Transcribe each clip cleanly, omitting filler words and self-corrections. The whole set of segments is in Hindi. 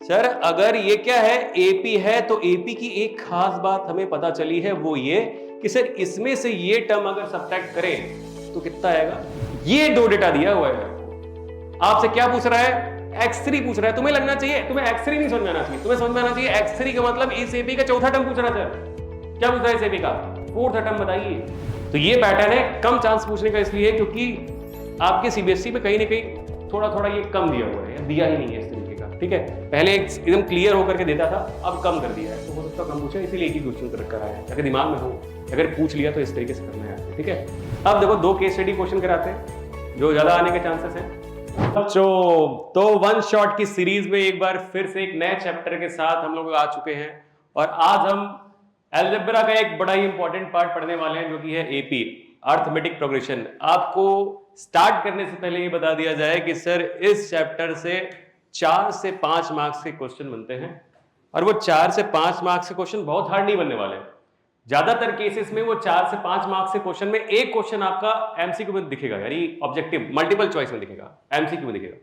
सर अगर ये क्या है, एपी है, तो एपी की एक खास बात हमें पता चली है, वो ये कि सर इसमें से ये टर्म अगर सब्ट्रैक्ट करें तो कितना आएगा। ये दो डेटा दिया हुआ है, आपसे क्या पूछ रहा है, x3 पूछ रहा है। तुम्हें लगना चाहिए, तुम्हें x3 नहीं समझ में आना चाहिए, तुम्हें समझ में आना चाहिए x3 का मतलब इस एपी का चौथा टर्म पूछ रहा है। सर क्या पूछ रहा है इस एपी का फोर्थ टर्म बताइए। तो ये पैटर्न है कम चांस पूछने का, इसलिए क्योंकि आपके सीबीएसई में कहीं ना कहीं थोड़ा थोड़ा ये कम दिया हुआ है या दिया ही नहीं है इस तरीके का। ठीक है, पहले एकदम क्लियर होकर के देता था, अब कम कर दिया है, तो हो सकता है कम पूछे, इसीलिए एक ही क्वेश्चन कराया है, अगर दिमाग में हो, अगर पूछ लिया तो इस तरीके से करना है। ठीक है, अब देखो दो केस स्टडी क्वेश्चन कराते हैं जो ज्यादा आने के चांसेस हैं। तो वन शॉट की सीरीज में एक बार फिर से एक नए चैप्टर के साथ हम लोग आ चुके हैं, और आज हम अलजेब्रा का एक बड़ा ही इंपॉर्टेंट पार्ट पढ़ने वाले हैं, जो कि है एपी, अर्थमेटिक प्रोग्रेशन। आपको स्टार्ट करने से पहले ये बता दिया जाए कि सर इस चैप्टर से 4 से 5 मार्क्स के क्वेश्चन बनते हैं, और वो 4 से 5 मार्क्स के क्वेश्चन बहुत हार्ड नहीं बनने वाले। ज्यादातर केसेस में वो 4 से 5 मार्क्स के क्वेश्चन में एक क्वेश्चन आपका एमसीक्यू में दिखेगा, यानी ऑब्जेक्टिव मल्टीपल चॉइस में दिखेगा, एमसीक्यू में दिखेगा,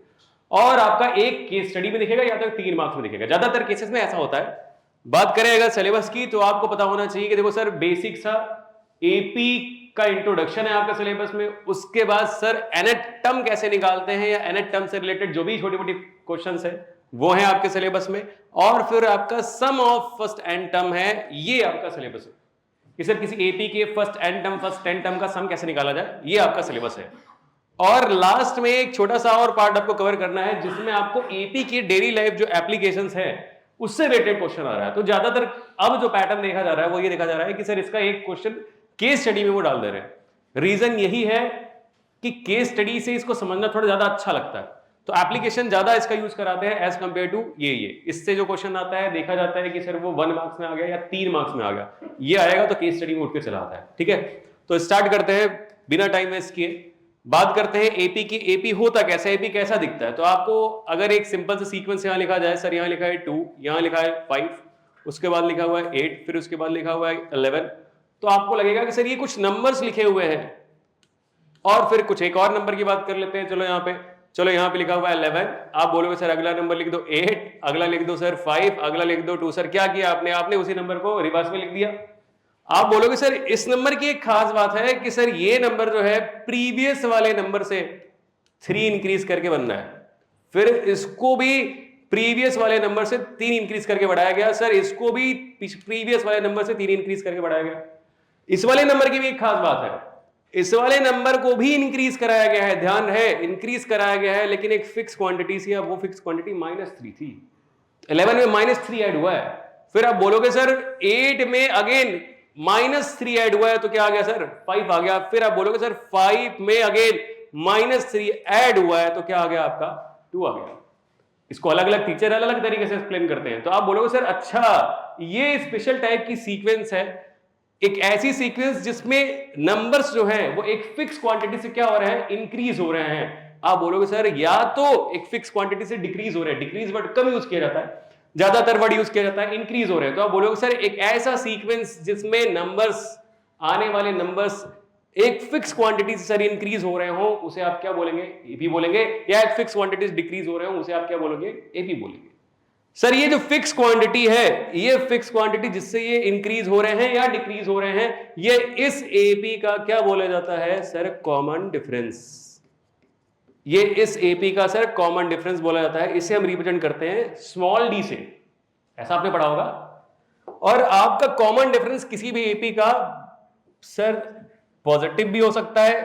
और आपका एक केस स्टडी में दिखेगा, या तो 3 मार्क्स में दिखेगा। ज्यादातर केसेस में ऐसा होता है। बात करें अगर सिलेबस की, तो आपको पता होना चाहिए कि देखो सर बेसिक सा एपी का इंट्रोडक्शन है आपका सिलेबस में, उसके बाद सर एनेट टर्म कैसे निकालते हैं, या एनेट टर्म से रिलेटेड जो भी छोटी मोटी क्वेश्चंस है वो है आपके सिलेबस में, और फिर आपका सम ऑफ फर्स्ट एंड टर्म है, ये आपका सिलेबस है कि सर किसी एपी के first and term first and term का सम कैसे निकाला जाए, ये आपका सिलेबस है। और लास्ट में एक छोटा सा और पार्ट आपको कवर करना है, जिसमें आपको एपी की डेली लाइफ जो एप्लीकेशंस है उससे रिलेटेड क्वेश्चन आ रहा है। तो ज्यादातर अब जो पैटर्न देखा जा रहा है वो ये देखा जा रहा है कि सर इसका एक क्वेश्चन केस स्टडी में वो डाल दे रहे हैं। रीजन यही है कि केस स्टडी से इसको समझना थोड़ा ज्यादा अच्छा लगता है, तो एप्लीकेशन ज्यादा इसका यूज कराते हैं एज कंपेयर टू ये इससे जो क्वेश्चन आता है देखा जाता है कि सर वो 1 मार्क्स में आ गया या 3 मार्क्स में आ गया, ये आएगा तो केस स्टडी में उठ के चला आता है। ठीक है, तो स्टार्ट करते हैं बिना टाइम वेस्ट किए, बात करते हैं एपी की। एपी होता कैसा है, एपी कैसा दिखता है। तो आपको अगर एक सिंपल सा सीक्वेंस यहां लिखा जाए, सर यहां लिखा है 2, यहां लिखा है 5, उसके बाद लिखा हुआ है 8, फिर उसके बाद लिखा हुआ है 11, तो आपको लगेगा कि सर ये कुछ नंबर्स लिखे हुए हैं, और फिर कुछ एक और नंबर की बात कर लेते हैं। चलो यहाँ पे लिखा हुआ है 11, आप बोलोगे सर अगला नंबर लिख दो 8, अगला लिख दो सर 5, अगला लिख दो 2। सर क्या किया आपने उसी नंबर को रिवर्स में लिख दिया। आप बोलोगे सर इस नंबर की एक खास बात है कि सर ये नंबर जो है प्रीवियस वाले नंबर से 3 इंक्रीज करके बनना है, फिर इसको भी प्रीवियस वाले नंबर से 3 इंक्रीज करके बढ़ाया गया, सर इसको भी प्रीवियस वाले नंबर से 3 इंक्रीज करके बढ़ाया गया। इस वाले नंबर की भी एक खास बात है, इस वाले नंबर को भी इंक्रीज कराया गया है, ध्यान है इंक्रीज कराया गया है, लेकिन एक फिक्स क्वांटिटी थी, वो फिक्स क्वांटिटी -3 थी, 11 में -3 ऐड हुआ है। फिर आप बोलोगे सर 8 में अगेन -3 ऐड हुआ है, तो क्या आ गया सर 5 आ गया। फिर आप बोलोगे सर 5 में अगेन -3 ऐड हुआ है, तो क्या आ गया आपका 2 आ गया। इसको अलग अलग टीचर अलग अलग तरीके से एक्सप्लेन करते हैं। तो आप बोलोगे सर अच्छा ये स्पेशल टाइप की सीक्वेंस है, एक ऐसी सीक्वेंस जिसमें नंबर्स जो हैं वो एक फिक्स क्वांटिटी से क्या हो रहे हैं, इंक्रीज हो रहे हैं। आप बोलोगे सर या तो एक फिक्स क्वांटिटी से डिक्रीज हो रहे हैं, डिक्रीज वर्ड कम यूज किया जाता है, ज्यादातर वर्ड यूज किया जाता है इंक्रीज हो रहे हैं। तो आप बोलोगे सर एक ऐसा सीक्वेंस जिसमें नंबर्स, आने वाले नंबर्स एक फिक्स क्वांटिटी से सर इंक्रीज हो रहे हो, उसे आप क्या बोलेंगे, एपी बोलेंगे, या एक फिक्स क्वांटिटी से डिक्रीज हो रहे हो, उसे आप क्या बोलेंगे, एपी बोलेंगे। सर ये जो फिक्स क्वांटिटी है, ये फिक्स क्वांटिटी जिससे ये इंक्रीज हो रहे हैं या डिक्रीज हो रहे हैं, ये इस एपी का क्या बोला जाता है सर, कॉमन डिफरेंस। ये इस एपी का सर कॉमन डिफरेंस बोला जाता है, इसे हम रिप्रेजेंट करते हैं स्मॉल डी से, ऐसा आपने पढ़ा होगा। और आपका कॉमन डिफरेंस किसी भी एपी का सर पॉजिटिव भी हो सकता है,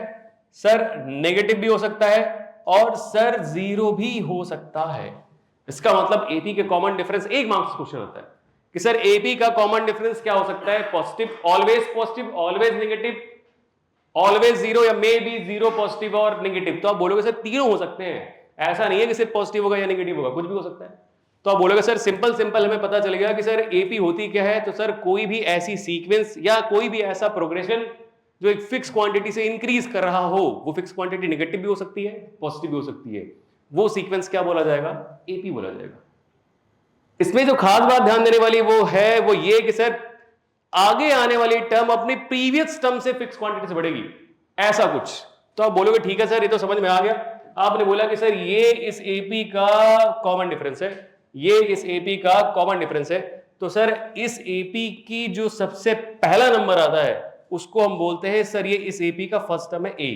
सर नेगेटिव भी हो सकता है, और सर 0 भी हो सकता है। इसका मतलब एपी के कॉमन डिफरेंस, एक मार्क्स क्वेश्चन आता है कि सर एपी का कॉमन डिफरेंस क्या हो सकता है, पॉजिटिव, ऑलवेज नेगेटिव, ऑलवेज 0, या मे बी 0 पॉजिटिव और नेगेटिव। तो आप बोलोगे सर तीनों हो सकते हैं, ऐसा नहीं है कि सिर्फ पॉजिटिव होगा या नेगेटिव होगा, कुछ भी हो सकता है। तो आप बोलोगे सर सिंपल हमें पता चल गया कि सर एपी होती क्या है। तो सर कोई भी ऐसी सीक्वेंस या कोई भी ऐसा प्रोग्रेशन जो एक फिक्स क्वांटिटी से इंक्रीज कर रहा हो, वो फिक्स क्वांटिटी नेगेटिव भी हो सकती है, पॉजिटिव भी हो सकती है, वो सीक्वेंस क्या बोला जाएगा, एपी बोला जाएगा। इसमें जो खास बात ध्यान देने वाली वो ये कि सर आगे आने वाली टर्म अपनी प्रीवियस टर्म से फिक्स क्वांटिटी से बढ़ेगी, ऐसा कुछ। तो आप बोलोगे ठीक है सर ये तो समझ में आ गया। आपने बोला कि सर ये इस एपी का कॉमन डिफरेंस है, ये इस एपी का कॉमन डिफरेंस है। तो सर इस एपी की जो सबसे पहला नंबर आता है उसको हम बोलते हैं सर ये इस एपी का फर्स्ट टर्म है ए।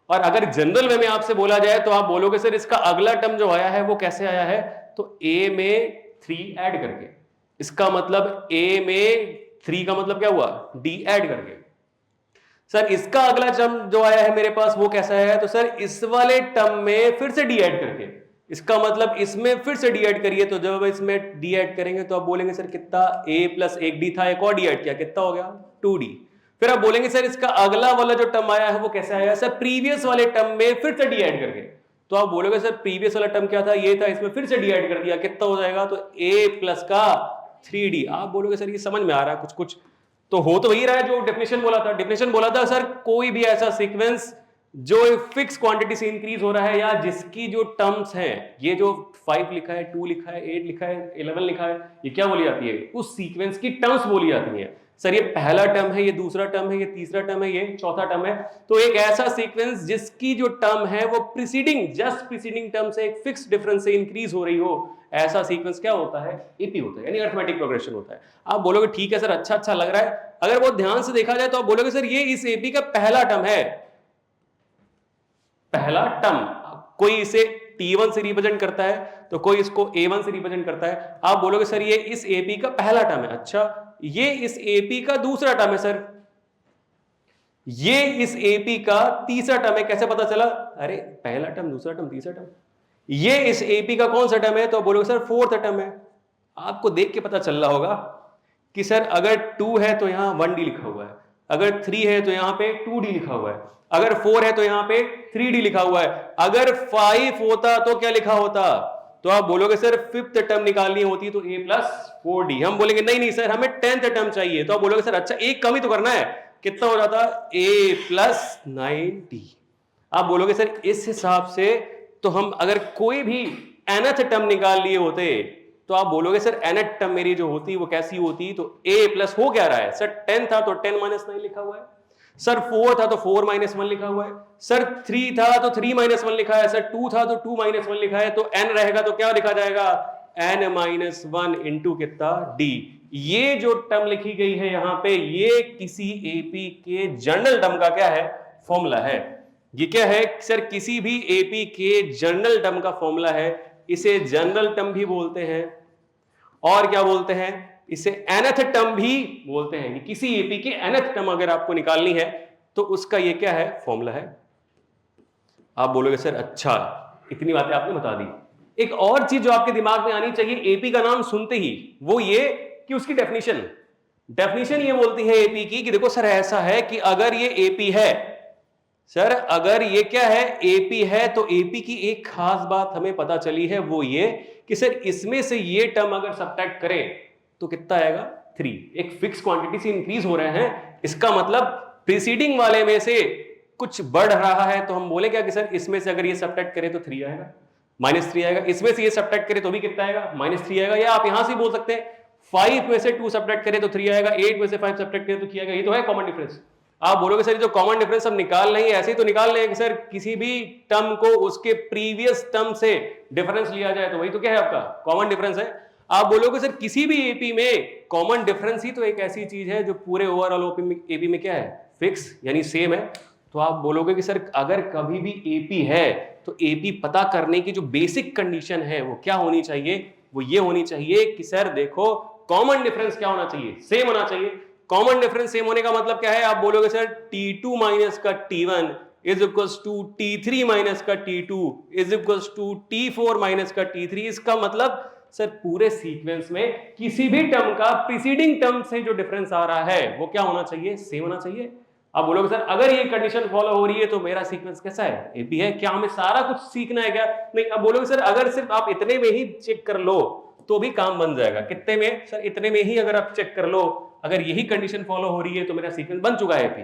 और अगर जनरल वे में आपसे बोला जाए तो आप बोलोगे सर इसका अगला टर्म जो आया है वो कैसे आया है, तो ए में 3 ऐड करके। इसका मतलब ए में 3 का मतलब क्या हुआ, डी ऐड करके। सर इसका अगला टर्म जो आया है मेरे पास वो कैसा है, तो सर इस वाले टर्म में फिर से डी ऐड करके। इसका मतलब इसमें फिर से डी ऐड करिए, तो जब इसमें डी ऐड करेंगे तो आप बोलेंगे सर कितना, a प्लस एक डी था, एक और डी ऐड किया, कितना हो गया 2d। फिर आप बोलेंगे सर इसका अगला वाला जो टर्म आया है वो कैसे आया, सर प्रीवियस वाले टर्म में फिर से डी ऐड करके। तो आप बोलोगे सर प्रीवियस वाला टर्म क्या था, ये था, इसमें फिर से डी ऐड कर दिया, कितना हो जाएगा, तो a प्लस का 3d। आप बोलोगे सर ये समझ में आ रहा है कुछ कुछ, तो हो तो वही रहा है जो डेफिनेशन बोला था। डेफिनेशन बोला था सर कोई भी ऐसा सीक्वेंस जो फिक्स क्वांटिटी से इंक्रीज हो रहा है या जिसकी जो टर्म्स हैं, ये जो 5 लिखा है, 2 लिखा है, 8 लिखा है, 11 लिखा है, ये क्या बोली जाती है, उस सीक्वेंस की टर्म्स बोली जाती है। सर ये पहला टर्म है, ये दूसरा टर्म है, ये तीसरा टर्म है, ये चौथा टर्म है। तो एक ऐसा सीक्वेंस जिसकी जो टर्म है वो जस्ट प्रीसीडिंग टर्म से एक फिक्स डिफरेंस से इंक्रीज हो रही हो, ऐसा सीक्वेंस क्या होता है, एपी होता है, यानी अरिथमेटिक प्रोग्रेशन होता है। आप बोलोगे ठीक है सर, अच्छा लग रहा है। अगर वो ध्यान से देखा जाए तो आप बोलोगे सर ये इस एपी का पहला टर्म है, पहला टर्म। कोई इसे T1 से रिप्रेजेंट करता है तो कोई इसको A1 से रिप्रेजेंट करता है। आप बोलोगे सर ये इस AP का पहला टर्म है। अच्छा, ये इस AP का दूसरा टर्म है सर, ये इस AP का तीसरा टर्म है। कैसे पता चला, अरे पहला टर्म, दूसरा टर्म, तीसरा टर्म, ये इस AP का कौन सा टर्म है, तो बोलोगे सर फोर्थ टर्म है। आपको देख के पता चल रहा होगा कि सर अगर 2 है तो यहां 1D लिखा हुआ है, अगर 3 है तो यहां पे 2D लिखा हुआ है, अगर 4 है तो यहां पे 3D लिखा हुआ है, अगर 5 होता तो क्या लिखा होता, तो आप बोलोगे सर फिफ्थ टर्म निकालनी होती तो a प्लस 4d। हम बोलेंगे नहीं सर हमें 10th टर्म चाहिए, तो आप बोलोगे सर अच्छा एक कम ही तो करना है, कितना हो जाता, a प्लस 9d। आप बोलोगे सर इस हिसाब से तो हम अगर कोई भी nth टर्म निकाल लिए होते तो आप बोलोगे सर nth टर्म मेरी जो होती वो कैसी होती, तो a प्लस हो क्या रहा है, सर 10 था तो 10 माइनस 9 लिखा हुआ है, सर 4 था तो 4 माइनस 1 लिखा हुआ है, सर 3 था तो 3 माइनस 1 लिखा है, सर 2 था तो 2 माइनस 1 लिखा है, तो n रहेगा तो क्या लिखा जाएगा, n माइनस 1 इंटू कितना d। ये जो टर्म लिखी गई है यहां पे, ये किसी एपी के जनरल टर्म का क्या है, फॉर्मूला है। ये क्या है सर, किसी भी एपी के जनरल टर्म का फॉर्मूला है। इसे जनरल टर्म भी बोलते हैं और क्या बोलते हैं, इसे nth टर्म भी बोलते हैं। किसी एपी की nth टर्म अगर आपको निकालनी है तो उसका ये क्या है, फॉर्मूला है। आप बोलोगे सर अच्छा, इतनी बातें आपने बता दी। एक और चीज जो आपके दिमाग में आनी चाहिए एपी का नाम सुनते ही, वो ये कि उसकी डेफिनेशन ये बोलती है एपी की कि देखो सर ऐसा है कि अगर ये एपी है, सर अगर ये क्या है, एपी है, तो एपी की एक खास बात हमें पता चली है, वो ये कि सर इसमें से ये टर्म अगर सब्ट्रैक्ट करें तो कितना आएगा, 3। एक फिक्स क्वांटिटी से इंक्रीज हो रहे हैं, इसका मतलब प्रीसीडिंग वाले में से कुछ बढ़ रहा है, तो हम बोले क्या कि सर इसमें से अगर ये सब्ट्रैक्ट करें तो 3 आएगा, -3 आएगा, इसमें से ये सब्ट्रैक्ट करें तो भी कितना आएगा, -3 आएगा। या आप यहां से बोल सकते हैं 5 में से 2 सब्ट्रैक्ट करें तो 3 आएगा, 8 में से 5 सब्ट्रैक्ट करें तो 3 आएगा। ये तो है कॉमन डिफरेंस। आप बोलोगे सर जो कॉमन डिफरेंस हम निकाल रहे हैं ऐसे ही तो निकाल रहे हैं कि सर किसी भी टर्म को उसके प्रीवियस टर्म से डिफरेंस लिया जाए तो वही तो क्या है, आपका कॉमन डिफरेंस है। आप बोलोगे सर किसी भी एपी में कॉमन डिफरेंस ही तो एक ऐसी चीज है जो पूरे ओवरऑल एपी में क्या है, फिक्स यानी सेम है। तो आप बोलोगे कि सर अगर कभी भी एपी है तो एपी पता करने की जो बेसिक कंडीशन है वो क्या होनी चाहिए, वो ये होनी चाहिए कि सर देखो कॉमन डिफरेंस क्या होना चाहिए, सेम होना चाहिए। कॉमन डिफरेंस सेम होने का मतलब क्या है, आप बोलोगे सर T2 माइनस का T1 is equals to T3 minus का T2 is equals to T4 minus का T3। इसका मतलब सर पूरे सीक्वेंस में किसी भी टर्म का प्रीसीडिंग टर्म से जो डिफरेंस आ रहा है वो क्या होना चाहिए, सेम होना चाहिए। आप बोलोगे सर अगर ये कंडीशन फॉलो हो रही है तो मेरा सीक्वेंस कैसा है, एपी है। क्या हमें सारा कुछ सीखना है क्या, नहीं। अब बोलोगे सर अगर सिर्फ आप इतने में ही चेक कर लो तो भी काम बन जाएगा। कितने में, सर इतने में ही अगर आप चेक कर लो, अगर यही कंडीशन फॉलो हो रही है तो मेरा सीक्वेंस बन चुका है एपी।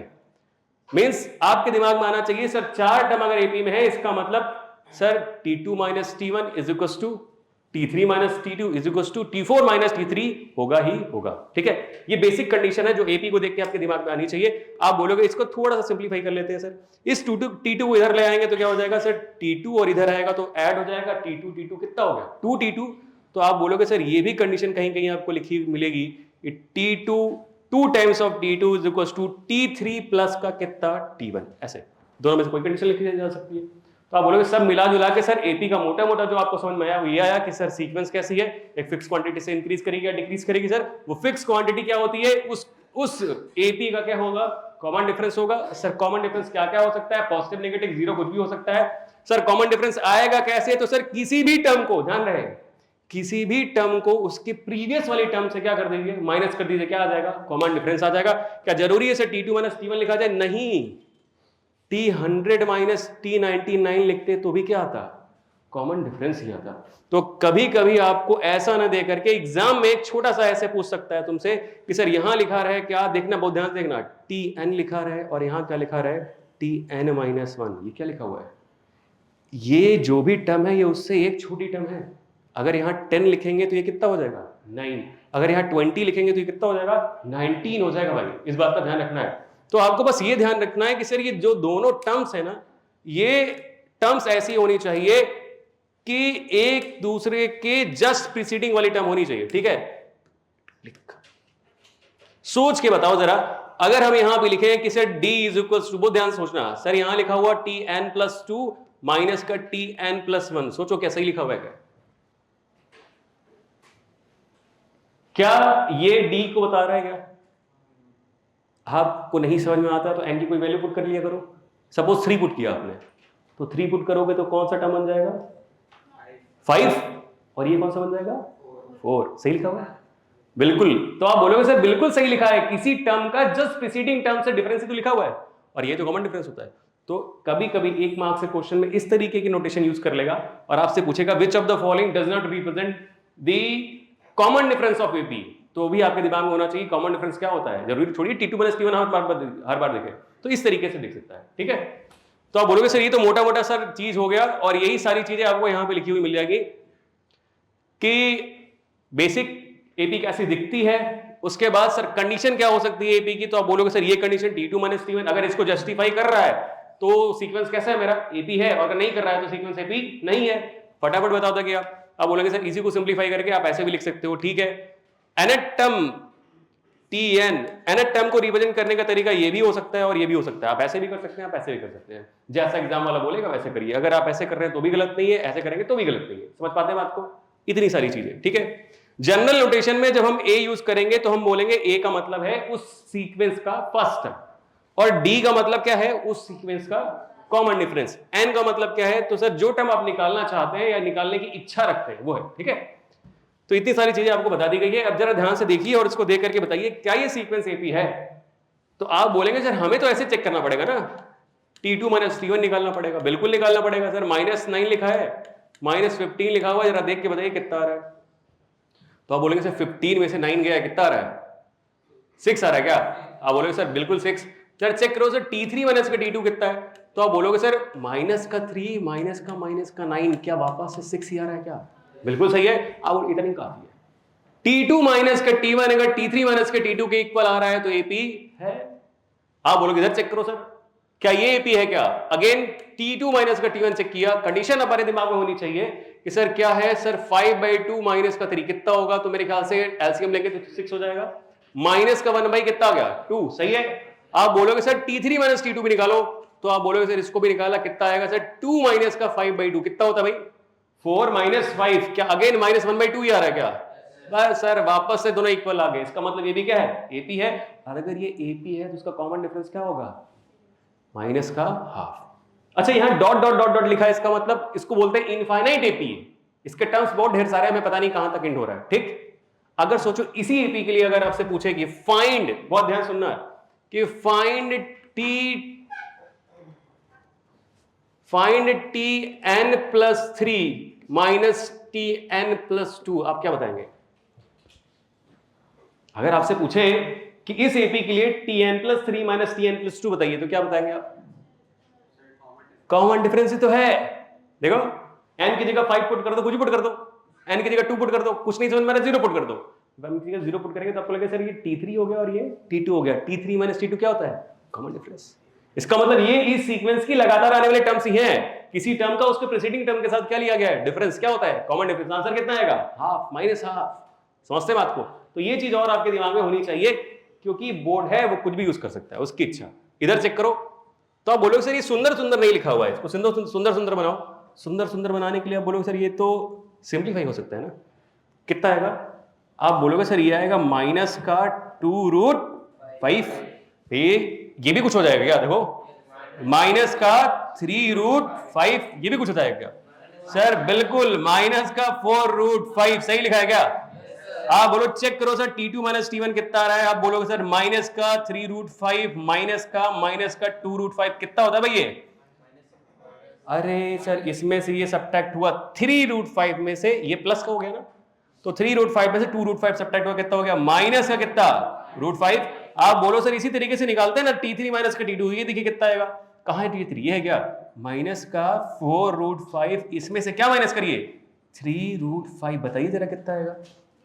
मींस आपके दिमाग में आना चाहिए सर 4 टर्म अगर एपी में है, इसका मतलब sir T2 minus T1 is equal to T3 minus T2 is equal to T4 minus T3 होगा ही होगा। ठीक है, ये बेसिक कंडीशन है जो एपी को देख के आपके दिमाग में आनी चाहिए। आप बोलोगे इसको थोड़ा सा सिंप्लीफाई कर लेते हैं सर, इस T2 को इधर ले आएंगे तो क्या हो जाएगा सर, T2 और इधर आएगा तो ऐड हो जाएगा T2 कितना हो गया 2T2, तो आप बोलोगे सर ये भी कंडीशन कहीं कहीं आपको लिखी मिलेगी, T2 2 times of T2 is equal to T3 plus का कितना T1, ऐसे दोनों में से कोई कंडीशन लिखी जा सकती है। तो आप बोलोगे सब मिला जुला के सर एपी का मोटा मोटा जो आपको समझ में आया वो ये आया कि सर सीक्वेंस कैसी है, एक फिक्स क्वांटिटी से इंक्रीज करेगी या डिक्रीज करेगी। सर वो फिक्स क्वांटिटी क्या होती है, उस एपी का क्या होगा, कॉमन डिफरेंस होगा। सर कॉमन डिफरेंस क्या क्या हो सकता है, पॉजिटिव नेगेटिव जीरो कुछ भी हो सकता है। सर कॉमन डिफरेंस आएगा कैसे, तो सर किसी भी टर्म को, ध्यान रहे, किसी भी टर्म को उसके प्रीवियस वाली टर्म से क्या कर देंगे, माइनस कर दीजिए, क्या आ जाएगा, कॉमन डिफरेंस आ जाएगा। क्या जरूरी है सर T2 माइनस T1 लिखा जाए, नहीं, T100 माइनस T99 लिखते तो भी क्या आता, कॉमन डिफरेंस ही आता। तो कभी कभी आपको ऐसा ना दे करके एग्जाम में एक छोटा सा ऐसे पूछ सकता है तुमसे कि सर यहां लिखा रहे क्या, देखना बहुत ध्यान से देखना, Tn लिखा रहे और यहां क्या लिखा रहे, Tn माइनस 1, ये क्या लिखा हुआ है, ये जो भी टर्म है ये उससे एक छोटी टर्म है। अगर यहां 10 लिखेंगे तो ये कितना हो जाएगा, 9, अगर यहां 20 लिखेंगे तो ये कितना हो जाएगा, 19 हो जाएगा। भाई इस बात का ध्यान रखना है। तो आपको बस ये ध्यान रखना है कि सर ये जो दोनों टर्म्स है ना, ये टर्म्स ऐसी होनी चाहिए कि एक दूसरे के जस्ट प्रीसीडिंग वाली टर्म होनी चाहिए, ठीक है। सोच के बताओ जरा, अगर हम यहां पे लिखें कि sir d is equal to, बहुत ध्यान सोचना, सर यहां लिखा हुआ Tn प्लस 2 माइनस का Tn प्लस 1, सोचो क्या सही लिखा हुआ है, क्या ये d को बता रहा है क्या, आपको नहीं समझ में आता तो n की कोई वैल्यू पुट कर लिया करो। सपोज 3 पुट किया आपने, तो 3 पुट करोगे तो कौन सा टर्म बन जाएगा, 5, और ये कौन सा बन जाएगा, 4, सही लिखा हुआ है बिल्कुल। तो आप बोलोगे सर बिल्कुल सही लिखा है, किसी टर्म का जस्ट प्रीसीडिंग टर्म से डिफरेंस ही तो लिखा हुआ है, और ये तो कॉमन डिफरेंस होता है। तो कभी कभी 1 मार्क्स से क्वेश्चन में इस तरीके की नोटेशन यूज कर लेगा और आपसे पूछेगा which of the following does not represent the common difference of AP, तो भी आपके दिमाग में होना चाहिए कॉमन डिफरेंस क्या होता है, जरूरी छोड़िए T2 माइनस T1 हर बार देखे, तो इस तरीके से दिख सकता है, ठीक है। तो आप बोलोगे सर ये तो मोटा मोटा सर चीज हो गया, और यही सारी चीजें आपको यहां पे लिखी हुई मिल जाएगी कि बेसिक एपी कैसी दिखती है। उसके बाद सर कंडीशन क्या हो सकती है एपी की, तो आप बोलोगे सर ये कंडीशन T2 माइनस T1 अगर इसको जस्टिफाई कर रहा है तो सीक्वेंस कैसा है, मेरा एपी है, और अगर नहीं कर रहा है तो सीक्वेंस एपी नहीं है। फटाफट बताओ कि आप बोलेंगे सर इसी को सिंप्लीफाई करके आप ऐसे भी लिख सकते हो, ठीक है। nth term Tn, nth term को रिप्रेजेंट करने का तरीका ये भी हो सकता है और ये भी हो सकता है, आप ऐसे भी कर सकते हैं, आप ऐसे भी कर सकते हैं, जैसा एग्जाम वाला बोलेगा वैसे करिए। अगर आप ऐसे कर रहे हैं तो भी गलत नहीं है, ऐसे करेंगे तो भी गलत नहीं है। समझ पाते हैं बात को, इतनी सारी चीजें, ठीक है। जनरल नोटेशन में जब हम a यूज करेंगे तो हम बोलेंगे a का मतलब है उस सीक्वेंस का फर्स्ट टर्म, और d का मतलब क्या है, उस सीक्वेंस का कॉमन डिफरेंस। n का मतलब क्या है, तो सर जो टर्म आप निकालना चाहते हैं या निकालने की इच्छा रखते हैं वो है, ठीक है। तो इतनी सारी चीजें आपको बता दी गई है। अब जरा ध्यान से देखिए और इसको देख करके बताइए क्या ये सीक्वेंस एपी है। तो आप बोलेंगे सर हमें तो ऐसे चेक करना पड़ेगा ना, T2 माइनस T1 निकालना पड़ेगा, बिल्कुल निकालना पड़ेगा सर। -9 लिखा है, -15 लिखा हुआ है, जरा देख के बताइए कितना आ रहा है। तो आप बोलेंगे सर 15 में से 9 गया, कितना आ रहा है, 6 आ रहा है क्या। आप बोलोगे सर बिल्कुल 6। सर चेक करो सर T3 माइनस का T2 कितना है, तो आप बोलोगे सर -3 माइनस का 9, क्या वापस से 6 ही आ रहा है क्या, बिल्कुल सही है। अब इतना ही काफी है। T2 माइनस का T1 अगर T3 माइनस के T2 के इक्वल आ रहा है तो एपी है। आप बोलोगे इधर चेक करो सर क्या ये एपी है क्या, अगेन T2 माइनस का T1 चेक किया, कंडीशन हमारे दिमाग में होनी चाहिए कि सर क्या है, सर 5/2 माइनस का 3 कितना होगा, तो मेरे ख्याल से एलसीएम लेंगे तो 6 हो जाएगा, माइनस का 1 कितना आ गया 2, सही है। आप बोलोगे सर T3 माइनस T2 भी निकालो, तो आप बोलोगे सर इसको भी निकाला, कितना आएगा सर 2 माइनस का 5/2 कितना होता है भाई 4 - 5, क्या अगेन -1/2 ही आ रहा है क्या, बस सर वापस से दोनों इक्वल आ गए। इसका मतलब ये भी क्या है, एपी है। और अगर ये एपी है तो उसका कॉमन डिफरेंस क्या होगा, माइनस का हाफ। अच्छा यहाँ डॉट डॉट डॉट डॉट लिखा है, इसका मतलब इसको बोलते हैं इनफाइनाइट एपी। इसके टर्म्स बहुत ढेर सारे, हमें पता नहीं कहां तक एंड हो रहा है, ठीक। अगर सोचो इसी एपी के लिए अगर आपसे पूछे कि फाइंड, बहुत ध्यान सुनना है कि find Tn plus 3 minus Tn plus 2, आप क्या बताएंगे। अगर आपसे पूछे कि इस एपी के लिए Tn plus 3 minus Tn plus 2 बताइए, तो क्या बताएंगे आप, कॉमन डिफरेंस ही तो है। देखो n की जगह 5 पुट कर दो, कुछ पुट कर दो, n की जगह 2 पुट कर दो, कुछ नहीं समझ में आ रहा 0 पुट कर दो। n की जगह 0 पुट करेंगे तो आपको लगेगा सर ये T3 हो गया और ये T2 हो गया। T3 माइनस T2 क्या होता है, कॉमन डिफरेंस। इसका मतलब ये इस सीक्वेंस की लगातार आने वाले टर्म्स ही हैं किसी टर्म का उसके प्रीसीडिंग टर्म के साथ क्या लिया गया है, डिफरेंस क्या होता है, कॉमन डिफरेंस। आंसर कितना आएगा, हाफ माइनस हाफ। समझते बात को। तो ये चीज और आपके दिमाग में होनी चाहिए, क्योंकि बोर्ड है वो कुछ भी यूज कर सकता है, उसकी इच्छा। इधर चेक करो तो आप बोलोगे सर ये सुंदर सुंदर नहीं लिखा हुआ है, इसको सुंदर सुंदर सुंदर बनाओ। सुंदर सुंदर बनाने के लिए आप बोलोगे सर ये तो सिंप्लीफाई हो सकता है ना, कितना आएगा, आप बोलोगे सर ये आएगा माइनस का 2√5। ये भी कुछ हो जाएगा क्या, देखो माइनस का 3√5, ये भी कुछ हो जाएगा क्या सर, बिल्कुल माइनस का 4√5 सही लिखा है क्या। आप बोलो चेक करो सर T2 माइनस T1 कितना आ रहा है, आप बोलोगे सर माइनस का 3√5 माइनस का 2√5 कितना होता है भाई ये, अरे सर इसमें से ये सब्ट्रैक्ट हुआ 3√5 में से, ये प्लस का हो गया ना, तो 3√5 में से 2√5 सब्ट्रैक्ट हुआ, कितना हो गया माइनस का कितना √5। आप बोलो सर इसी तरीके से निकालते हैं ना T3 माइनस का T2, ये देखिए कितना आएगा, कहां है T3, ये है क्या, माइनस का 4√5, इसमें से क्या माइनस करिए 3√5, बताइए जरा कितना आएगा।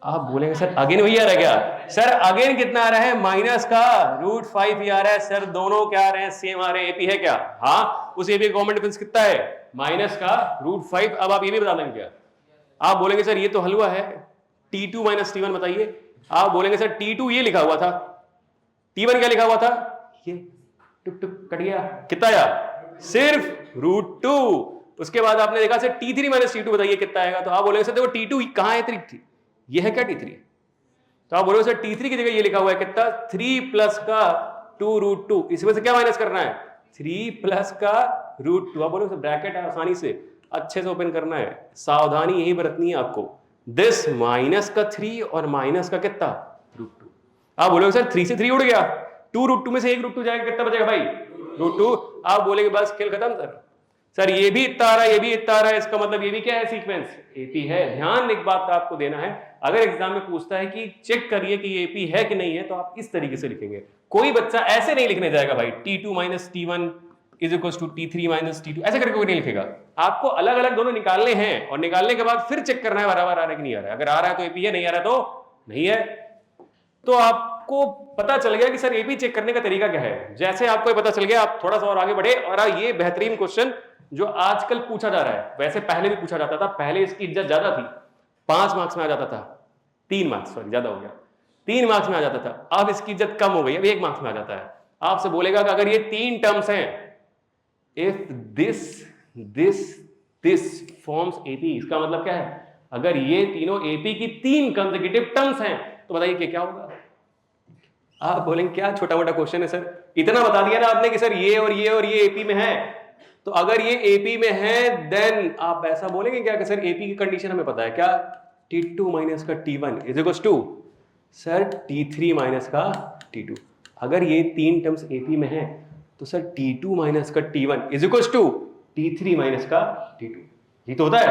आप बोलेंगे सर अगेन वही आ रहा है क्या, सर अगेन कितना आ रहा है, माइनस का √5 ही आ रहा है सर, दोनों क्या आ रहे हैं, सेम आ रहे हैं, एपी है क्या, हाँ उस एपी का कॉमन डिफरेंस कितना है माइनस का √5। अब आप ये भी बता देंगे क्या, आप बोलेंगे सर ये तो हलवा है, T2 माइनस T1 बताइए। आप बोलेंगे सर T2 ये लिखा हुआ था, T1 क्या लिखा हुआ था, ये टुक टुक कट गया, कितना आया सिर्फ √2। उसके बाद आपने देखा सर T3 माइनस T2 बताइए कितना आएगा, तो आप बोलेंगे सर देखो T2 कहां है, 3 ये है क्या T3, तो आप बोलोगे सर T3 की जगह ये लिखा हुआ है कितना 3 प्लस का 2√2, इसमें से क्या माइनस करना है 3 प्लस का √2। आप बोलोगे सर ब्रैकेट है आसानी से अच्छे से ओपन करना है, सावधानी यही बरतनी है आपको, दिस माइनस का 3 और माइनस का कितना √2। आप बोलोगे सर 3 से 3 उड़ गया, 2√2 में से 1 √2 जाएगा, कितना बचेगा भाई √2। आप बोलेंगे बस खेल खत्म सर ये भी इतना आ रहा है, ये भी इतना आ रहा है, इसका मतलब ये भी क्या है सीक्वेंस एपी है। ध्यान एक बात आपको देना है, अगर एग्जाम में पूछता है कि चेक करिए कि ये एपी है कि नहीं है, तो आप इस तरीके से लिखेंगे। कोई बच्चा ऐसे नहीं लिखने जाएगा भाई T2 minus T1 is equal to T3 minus T2, ऐसे करके कोई नहीं लिखेगा। आपको अलग अलग दोनों निकालने हैं और निकालने के बाद फिर चेक करना है बराबर आ रहा है कि नहीं आ रहा है। अगर आ रहा है तो एपी है, नहीं आ रहा है तो नहीं है। तो आपको पता चल गया कि सर एपी चेक करने का तरीका क्या है। जैसे आपको पता चल गया, आप थोड़ा सा और आगे बढ़े, और ये बेहतरीन क्वेश्चन जो आजकल पूछा जा रहा है, वैसे पहले भी पूछा जाता था, पहले इसकी इज्जत ज्यादा थी, 5 मार्क्स में आ जाता था, 3 मार्क्स सॉरी ज्यादा हो गया, 3 मार्क्स में आ जाता था, अब इसकी इज्जत कम हो गई, अब 1 मार्क्स में आ जाता है। आपसे बोलेगा कि अगर ये 3 टर्म्स हैं, इफ दिस फॉर्म्स एपी, इसका मतलब क्या है, अगर ये तीनों एपी की 3 कंसेक्यूटिव टर्म्स हैं, तो बताइए क्या होगा। आप बोलेंगे क्या छोटा मोटा क्वेश्चन है सर, इतना बता दिया ना आपने कि सर ये और ये और ये एपी में है, तो अगर ये एपी में है देन आप ऐसा बोलेंगे क्या कि सर एपी की कंडीशन हमें पता है क्या, T2 माइनस का T1 is equal to sir T3 minus का T2। अगर ये 3 टर्म्स एपी में है तो सर T2 माइनस का T1 is equal to T3 minus का T2, ये तो होता है।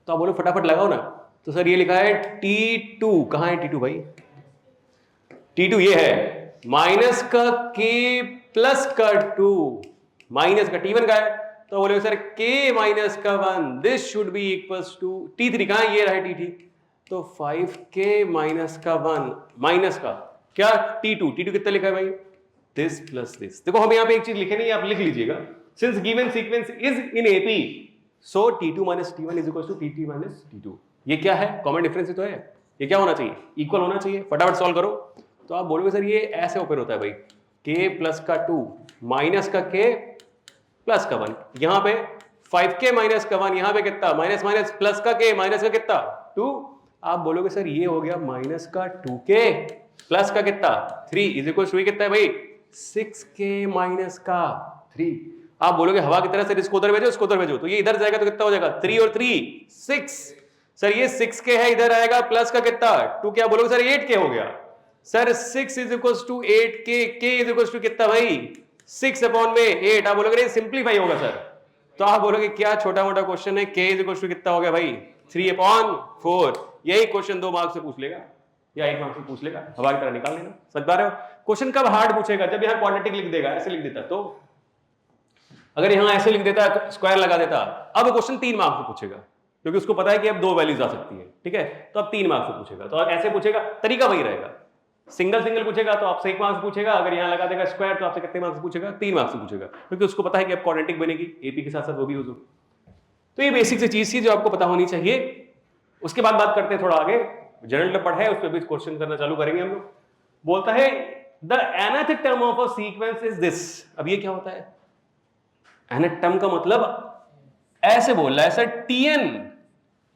तो आप बोलो फटाफट लगाओ ना, तो सर ये लिखा है T2, कहां है T2 भाई, T2 ये है माइनस का K प्लस का 2, माइनस का T1 का है, तो बोले सर K माइनस का 1 this should be equals to T3, कहां ये रहा T3, तो 5K माइनस का 1 माइनस का क्या T2 कितना लिखा है भाई, दिस प्लस दिस। देखो हम यहाँ पे एक चीज लिखे नहीं, आप लिख लीजिएगा, since given sequence is in AP so T2 minus T1 is equal to T3 minus T2। ये क्या है, कॉमन डिफरेंस तो है, ये क्या होना चाहिए, इक्वल होना चाहिए। फटाफट सॉल्व करो। तो आप बोलोगे सर ये ऐसे ओपन होता है भाई, K प्लस का 2 माइनस का K प्लस का 1, यहाँ पे 5K माइनस का 1, यहाँ पे कितना माइनस माइनस प्लस का K माइनस का कितना 2। आप बोलोगे सर ये हो गया माइनस का 2K प्लस का कितना 3 इज इक्वल टू कितना है भाई 6K माइनस का 3। आप बोलोगे हवा की तरह से इसको उधर भेजो इसको उधर भेजो, तो ये इधर जाएगा तो कितना हो जाएगा 3 और 3 6। सर ये 6K है, इधर आएगा प्लस का कितना 2, क्या बोलोगे सर 8K हो गया। Sir 6 is equal to 8K, K is equal to कितना भाई 6 अपॉन में 8। आप बोलोगे सिंप्लीफाई होगा सर, तो आप बोलोगे क्या छोटा मोटा क्वेश्चन है, K इज इक्वल टू कितना हो गया भाई 3/4। यही क्वेश्चन 2 मार्क्स से पूछ लेगा या 1 मार्क्स से पूछ लेगा, हवा की तरह निकाल लेना। समझ पा रहे हो। क्वेश्चन कब हार्ड पूछेगा, जब यहाँ क्वाड्रेटिक लिख देगा, ऐसे लिख देता, तो अगर यहाँ ऐसे लिख देता स्क्वायर लगा देता, अब क्वेश्चन 3 मार्क्स से पूछेगा, क्योंकि उसको पता है कि अब 2 वैल्यूज आ सकती है, ठीक है, तो अब 3 मार्क्स से पूछेगा। तो ऐसे पूछेगा, तरीका वही रहेगा। सिंगल सिंगल पूछेगा तो आपसे 1 मार्क्स पूछेगा, अगर यहाँ लगा देगा स्क्वायर तो आपसे कितने मार्क्स पूछेगा? 3 मार्क्स पूछेगा, क्योंकि उसको पता है कि अब क्वाड्रेटिक बनेगी, एपी के साथ साथ वो भी यूज होगी। तो ये बेसिक सी चीज थी जो आपको पता होनी चाहिए। उसके बाद बात करते हैं थोड़ा आगे, जनरल नंबर है, उस पर भी क्वेश्चन करना चालू करेंगे हम लोग। बोलता है the nth term of a sequence is this. अब ये क्या होता है? nth टर्म का मतलब ऐसे बोल रहा है सर, tn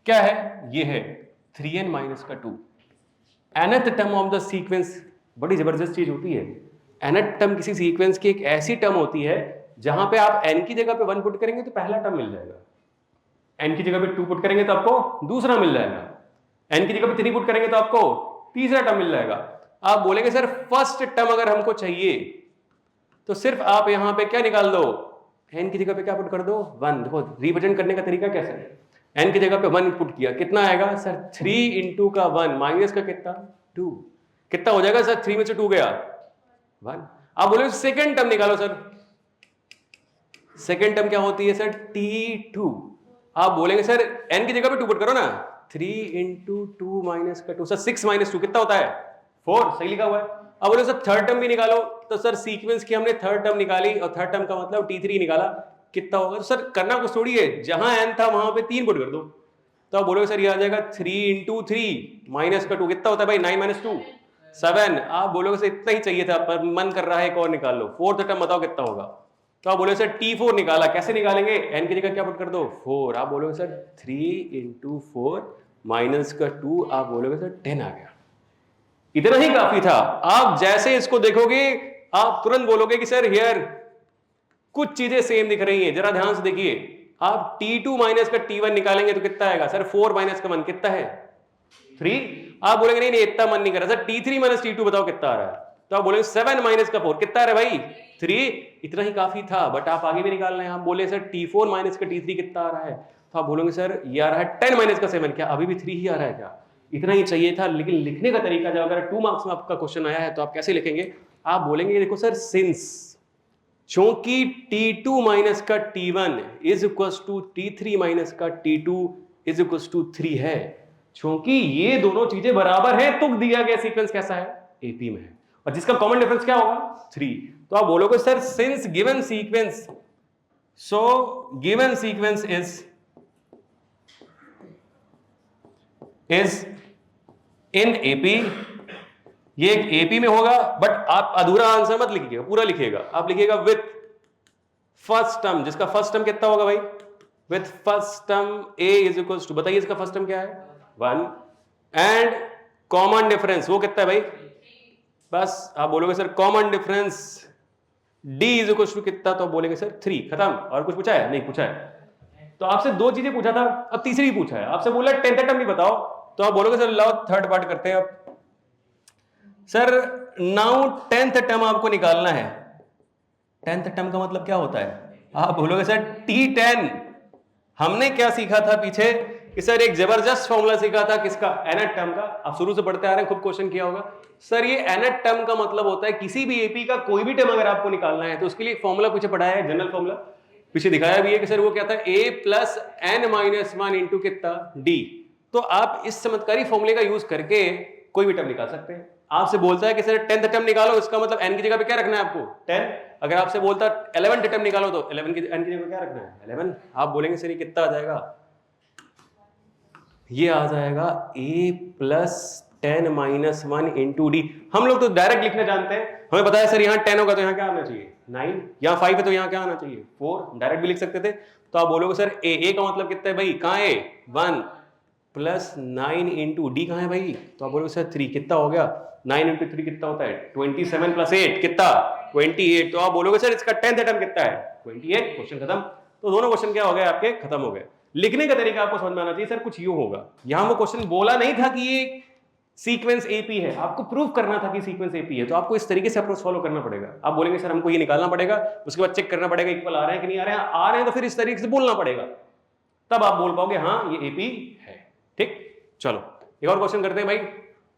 क्या है? ये है 3n माइनस का 2। nth term of the sequence बड़ी जबरदस्त चीज होती है। nth टर्म किसी सीक्वेंस की एक ऐसी टर्म होती है जहां पे आप n की जगह पे 1 पुट करेंगे तो पहला टर्म मिल जाएगा, n की जगह पे 2 पुट करेंगे तो आपको दूसरा मिल जाएगा, n की जगह पे 3 पुट करेंगे तो आपको तीसरा टर्म मिल जाएगा। आप बोलेंगे सर फर्स्ट टर्म अगर हमको चाहिए तो सिर्फ आप यहां पे क्या निकाल दो, n की जगह पे क्या पुट कर दो? 1। देखो रिप्रेजेंट करने का तरीका कैसा है, n की जगह पे 1 पुट किया, कितना आएगा सर? 3 इंटू का 1 माइनस का कितना? 2। कितना हो जाएगा सर? 3 में से 2 गया 1। आप बोले सेकेंड टर्म निकालो सर, सेकेंड टर्म क्या होती है सर? t2। आप बोलेंगे सर n की जगह पे 2 पुट करो ना, 3 इंटू 2 माइनस का 2, सर 6 माइनस 2 कितना होता है? 4। सही लिखा हुआ है। अब बोले सर थर्ड टर्म भी निकालो, तो सर सीक्वेंस की हमने थर्ड टर्म निकाली और थर्ड टर्म का मतलब t3 निकाला, कितना होगा? तो सर करना कुछ थोड़ी है, जहां n था वहां पे 3 पुट कर दो, तो आप बोलोगे सर ये आ जाएगा 3 इंटू 3 माइनस का 2, कितना होता है भाई? 9 माइनस 2 7। आप बोलोगे सर इतना ही चाहिए था, पर मन कर रहा है एक और निकाल लो, फोर्थ टर्म बताओ कितना होगा? तो आप बोलोगे सर t4 निकाला, कैसे निकालेंगे? n की जगह क्या पुट कर दो? 4। आप बोलोगे सर 3 इंटू 4 माइनस का 2, आप बोलोगे सर 10 आ गया। इतना ही काफी था। आप जैसे इसको देखोगे आप तुरंत बोलोगे कि सर हियर कुछ चीजें सेम दिख रही हैं, जरा ध्यान से देखिए। आप t2 माइनस का t1 निकालेंगे तो कितना आएगा सर? 4 माइनस का 1 कितना है? 3। आप बोलेंगे नहीं नहीं इतना मन नहीं कर रहा सर, t3 माइनस t2 बताओ कितना आ रहा है? तो आप बोलेंगे 7 माइनस का 4 कितना आ रहा है भाई? 3। इतना ही काफी था, बट आप आगे भी निकाल रहे हैं। आप बोले सर t4 माइनस का t3 कितना आ रहा है? तो आप बोलोगे सर ये आ रहा है 10 माइनस का 7, क्या अभी भी 3 ही आ रहा है क्या? इतना ही चाहिए था। लेकिन लिखने का तरीका जब अगर 2 मार्क्स में आपका क्वेश्चन आया है तो आप कैसे लिखेंगे? आप बोलेंगे देखो सर सिंस चूंकि t2 माइनस का t1 is equal to t3 minus का t2 इज इक्वल टू 3 है, क्योंकि ये दोनों चीजें बराबर हैं तो दिया गया सीक्वेंस कैसा है? एपी में है, और जिसका कॉमन डिफरेंस क्या होगा? 3। तो आप बोलोगे sir since given sequence, so given sequence is in AP, ये एक एपी में होगा, बट आप अधूरा आंसर मत लिखिएगा, पूरा लिखिएगा। आप लिखिएगा विथ फर्स्ट टर्म, जिसका फर्स्ट टर्म कितना होगा भाई? With first term a is equal to, बताइए इसका फर्स्ट टर्म क्या है? 1, एंड कॉमन डिफरेंस वो कितना है भाई? बस आप बोलोगे sir common difference D is equal to कितना? तो आप बोलेंगे सर 3। खत्म। और कुछ पूछा है? नहीं पूछा है। तो आपसे 2 चीजें पूछा था, अब तीसरी पूछा है, आपसे बोला 10th टर्म भी बताओ, तो आप बोलोगे सर लाओ थर्ड पार्ट करते हैं। अब सर नाउ 10th टर्म आपको निकालना है। 10th टर्म का मतलब क्या होता है? आप बोलोगे सर t10। हमने क्या सीखा था पीछे कि सर एक जबरदस्त फॉर्मूला सीखा था, किसका? nth टर्म का। आप शुरू से पढ़ते आ रहे हैं, खुद क्वेश्चन किया होगा। सर ये nth टर्म का मतलब होता है किसी भी एपी का कोई भी टर्म अगर आपको निकालना है तो उसके लिए फॉर्मूला पीछे पढ़ाया है, जनरल फॉर्मूला पीछे दिखाया भी है कि सर वो क्या था? a plus n minus 1 into कितना? d। तो आप इस चमत्कारी फॉर्मूले का यूज करके कोई भी टर्म निकाल सकते हैं। आपसे बोलता है कि सर 10th टर्म निकालो, इसका मतलब n की जगह पे क्या रखना है आपको? 10। अगर आपसे बोलता 11th टर्म निकालो तो 11 की n की जगह क्या रखना है? 11। आप बोलेंगे सर ये कितना आ जाएगा? ये आ जाएगा a plus 10 minus 1 into D. हम लोग तो डायरेक्ट लिखना जानते हैं, हमें पता है सर यहाँ 10 होगा तो यहाँ क्या आना चाहिए? 9। यहाँ 5 है तो यहाँ क्या आना चाहिए? 4। डायरेक्ट भी लिख सकते थे। तो आप बोलोगे सर a का मतलब कितना है भाई? कहाँ है? 1 प्लस 9 इंटू डी कहाँ है भाई? तो आप बोलोगे सर 3। कितना हो गया? 9 इंटू 3 कितना होता है? 27 प्लस 8 कितना? 28। तो आप बोलोगे सर इसका 10th टर्म कितना है? 28। क्वेश्चन खत्म। तो दोनों क्वेश्चन क्या हो गए आपके? खत्म हो गए। लिखने का तरीका आपको समझ में आना चाहिए। सर कुछ यूं होगा, यहां वो क्वेश्चन बोला नहीं था कि ये सीक्वेंस एपी है, आपको प्रूव करना था कि सीक्वेंस एपी है, तो आपको इस तरीके से अप्रोच फॉलो करना पड़ेगा। आप बोलेंगे सर हमको ये निकालना पड़ेगा, उसके बाद चेक करना पड़ेगा इक्वल आ रहे हैं कि नहीं आ रहे हैं। आ रहे हैं तो फिर इस तरीके से बोलना पड़ेगा, तब आप बोल पाओगे हाँ ये एपी है। ठीक, चलो एक और क्वेश्चन करते हैं भाई।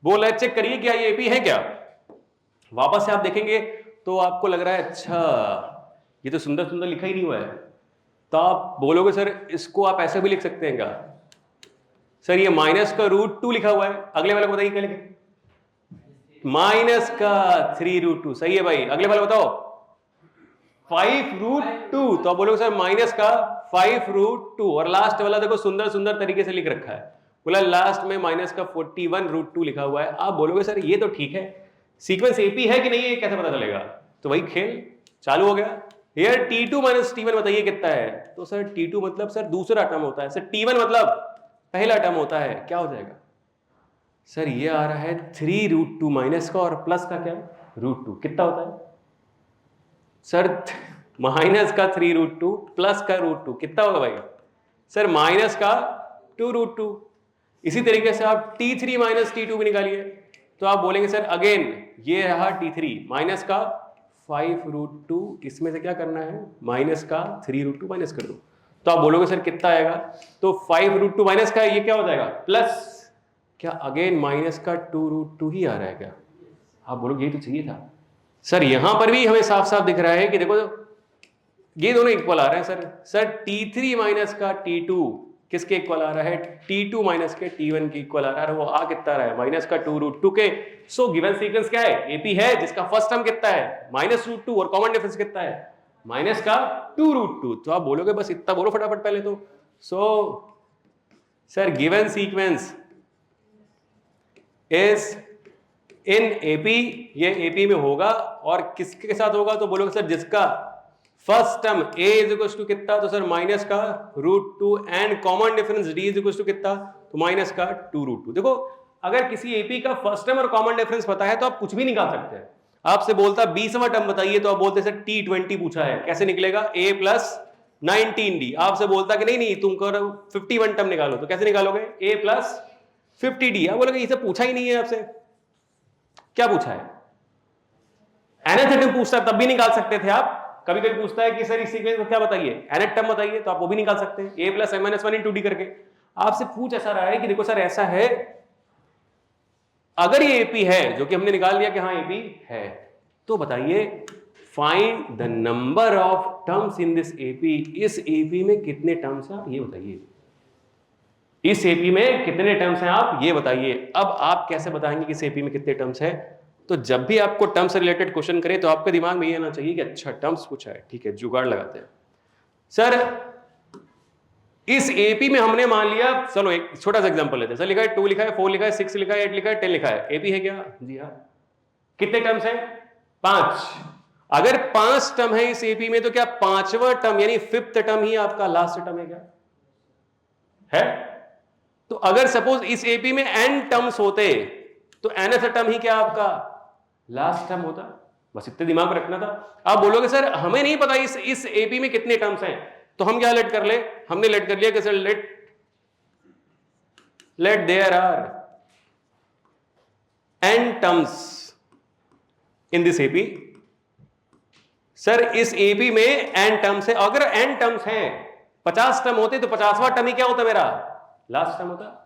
बोल रहा है चेक करिए क्या ये एपी है क्या। वापस से आप देखेंगे तो आपको लग रहा है अच्छा ये तो सुंदर सुंदर लिखा ही नहीं हुआ है, तो आप बोलोगे सर इसको आप ऐसे भी लिख सकते हैं क्या? सर ये माइनस का √2 लिखा हुआ है, अगले वाले को बताइए क्या लिखे? माइनस का 3√2, सही है भाई। अगले वाला बताओ 5√2, तो आप बोलोगे सर माइनस का 5√2। और लास्ट वाला देखो सुंदर सुंदर तरीके से लिख रखा है, बोला लास्ट में माइनस का 41√2 लिखा हुआ है। आप बोलोगे सर ये तो ठीक है, सीक्वेंस एपी है कि नहीं है कैसे पता चलेगा? तो भाई खेल चालू हो गया। यार T2 माइनस T1 बताइए कितना है? तो सर T2 मतलब सर दूसरा टर्म होता है, सर T1 मतलब पहला टर्म होता है। क्या हो जाएगा सर? ये आ रहा है 3√2 माइनस का और प्लस का क्या √2, कितना होता है सर? माइनस का 3√2 प्लस का √2 कितना होगा भाई? सर माइनस का 2√2। इसी तरीके से आप T3 माइनस T2 भी निकालिए, तो आप बोलेंगे सर अगेन ये रहा T3 माइनस का 5√2, इसमें से क्या करना है माइनस का 3√2 माइनस कर दो, तो आप बोलोगे सर कितना आएगा? तो 5√2 माइनस का ये क्या हो जाएगा प्लस, क्या अगेन माइनस का 2√2 ही आ रहा है क्या? आप बोलोगे ये तो चाहिए था सर। यहां पर भी हमें साफ साफ दिख रहा है कि देखो ये दोनों इक्वल आ रहे हैं सर। सर T3 माइनस का T2 किसके इक्वल आ रहा है? T2 माइनस के T1 के इक्वल आ रहा है। वो आ कितना रहा है? माइनस का 2√2 के। सो गिवन सीक्वेंस क्या है? एपी है, जिसका फर्स्ट टर्म कितना है -√2 और कॉमन डिफरेंस कितना है माइनस का 2√2। तो आप बोलोगे बस इतना बोलो फटाफट पहले तो। So sir given sequence is in AP, ये एपी में होगा और किसके साथ होगा? तो बोलोगे सर जिसका first term a is equal to कितना? तो सर माइनस का √2 and common difference d is equal to कितना? तो माइनस का 2√2। देखो अगर किसी एपी का फर्स्ट टर्म और कॉमन डिफरेंस पता है तो आप कुछ भी निकाल सकते हैं। आपसे बोलता 20वां टर्म बताइए तो आप बोलते सर T20 पूछा है, कैसे निकलेगा? a plus 19d। आपसे बोलता कि नहीं तुम करो 51 टर्म निकालो, तो कैसे निकालोगे? a plus 50d। आप बोलोगे इसे पूछा ही नहीं है आपसे, क्या पूछा है? nth टर्म पूछता है तब भी निकाल सकते थे आप। कभी कभी पूछता है कि सर इस सीक्वेंस को क्या बताइए, nth टर्म बताइए, तो आप वो भी निकाल सकते हैं a plus m-1 into D करके। आपसे पूछ ऐसा रहा है कि देखो सर ऐसा है, अगर ये एपी है, जो कि हमने निकाल लिया कि हाँ एपी है, तो बताइए find the number of terms in this AP. इस एपी में कितने टर्म्स हैं आप ये बताइए, इस एपी में कितने टर्म्स हैं आप ये बताइए। अब आप कैसे बताएंगे कि इस एपी में कितने टर्म्स है? तो जब भी आपको टर्म से रिलेटेड क्वेश्चन करे तो आपके दिमाग में ये आना चाहिए कि अच्छा टर्म्स पूछा है, ठीक है जुगाड़ लगाते हैं। सर इस एपी में हमने मान लिया, चलो एक छोटा सा एग्जांपल लेते हैं। सर लिखा है 2 लिखा है 4 लिखा है 6 लिखा है 8 लिखा है 10 लिखा है, एपी है क्या? जी हाँ। कितने टर्म्स हैं? 5। अगर 5 टर्म है इस एपी में तो क्या 5वां टर्म यानी 5th टर्म ही आपका लास्ट टर्म है क्या? है? तो अगर सपोज इस एपी में n टर्म्स होते तो nth टर्म ही क्या आपका लास्ट टर्म होता। बस इतने दिमाग में रखना था। आप बोलोगे सर हमें नहीं पता इस एपी में कितने टर्म्स हैं, तो हम क्या लेट कर ले? हमने लेट कर लिया कि sir let there are n terms in this AP. Sir इस एपी में n टर्म्स है, अगर n टर्म्स हैं 50 टर्म होते तो 50वां टर्म ही क्या होता मेरा? लास्ट टर्म होता।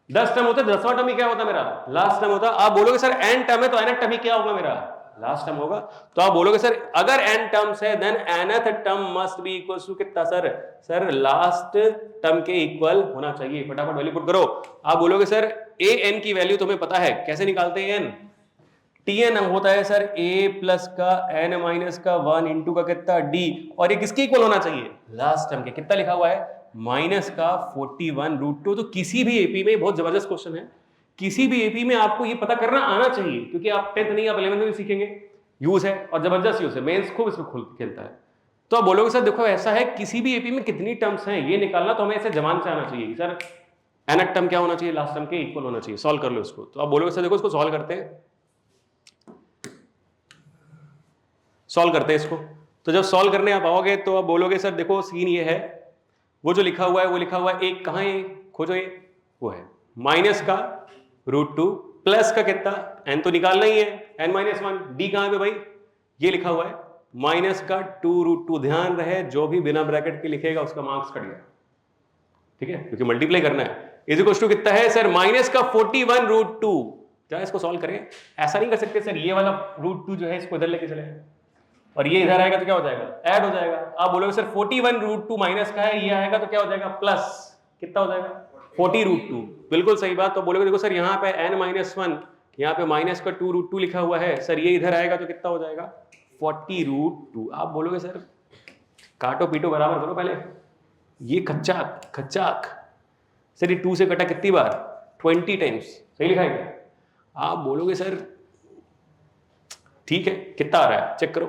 10 टर्म होते 10वां टर्म ही क्या होता मेरा? लास्ट टर्म होता। आप बोलोगे सर n टर्म है तो nth टर्म ही क्या होगा मेरा? लास्ट टर्म होगा। तो आप बोलोगे सर अगर n टर्म्स है then nth term must be equal to कितना सर? सर लास्ट टर्म के इक्वल होना चाहिए। फटाफट वैल्यू पुट करो। आप बोलोगे सर a n की वैल्यू तुम्हें पता है, कैसे निकालते हैं n? tn होता है सर a प्लस का n माइनस का 1 इंटू का कितना d, और ये किसके इक्वल होना चाहिए? लास्ट टर्म के। कितना लिखा हुआ है? माइनस का 41√2। तो किसी भी एपी में, बहुत जबरदस्त क्वेश्चन है, किसी भी एपी में आपको ये पता करना आना चाहिए, क्योंकि आप 10th नहीं आप 11th में भी सीखेंगे। यूज है और जबरदस्त यूज है, मेंस खूब इसमें खुल खेलता है। तो आप बोलोगे सर देखो ऐसा है किसी भी एपी में कितनी टर्म्स हैं ये निकालना, तो हमें ऐसे जबान से आना चाहिए सर nth टर्म क्या होना चाहिए? लास्ट टर्म के इक्वल होना चाहिए। सॉल्व कर लो इसको। तो आप बोलोगे सर देखो इसको सॉल्व करते हैं, सॉल्व करते हैं इसको। तो जब सॉल्व करने आप आओगे तो आप बोलोगे सर देखो सीन ये है, वो जो लिखा हुआ है वो लिखा हुआ है एक, कहां है खोजो, ये वो है माइनस का √2 प्लस का कितना n तो निकालना ही है n-1, d कहां पे भाई? ये लिखा हुआ है माइनस का 2√2। ध्यान रहे जो भी बिना ब्रैकेट के लिखेगा उसका मार्क्स कट गया, ठीक है, क्योंकि मल्टीप्लाई करना है। इज इक्वल टू कितना है सर? माइनस का 41√2। क्या इसको सॉल्व करें? ऐसा नहीं कर सकते सर ये वाला √2 जो है इसको इधर लेके चले और ये इधर आएगा तो क्या हो जाएगा? ऐड हो जाएगा। आप बोलोगे सर 41√2 माइनस का है, ये आएगा तो क्या हो जाएगा? प्लस कितना हो जाएगा? 40√2। बिल्कुल सही बात। तो बोलोगे देखो सर यहाँ पे n-1 यहाँ पे माइनस का 2√2 लिखा हुआ है सर, ये इधर आएगा तो कितना हो जाएगा 40√2। आप बोलोगे सर काटो पीटो बराबर करो पहले, ये खच्चाक खच्चाक सर ये 2 से कटा कितनी बार 20 टाइम्स, सही लिखा है क्या? आप बोलोगे सर ठीक है कितना आ रहा है चेक करो,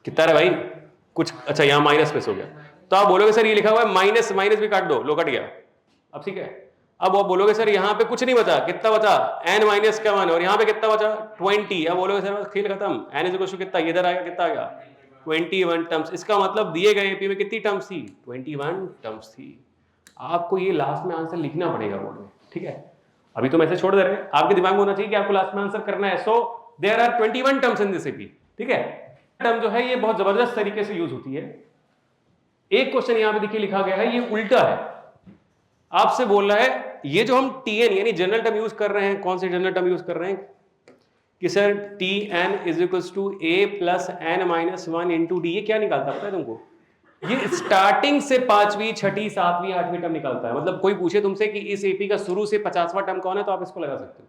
कितना आ रहा है भाई कुछ, अच्छा यहाँ माइनस प्लस हो गया, तो आप बोलोगे सर ये लिखा हुआ है माइनस माइनस भी काट दो, लो कट गया। अब ठीक है, अब आप बोलोगे सर यहाँ पे कुछ नहीं बचा, कितना बचा n माइनस का 1, और यहाँ पे कितना बचा 20। अब बोलोगे सर खेल खत्म, n इज इक्वल टू कितना, इधर आएगा कितना आ गया 21 टर्म्स। इसका मतलब दिए गए एपी में कितनी टर्म्स थी 21 टर्म्स थी। आपको ये लास्ट में आंसर लिखना पड़ेगा बोर्ड में, ठीक है? अभी तो मैसेज छोड़ दे रहे हैं, आपके दिमाग में होना चाहिए कि आपको लास्ट में आंसर करना है। So there are 21 terms in this AP, ठीक है? टर्म जो है ये बहुत जबरदस्त तरीके से यूज होती है। एक क्वेश्चन यहां पे देखिए लिखा गया है, ये उल्टा है, आपसे बोल रहा है ये जो हम टीएन यानी जनरल टर्म यूज कर रहे हैं, कौन से जनरल टर्म यूज कर रहे हैं कि sir TN is equals to A plus N minus 1 into D. ये क्या निकालता है पता है तुमको? ये स्टार्टिंग से 5वीं 6ठी 7वीं 8वीं टर्म निकालता है। मतलब कोई पूछे तुमसे कि इस एपी का शुरू से 50वां टर्म कौन है तो आप इसको लगा सकते हो,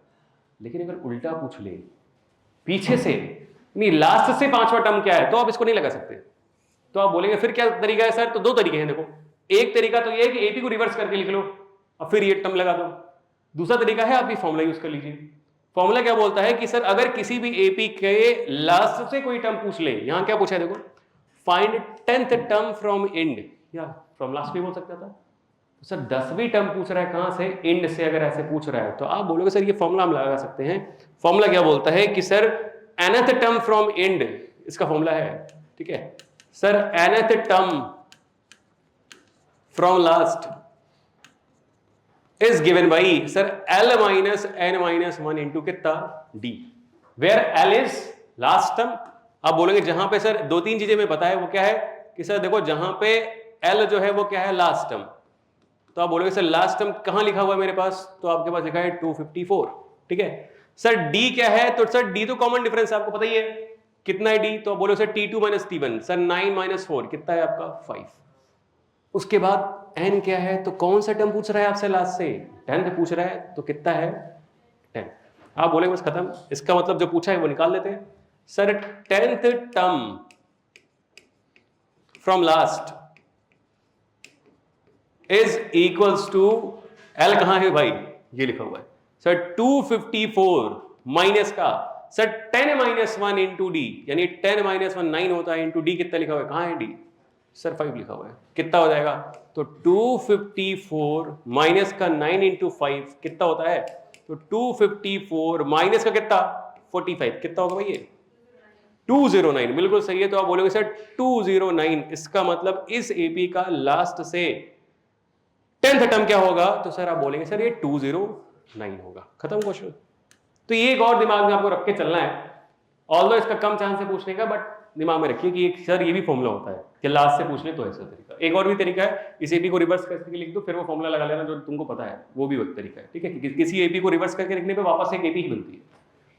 लेकिन अगर उल्टा पूछ ले पीछे से नहीं लास्ट से 5वां टर्म क्या है तो आप इसको नहीं लगा सकते। तो आप बोलेंगे फिर क्या तरीका है सर? तो दो तरीके हैं, देखो एक तरीका तो ये है कि एपी को रिवर्स करके लिख लो और फिर ये टर्म लगा दो। दूसरा तरीका है आप ये फॉर्मूला यूज कर लीजिए। फॉर्मूला क्या बोलता है कि सर अगर किसी भी एपी के लास्ट से कोई टर्म पूछ ले, यहां क्या पूछा है देखो, find 10th term from and, या फ्रॉम लास्ट भी बोल सकता था। तो सर 10वीं टर्म पूछ रहा है कहां से, एंड से अगर ऐसे पूछ रहा है तो आप बोलोगे सर ये फॉर्मूला हम लगा सकते हैं। फॉर्मूला क्या बोलता है कि sir nth term from and, इसका फॉर्मूला है, ठीक है sir nth term from last is given by sir L minus n minus 1 into कितना D, where L is last term। आप बोलेंगे जहां पे सर दो तीन चीजें मैं पता है, वो क्या है कि सर देखो जहां पे L जो है वो क्या है लास्ट टर्म, तो आप बोलोगे सर लास्ट टर्म कहां लिखा हुआ है मेरे पास, तो आपके पास लिखा है 254, ठीक है सर D क्या है, तो सर D तो कॉमन डिफरेंस आपको पता ही है कितना है D, तो आप बोलोगे sir T2 minus T1 sir 9 minus 4 कितना है आपका 5। उसके बाद n क्या है, तो कौन सा टर्म पूछ रहा है आपसे लास्ट से, 10th पूछ रहा है तो कितना है 10। आप बोलेंगे बस खत्म, इसका मतलब जो पूछा है वो निकाल लेते हैं। Sir 10th term from last is equals to L कहां है भाई, ये लिखा हुआ है सर 254 माइनस का सर 10 माइनस 1 इंटू डी, यानी 10 माइनस 1 9 होता है, इंटू डी कितना लिखा हुआ है, कहां है डी सर 5 लिखा हुआ है, कितना हो जाएगा, तो 254 माइनस का 9 इंटू 5 कितना होता है, तो 254 माइनस का कितना 45 कितना होगा भाई ये 209, बिल्कुल सही है। तो आप बोलोगे सर 209, इसका मतलब इस एपी का लास्ट से 10th टर्म क्या होगा, तो सर आप बोलेंगे सर ये 209 होगा, खत्म क्वेश्चन। तो ये एक और दिमाग में आपको रख के चलना है, ऑल्दो इसका कम चांस है पूछने का, बट दिमाग में रखिए कि एक सर ये भी फॉर्मूला होता है कि लास्ट से पूछने तो ऐसा तरीका। एक और भी तरीका है, इस एपी को रिवर्स करके लिख दो फिर वो फॉर्मूला लगा लेना जो तुमको पता है, वो भी एक तरीका है, ठीक है किसी एपी को रिवर्स करके लिखने पे वापस एक एपी ही बनती है,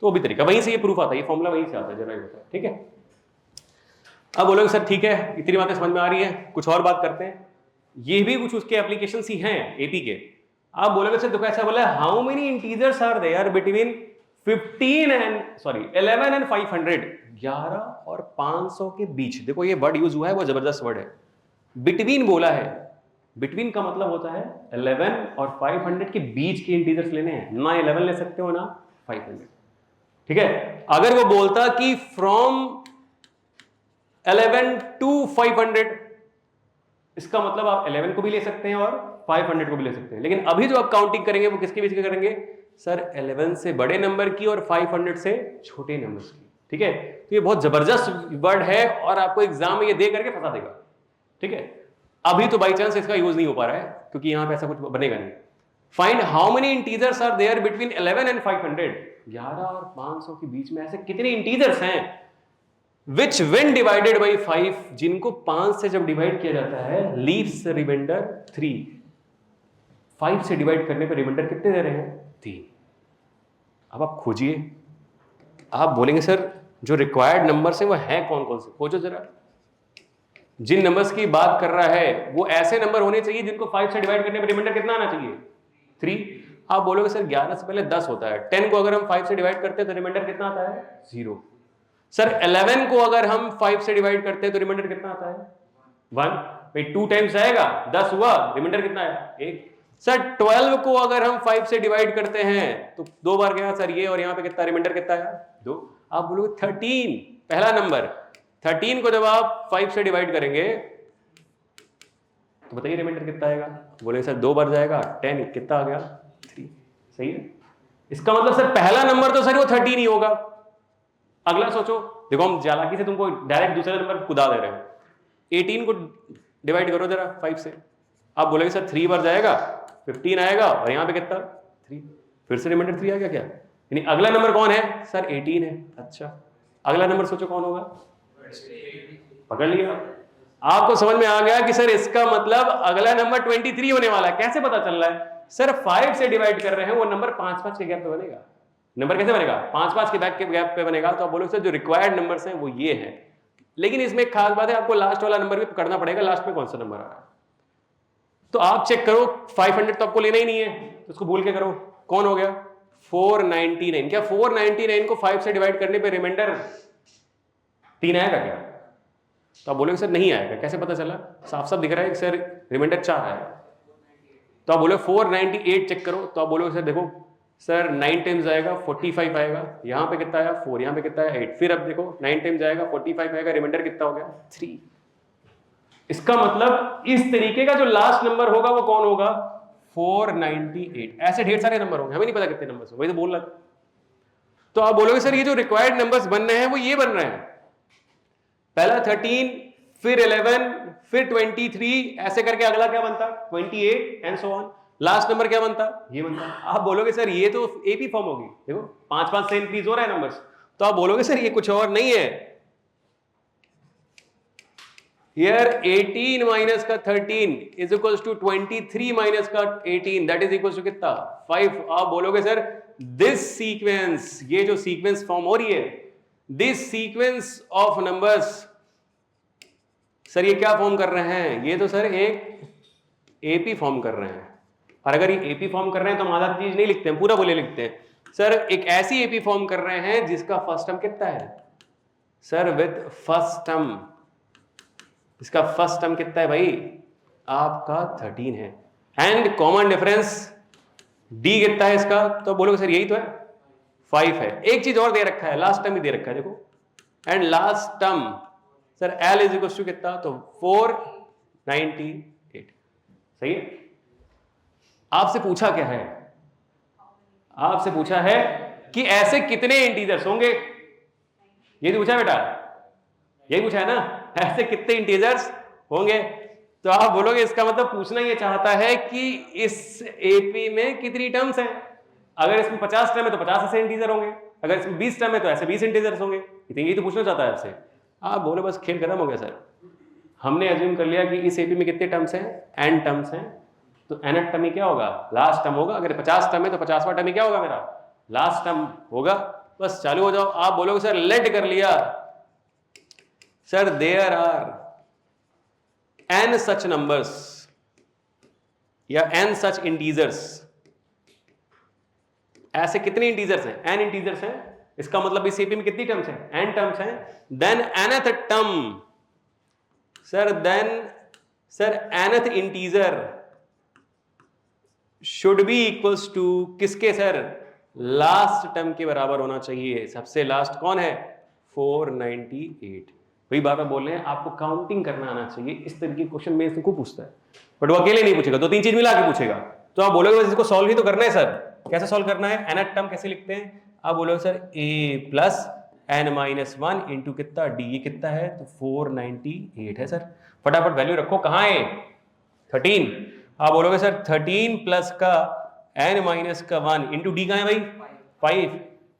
तो वो भी तरीका, वहीं से ये प्रूफ आता है, ये फॉर्मूला वहीं से आता है, जनरेट होता है, ठीक है। अब बोलोगे सर ठीक है इतनी बातें समझ में आ रही है, कुछ और बात करते हैं, ये भी कुछ उसके एप्लीकेशन ही हैं एपी के। आप बोलोगे सर देखो ऐसा बोला है, how many integers are there between 11 and 500, 11 और 500 के बीच। देखो ये वर्ड यूज हुआ है वो जबरदस्त वर्ड है, बिटवीन बोला है, बिटवीन का मतलब होता है 11 और 500 के बीच के इंटीजर्स लेने हैं, ना 11 ले सकते हो ना 500, ठीक है। अगर वो बोलता कि फ्रॉम 11 टू 500, इसका मतलब आप 11 को भी ले सकते हैं और 500 को भी ले सकते हैं, लेकिन अभी जो आप काउंटिंग करेंगे वो किसके बीच के करेंगे सर 11 से बड़े नंबर की और 500 से छोटे नंबर्स की, ठीक है। तो ये बहुत जबरदस्त वर्ड है और आपको एग्जाम में ये दे करके फंसा देगा, ठीक है। अभी तो बाई चांस इसका यूज नहीं हो पा रहा है क्योंकि यहां पे ऐसा कुछ बनेगा नहीं। Find how many integers are there between 11 and 500, 11 और 500 के बीच में ऐसे कितने इंटीजर्स हैं विच व्हेन डिवाइडेड बाई 5, जिनको 5 से जब डिवाइड किया जाता है लीव्स रिमाइंडर 3, 5 से डिवाइड करने पर रिमाइंडर कितने दे रहे हैं 3। अब आप खोजिए, आप बोलेंगे सर जो रिक्वायर्ड नंबर्स हैं वो हैं कौन कौन से, खोजो जरा। जिन नंबर्स की बात कर रहा है वो ऐसे नंबर होने चाहिए जिनको 5 से डिवाइड करने पर रिमाइंडर कितना आना चाहिए 3। आप बोलोगे सर 11 से पहले 10 होता है, 10 को अगर हम 5 से डिवाइड करते हैं तो रिमाइंडर कितना आता है? 0। सर 11 को अगर हम 5 से डिवाइड करते हैं तो रिमाइंडर कितना आता है? 1। भाई 2 टाइम्स आएगा, 10 हुआ, रिमाइंडर कितना आया? 1। सर 12 को अगर हम 5 से डिवाइड करते हैं तो 2 बार गया सर ये, और यहां पे कितना रिमाइंडर कितना आया? 2। आप बोलोगे 13 पहला नंबर, 13 को जब आप 5 से डिवाइड करेंगे तो बताइए रिमाइंडर कितना आएगा? बोले सर 2 बार जाएगा, 10, कितना आ गया? 3। सही है। इसका मतलब सर पहला नंबर तो सर वो 13 ही होगा। अगला सोचो, देखो हम चालाकी से तुमको डायरेक्ट दूसरे नंबर कुदा दे रहे हैं। 18 को डिवाइड करो जरा 5 से, आप बोलेंगे सर 3 बार जाएगा, 15 आएगा, और यहां पे कितना? 3। फिर से रिमाइंडर 3 आ गया क्या? यानी अगला नंबर कौन है? सर 18 है। अच्छा, अगला नंबर सोचो कौन होगा? पकड़ लिया। आपको समझ में आ गया कि सर इसका मतलब अगला नंबर 23 होने वाला है। कैसे पता चल रहा है? सर 5 से डिवाइड कर रहे हैं, वो नंबर 5-5 के गैप पे बनेगा। नंबर कैसे बनेगा? 5-5 के गैप पे बनेगा। तो आप बोलोगे सर जो रिक्वायर्ड नंबर्स हैं वो ये हैं, लेकिन इसमें एक खास बात है, आपको लास्ट वाला नंबर भी पकड़ना पड़ेगा, लास्ट में कौन सा नंबर आ रहा है। तो आप चेक करो, 500 तो आपको लेना ही नहीं है, तो उसको भूल के करो। कौन हो गया? 499। क्या 499 को 5 से डिवाइड करने पे रिमाइंडर 3 आएगा क्या? तो आप बोलोगे सर नहीं आएगा। कैसे पता चला? साफ साफ दिख रहा है कि सर रिमाइंडर 4 आएगा। तो आप बोलो 498 चेक करो, तो आप बोलोगे सर देखो सर 9 टाइम्स आएगा, 45 आएगा, यहां पे कितना आया? 4, यहां पे कितना आया? 8। फिर अब देखो 9 टाइम्स आएगा, 45 आएगा, रिमाइंडर कितना हो गया? 3। इसका मतलब इस तरीके का जो लास्ट नंबर होगा वो कौन होगा? 498। ऐसे ढेर सारे नंबर होंगे, हमें नहीं पता कितने नंबर, वही तो बोल रहा। तो आप बोलोगे सर ये जो रिक्वायर्ड नंबर्स बन रहे हैं वो ये बन रहे हैं, पहला 13, फिर 11, फिर 23, ऐसे करके अगला क्या बनता? 28 and so on. Last number क्या बनता? ये बनता। आप बोलोगे सर ये तो एपी फॉर्म होगी, देखो 5-5 से इंक्रीज हो रहा है नंबर्स। तो आप बोलोगे सर ये कुछ और नहीं है। हियर 18 माइनस का 13 इज इक्वल्स टू 23 माइनस का 18, दैट इज इक्वल्स टू कितना? 5। आप बोलोगे सर दिस सीक्वेंस, ये जो सीक्वेंस फॉर्म हो रही है, this sequence of numbers, sir ये क्या फॉर्म कर रहे हैं? ये तो सर एक एपी फॉर्म कर रहे हैं। और अगर ये एपी फॉर्म कर रहे हैं तो हम आधा चीज नहीं लिखते हैं, पूरा बोले लिखते हैं। सर एक ऐसी एपी फॉर्म कर रहे हैं जिसका फर्स्ट टर्म कितना है? सर विद फर्स्ट टर्म, इसका फर्स्ट टर्म कितना है भाई? आपका 13 है। एंड कॉमन डिफरेंस डी कितना है इसका? तो बोलोगे सर यही तो है, 5 है। एक चीज और दे रखा है, लास्ट टर्म भी दे रखा है देखो, and last term sir L is equal to कितना? तो 498। सही है। आपसे पूछा क्या है? आपसे पूछा है कि ऐसे कितने इंटीजर्स होंगे, ये तो पूछा बेटा, यही पूछा है ना, ऐसे कितने इंटीजर्स होंगे। तो आप बोलोगे इसका मतलब पूछना ये चाहता है कि इस एपी में कितनी टर्म्स हैं। अगर इसमें 50 टर्म है तो 50 ऐसे इंटीजर होंगे, अगर इसमें 20 टर्म है तो ऐसे 20 इंटीजर्स होंगे। यही तो पूछना चाहता है आपसे। आप बोले बस खेल खत्म हो गया सर, हमने अज्यूम कर लिया कि इस एपी में कितने टर्म्स हैं? n टर्म्स हैं, तो nth टर्म ही क्या होगा? लास्ट टर्म होगा। अगर 50 टर्म है तो 50वां टर्म ही क्या होगा? मेरा लास्ट टर्म होगा। बस चालू हो जाओ। आप बोलोगे सर लेट कर लिया, sir there are n such numbers या n सच इंटीजर्स। ऐसे कितने इंटीजर्स हैं? n इंटीजर्स हैं। इसका मतलब इस एपी में कितनी टर्म्स हैं? n टर्म्स हैं। Then nth term sir, then sir nth integer should be equals to किसके? सर लास्ट टर्म के बराबर होना चाहिए। सबसे लास्ट कौन है? 498। वही बार बार बोल रहे हैं, आपको काउंटिंग करना आना चाहिए। इस तरह की क्वेश्चन में इसको पूछता है, बट वो अकेले नहीं पूछेगा, 2-3 चीज मिला के पूछेगा। तो आप बोलोगे इसको सॉल्व ही तो करना है सर। कैसे सॉल्व करना है? nth टर्म कैसे लिखते हैं? आप बोलोगे sir a plus n-1 into कितना d, ये कितना है? तो 498 है सर। फटाफट वैल्यू रखो, कहाँ है? 13। आप बोलोगे सर 13 प्लस का n-1 इंटू डी कहाँ है भाई? 5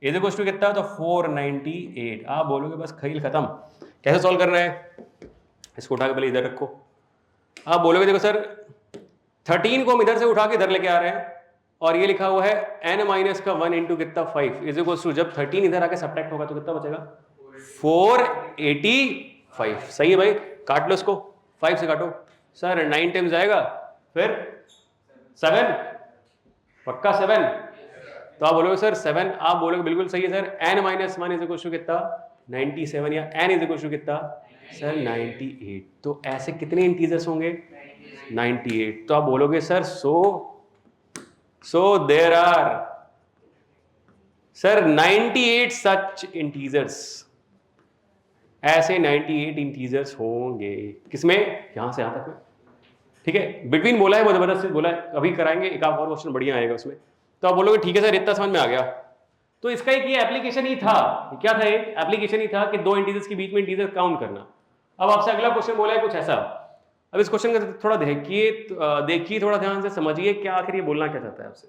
इज इक्वल टू कितना? तो 498। आप बोलोगे बस खेल खत्म। कैसे सॉल्व करना है? इसको उठा के पहले इधर रखो। आप बोलोगे देखो सर 13 को हम इधर से उठा के इधर लेके आ रहे हैं, और ये लिखा हुआ है n-1 इंटू कितना? 5 इज इक्वल टू, जब 13 इधर आके सब्ट्रैक्ट होगा तो कितना बचेगा? 485। सही है भाई, काट लो इसको, 5 से काटो। सर 9 टाइम्स आएगा, फिर 7, पक्का 7? तो आप बोलोगे सर 7, आप बोलोगे बिल्कुल सही है sir. n minus 1 is equal to कितना? 97, या n इज इक्वल टू कितना सर? 98। तो ऐसे कितने इंटीजर्स होंगे? 98। तो आप बोलोगे sir so there are sir 98 such integers. ऐसे 98 इंटीजर्स होंगे किसमें? यहां से यहां तक में, ठीक है। बिटवीन बोला है, बहुत जबरदस्त बोला है, अभी कराएंगे एक और क्वेश्चन बढ़िया आएगा उसमें। तो आप बोलोगे ठीक है सर, इतना समझ में आ गया। तो इसका एक ये एप्लीकेशन ही था, क्या था? एक एप्लीकेशन ही था कि दो इंटीजर्स के बीच में इंटीजर काउंट करना। अब आपसे अगला क्वेश्चन बोला है कुछ ऐसा। अब इस क्वेश्चन का थोड़ा देखिए थोड़ा ध्यान से समझिए क्या आखिर ये बोलना क्या चाहता है आपसे।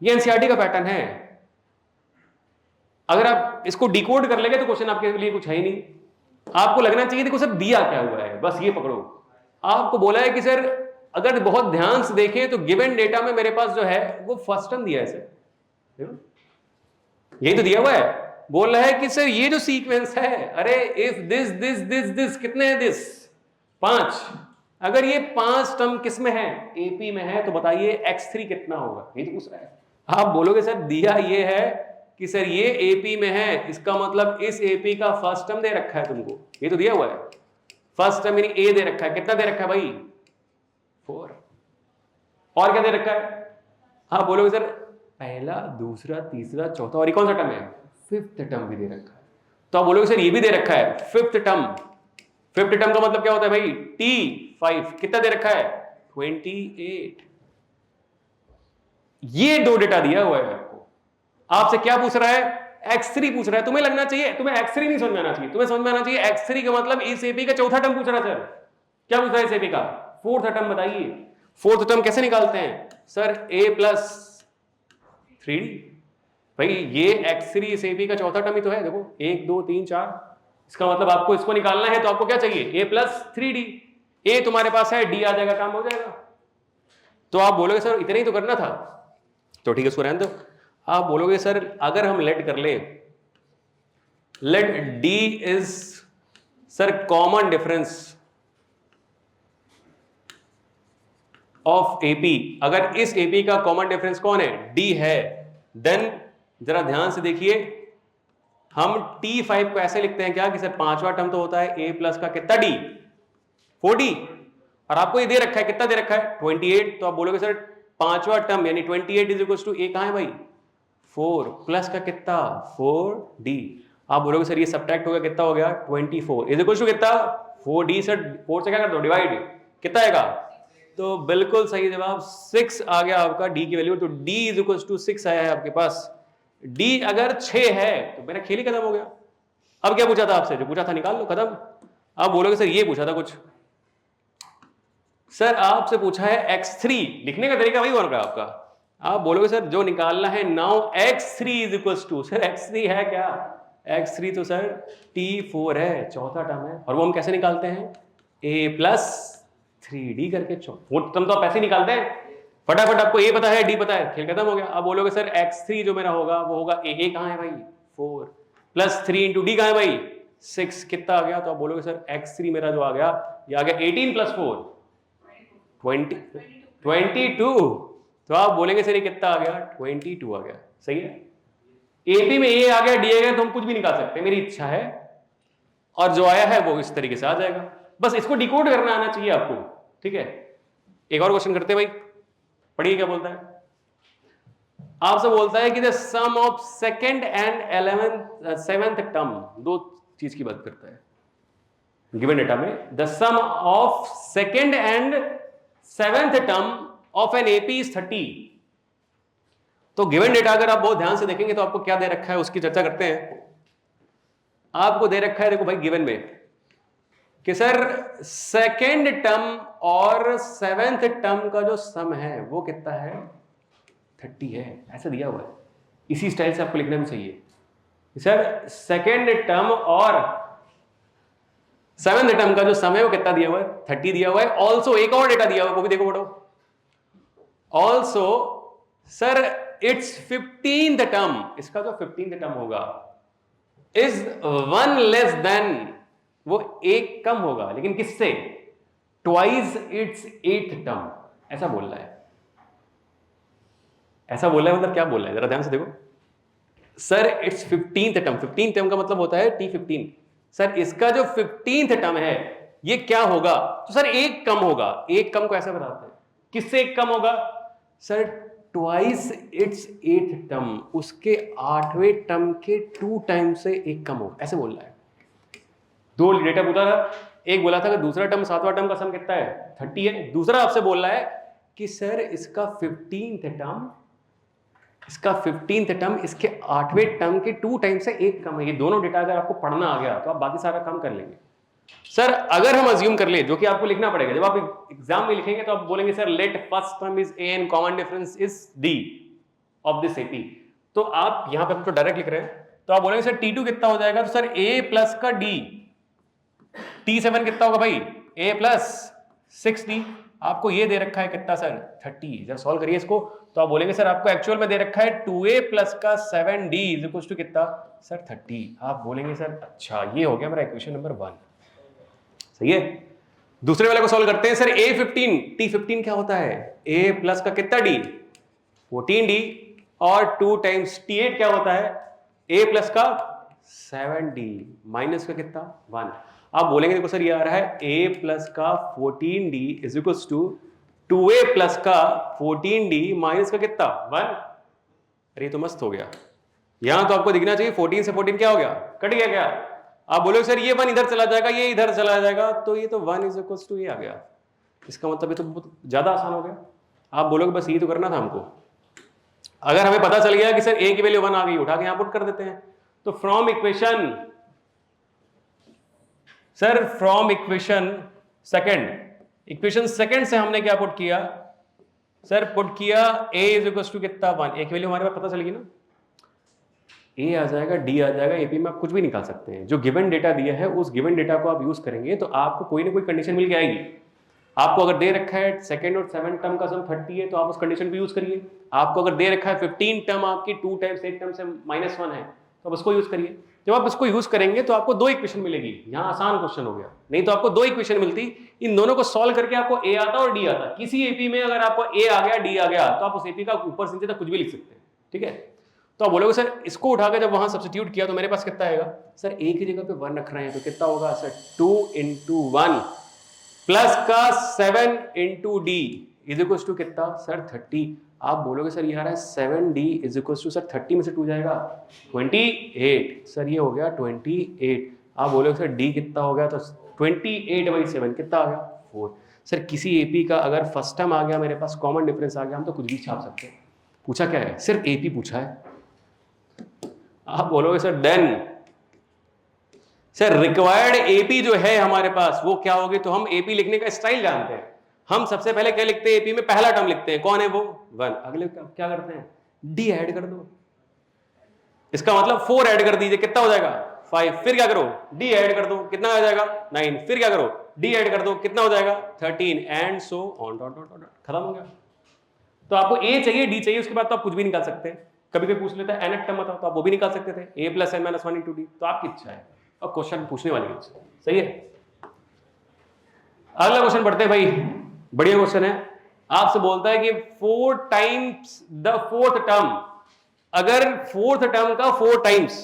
ये एनसीईआरटी का पैटर्न है। अगर आप इसको डिकोड कर लेंगे तो क्वेश्चन आपके लिए कुछ है ही नहीं। आपको लगना चाहिए देखो सर दिया क्या हुआ है, बस ये पकड़ो। आपको बोला है कि सर अगर बहुत ध्यान से देखें तो गिवन डेटा में मेरे पास जो है वो फर्स्ट टर्म दिया है सर, यही तो दिया हुआ है। बोल रहा है कि सर ये जो सीक्वेंस है, अरे if this this this this, कितने हैं दिस? 5। अगर ये 5 टर्म किस में है? एपी में है। तो बताइए x3 कितना होगा? ये तो पूछ रहा है। आप बोलोगे सर दिया ये है कि सर ये एपी में है, इसका मतलब इस एपी का फर्स्ट टर्म दे रखा है तुमको, ये तो दिया हुआ है। फर्स्ट टर्म यानी ए दे रखा है, कितना दे रखा है भाई? 4। और क्या दे रखा है? हाँ बोलोगे सर पहला, दूसरा, तीसरा, चौथा, और ये कौन सा टर्म है? 5th टर्म भी दे रखा है। तो आप बोलोगे सर ये भी दे रखा है 5th टर्म। 5th टर्म का मतलब क्या होता है भाई? T5 कितना दे रखा है? 28। ये दो डेटा दिया हुआ है आपको। आपसे क्या पूछ रहा है? x3 पूछ रहा है। तुम्हें लगना चाहिए, तुम्हें x3 नहीं समझ में आना चाहिए, तुम्हें समझ में आना चाहिए x3 का मतलब इस एपी का चौथा टर्म पूछ रहा है सर। क्या पूछ रहा है इस एपी का? 4th टर्म बताइए। 4th टर्म कैसे निकालते हैं सर? a plus 3d। भाई ये x3 इस एपी का चौथा टर्म ही तो है। देखो 1 2 3 4, इसका मतलब आपको इसको निकालना है तो आपको क्या चाहिए? a plus 3d। a तुम्हारे पास है, d आ जाएगा, काम हो जाएगा। तो आप बोलोगे सर इतना ही तो करना था, तो ठीक है इसको रहने दो। आप बोलोगे सर अगर हम लेट कर लें, let d is sir common difference of AP, अगर इस एपी का कॉमन डिफरेंस कौन है? d है, देन जरा ध्यान से देखिए, हम T5 को ऐसे लिखते हैं क्या कि सर पांचवा टर्म तो होता है a प्लस का कितना d? 4d। और आपको ये दे रखा है, कितना दे रखा है? 28। तो आप बोलोगे सर पांचवा टर्म यानी 28 इज इक्वल टू a कहां है भाई? 4 प्लस का कितना? 4d। आप बोलोगे सर ये सब्ट्रैक्ट हो गया, कितना हो गया? 24 इज इक्वल टू कितना? 4d। सर 4 से क्या कर दो? डिवाइड, कितना आएगा? तो बिल्कुल सही जवाब 6 आ गया आपका d की वैल्यू। तो d इज इक्वल टू 6 आया है आपके पास। d अगर 6 है तो मेरा खेल ही खत्म हो गया। अब क्या पूछा था आपसे? जो पूछा था निकाल लो, खत्म। आप बोलोगे सर ये पूछा था कुछ, सर आपसे पूछा है x3, लिखने का तरीका वही बन रहा है आपका। आप बोलोगे सर जो निकालना है now x3 is equal to, sir x3 है क्या? x3 तो सर T4 है, चौथा टर्म है। और वो हम कैसे निकालते हैं? a प्लस 3d करके। फोर्थ टर्म तो आप ऐसे निकालते हैं फटाफट, आपको a पता है d पता है, खेल खत्म हो गया। आप बोलोगे सर x3 जो मेरा होगा वो होगा a कहां है भाई? 4 प्लस 3 इंटू d कहां है भाई? 6। कितना आ गया? तो आप बोलोगे सर x3 मेरा जो आ गया, ये आ गया 18 प्लस 4 22। तो आप बोलेंगे सर ये कितना आ गया? 22 आ गया। सही है। एपी में ए आ गया, डी आ गया, तो हम कुछ भी निकाल सकते हैं, मेरी इच्छा है। और जो आया है वो इस तरीके से आ जाएगा, बस इसको डिकोड करना आना चाहिए आपको। ठीक है, एक और क्वेश्चन करते हैं भाई, पढ़िए क्या बोलता है। आपसे बोलता है कि the sum of second and 7th term, दो चीज की बात करता है गिवन डेटा में। The sum of second and 7th term of an AP is 30। तो गिवन डेटा अगर आप बहुत ध्यान से देखेंगे तो आपको क्या दे रखा है उसकी चर्चा करते हैं। आपको दे रखा है, देखो भाई गिवन में कि सर सेकंड टर्म और 7th टर्म का जो सम है वो कितना है? 30 है, ऐसा दिया हुआ है। इसी स्टाइल से आपको लिखना भी चाहिए। सर सेकंड टर्म और 7th टर्म का जो सम है वो कितना दिया हुआ है? 30 दिया हुआ है। ऑल्सो एक और डेटा दिया हुआ है, वो भी देखो बड़ो। Also sir it's 15th term, इसका जो 15th टर्म होगा इज 1 लेस देन, वो एक कम होगा, लेकिन किससे? ट्वाइस इट्स 8th टर्म, ऐसा बोल रहा है। ऐसा बोल रहा है मतलब क्या बोल रहा है, जरा ध्यान से देखो। Sir it's 15th term, 15th term का मतलब होता है T15। सर इसका जो 15th टर्म है ये क्या होगा, तो सर एक कम होगा। एक कम को ऐसे बताते हैं, किससे एक कम होगा sir, twice its 8th term, उसके 8वें टर्म के 2 टाइम से एक कम होगा, ऐसे बोल रहा है। दो डेटा पूछा था, एक बोला था कि दूसरा टर्म 7वां टर्म का सम कितना है 30 है, दूसरा आपसे बोल रहा है कि सर इसका 15th टर्म, इसका 15th टर्म इसके 8वें टर्म के 2 टाइम से एक कम है। ये दोनों डेटा अगर आपको पढ़ना आ गया तो आप बाकी सारा काम कर लेंगे। सर अगर हम अज्यूम कर ले, जो कि आपको लिखना पड़ेगा, जब आप एग्जाम में लिखेंगे तो आप बोलेंगे sir let first term is A and common difference is D of this AP, तो आप यहां पे हम तो डायरेक्ट लिख रहे हैं, तो आप बोलेंगे सर T2 कितना हो जाएगा, तो सर a प्लस का d, T7 कितना होगा भाई a प्लस 6d, आपको ये दे रखा है कितना सर 30। जब सॉल्व करिए इसको तो आप बोलेंगे सर आपको एक्चुअल में दे रखा है 2a प्लस का 7d इज इक्वल टू कितना सर 30। आप बोलेंगे सर अच्छा ये हो गया मेरा इक्वेशन नंबर 1, सही है। दूसरे वाले को सॉल्व करते हैं। सर A15 T15 क्या होता है, a प्लस का कितना d 14d और 2 टाइम्स T8 क्या होता है a प्लस का 7d माइनस का कितना 1। आप बोलेंगे देखो सर ये आ रहा है a प्लस का 14d is equal to 2a plus का 14d माइनस का कितना 1। अरे ये तो मस्त हो गया, यहां तो आपको दिखना चाहिए 14 से 14 क्या हो गया, कट गया क्या। आप बोलोगे सर ये 1 इधर चला जाएगा, ये इधर चला जाएगा, तो ये तो 1 इज इक्वल टू ये आ गया, इसका मतलब ये तो बहुत ज्यादा आसान हो गया। आप बोलोगे बस ये तो करना था हमको। अगर हमें पता चल गया कि सर a की वैल्यू 1 आ गई, उठा के यहां पुट कर देते हैं। तो from equation, sir from equation second से हमने क्या पुट किया सर, पुट किया a इज इक्वल टू कितना 1, a की वैल्यू हमारे पास पता चलेगी ना, a आ जाएगा d आ जाएगा, AP में आप कुछ भी निकाल सकते हैं। जो गिवन डेटा दिया है उस गिवन डेटा को आप यूज करेंगे तो आपको कोई ना कोई कंडीशन मिल के आएगी। आपको अगर दे रखा है सेकंड और 7 टर्म का सम 30 है तो आप उस कंडीशन को यूज करिए। आपको अगर दे रखा है 15 टर्म आपकी 2 टाइम्स 8 टर्म से -1 है तो आप उसको यूज करिए। जब आप इसको यूज करेंगे तो आपको 2 इक्वेशन मिलेगी। यहाँ आसान क्वेश्चन हो गया, नहीं तो आपको 2 इक्वेशन मिलती, इन दोनों को सॉल्व करके आपको a आता और d आता। किसी एपी में अगर आपको a आ गया d आ गया तो आप उस एपी का ऊपर से नीचे तक कुछ भी लिख सकते हैं, ठीक है। तो आप बोलोगे सर इसको उठा के जब वहां सब्स्टिट्यूट किया तो मेरे पास कितना आएगा, सर a की जगह पे 1 रख रहे हैं तो कितना होगा सर 2 × 1 प्लस का 7 × d इज इक्वल टू कितना सर 30। आप बोलोगे सर ये आ रहा है 7d is equal to sir 30 में से 2 जाएगा 28, सर ये हो गया 28। आप बोलोगे सर d कितना हो गया, तो 28/7 कितना आ गया 4। सर किसी एपी का अगर फर्स्ट टर्म आ गया मेरे पास, कॉमन डिफरेंस आ गया, हम तो कुछ भी छाप सकते हैं। पूछा क्या है, सिर्फ एपी पूछा है। आप बोलोगे sir then sir required AP जो है हमारे पास वो क्या होगी, तो हम एपी लिखने का स्टाइल जानते हैं। हम सबसे पहले क्या लिखते हैं एपी में, पहला टर्म लिखते हैं, कौन है वो 1। अगले क्या करते हैं, डी ऐड कर दो, इसका मतलब 4 ऐड कर दीजिए, कितना हो जाएगा 5। फिर क्या करो डी ऐड कर दो, कितना आ जाएगा 9। फिर क्या करो डी ऐड कर दो, कितना हो जाएगा 13 एंड सो ऑन, खत्म हो गया। तो आपको ए चाहिए डी चाहिए, उसके बाद तो आप कुछ भी निकाल सकते हैं। कभी कोई पूछ लेता है nth टर्म बताओ, तो आप वो भी निकाल सकते थे, a + n - 1 × d। तो आपकी इच्छा है और क्वेश्चन पूछने वाली इच्छा, सही है। अगला क्वेश्चन पढ़ते हैं भाई, बढ़िया क्वेश्चन है। आपसे बोलता है कि 4 टाइम्स द 4th टर्म, अगर 4th टर्म का 4 times,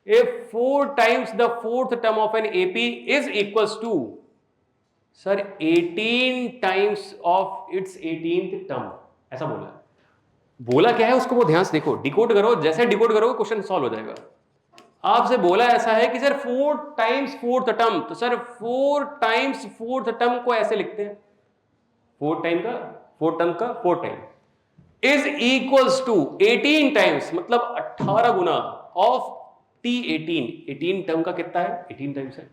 if 4 times the 4th term of an AP is equals to sir 18 times of its 18th term, ऐसा बोला है। बोला क्या है उसको वो ध्यान से देखो, डिकोड करो, जैसे डिकोड करोगे क्वेश्चन सॉल्व हो जाएगा। आपसे बोला ऐसा है कि सर 4 टाइम्स 4th टर्म, तो सर 4 टाइम्स 4th टर्म को ऐसे लिखते हैं, 4 टाइम का 4 टर्म का 4 time is equals to 18 times, मतलब 18 गुना ऑफ T18। 18 टर्म का कितना है 18 टाइम्स है।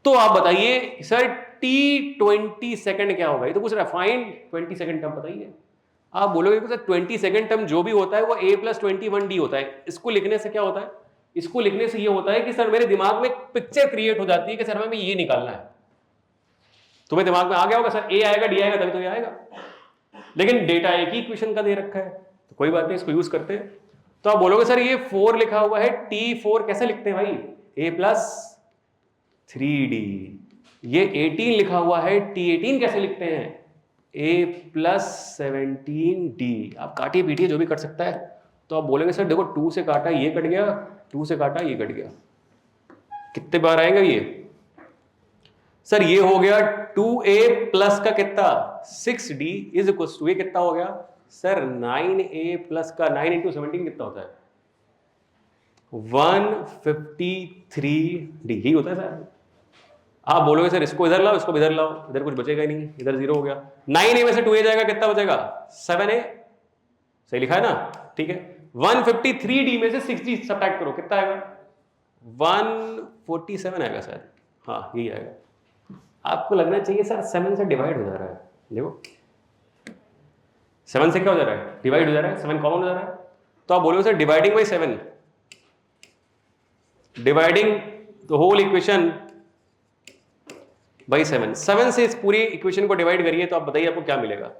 तो आप बताइए सर T20 क्या होगा, ये तो कुछ फाइंड 22 टर्म बताइए। आप बोलोगे सर 22 टर्म जो भी होता है वो a + 21d होता है। इसको लिखने से क्या होता है, इसको लिखने से ये होता है कि सर मेरे दिमाग में एक पिक्चर क्रिएट हो जाती है कि सर हमें ये निकालना है। तुम्हें दिमाग में आ गया होगा सर a आएगा d आएगा तभी तो ये आएगा, लेकिन डेटा एक ही इक्वेशन का दे रखा है तो कोई बात नहीं, इसको यूज करते हैं। तो आप बोलोगे सर ये 4 लिखा हुआ है, T4 कैसे लिखते हैं भाई, a + 3d। ये 18 लिखा हुआ है, T18 कैसे लिखते हैं, ए प्लस 17d। आप काटिए पीटिए जो भी कर सकता है। तो आप बोलेंगे सर देखो 2 से काटा ये कट गया, 2 से काटा ये कट गया, कितने बार आएगा ये? सर ये हो गया 2a प्लस का कितना 6d इज इक्वल टू ये कितना हो गया सर 9a प्लस का 9 इंटू 17 कितना होता है 153d। यही होता है सर। आप बोलोगे सर इसको इधर लाओ, इसको इधर लाओ, इधर कुछ बचेगा ही नहीं, इधर 0 हो गया। 9a में से 2a जाएगा, कितना बचेगा 7a। सही लिखा है ना? ठीक है। 153d में से 60 सब्ट्रैक्ट करो, कितना आएगा 147 आएगा सर। हाँ यही आएगा। आपको लगना चाहिए सर 7 से डिवाइड हो जा रहा है। देखो 7 से क्या हो जा रहा है, डिवाइड हो जा रहा है, 7 कॉमन हो जा रहा है। तो आप बोलोगे sir dividing by 7, dividing the whole equation by 7, 7 से इस पूरी इक्वेशन को डिवाइड करिए तो आप बताइए आपको क्या मिलेगा।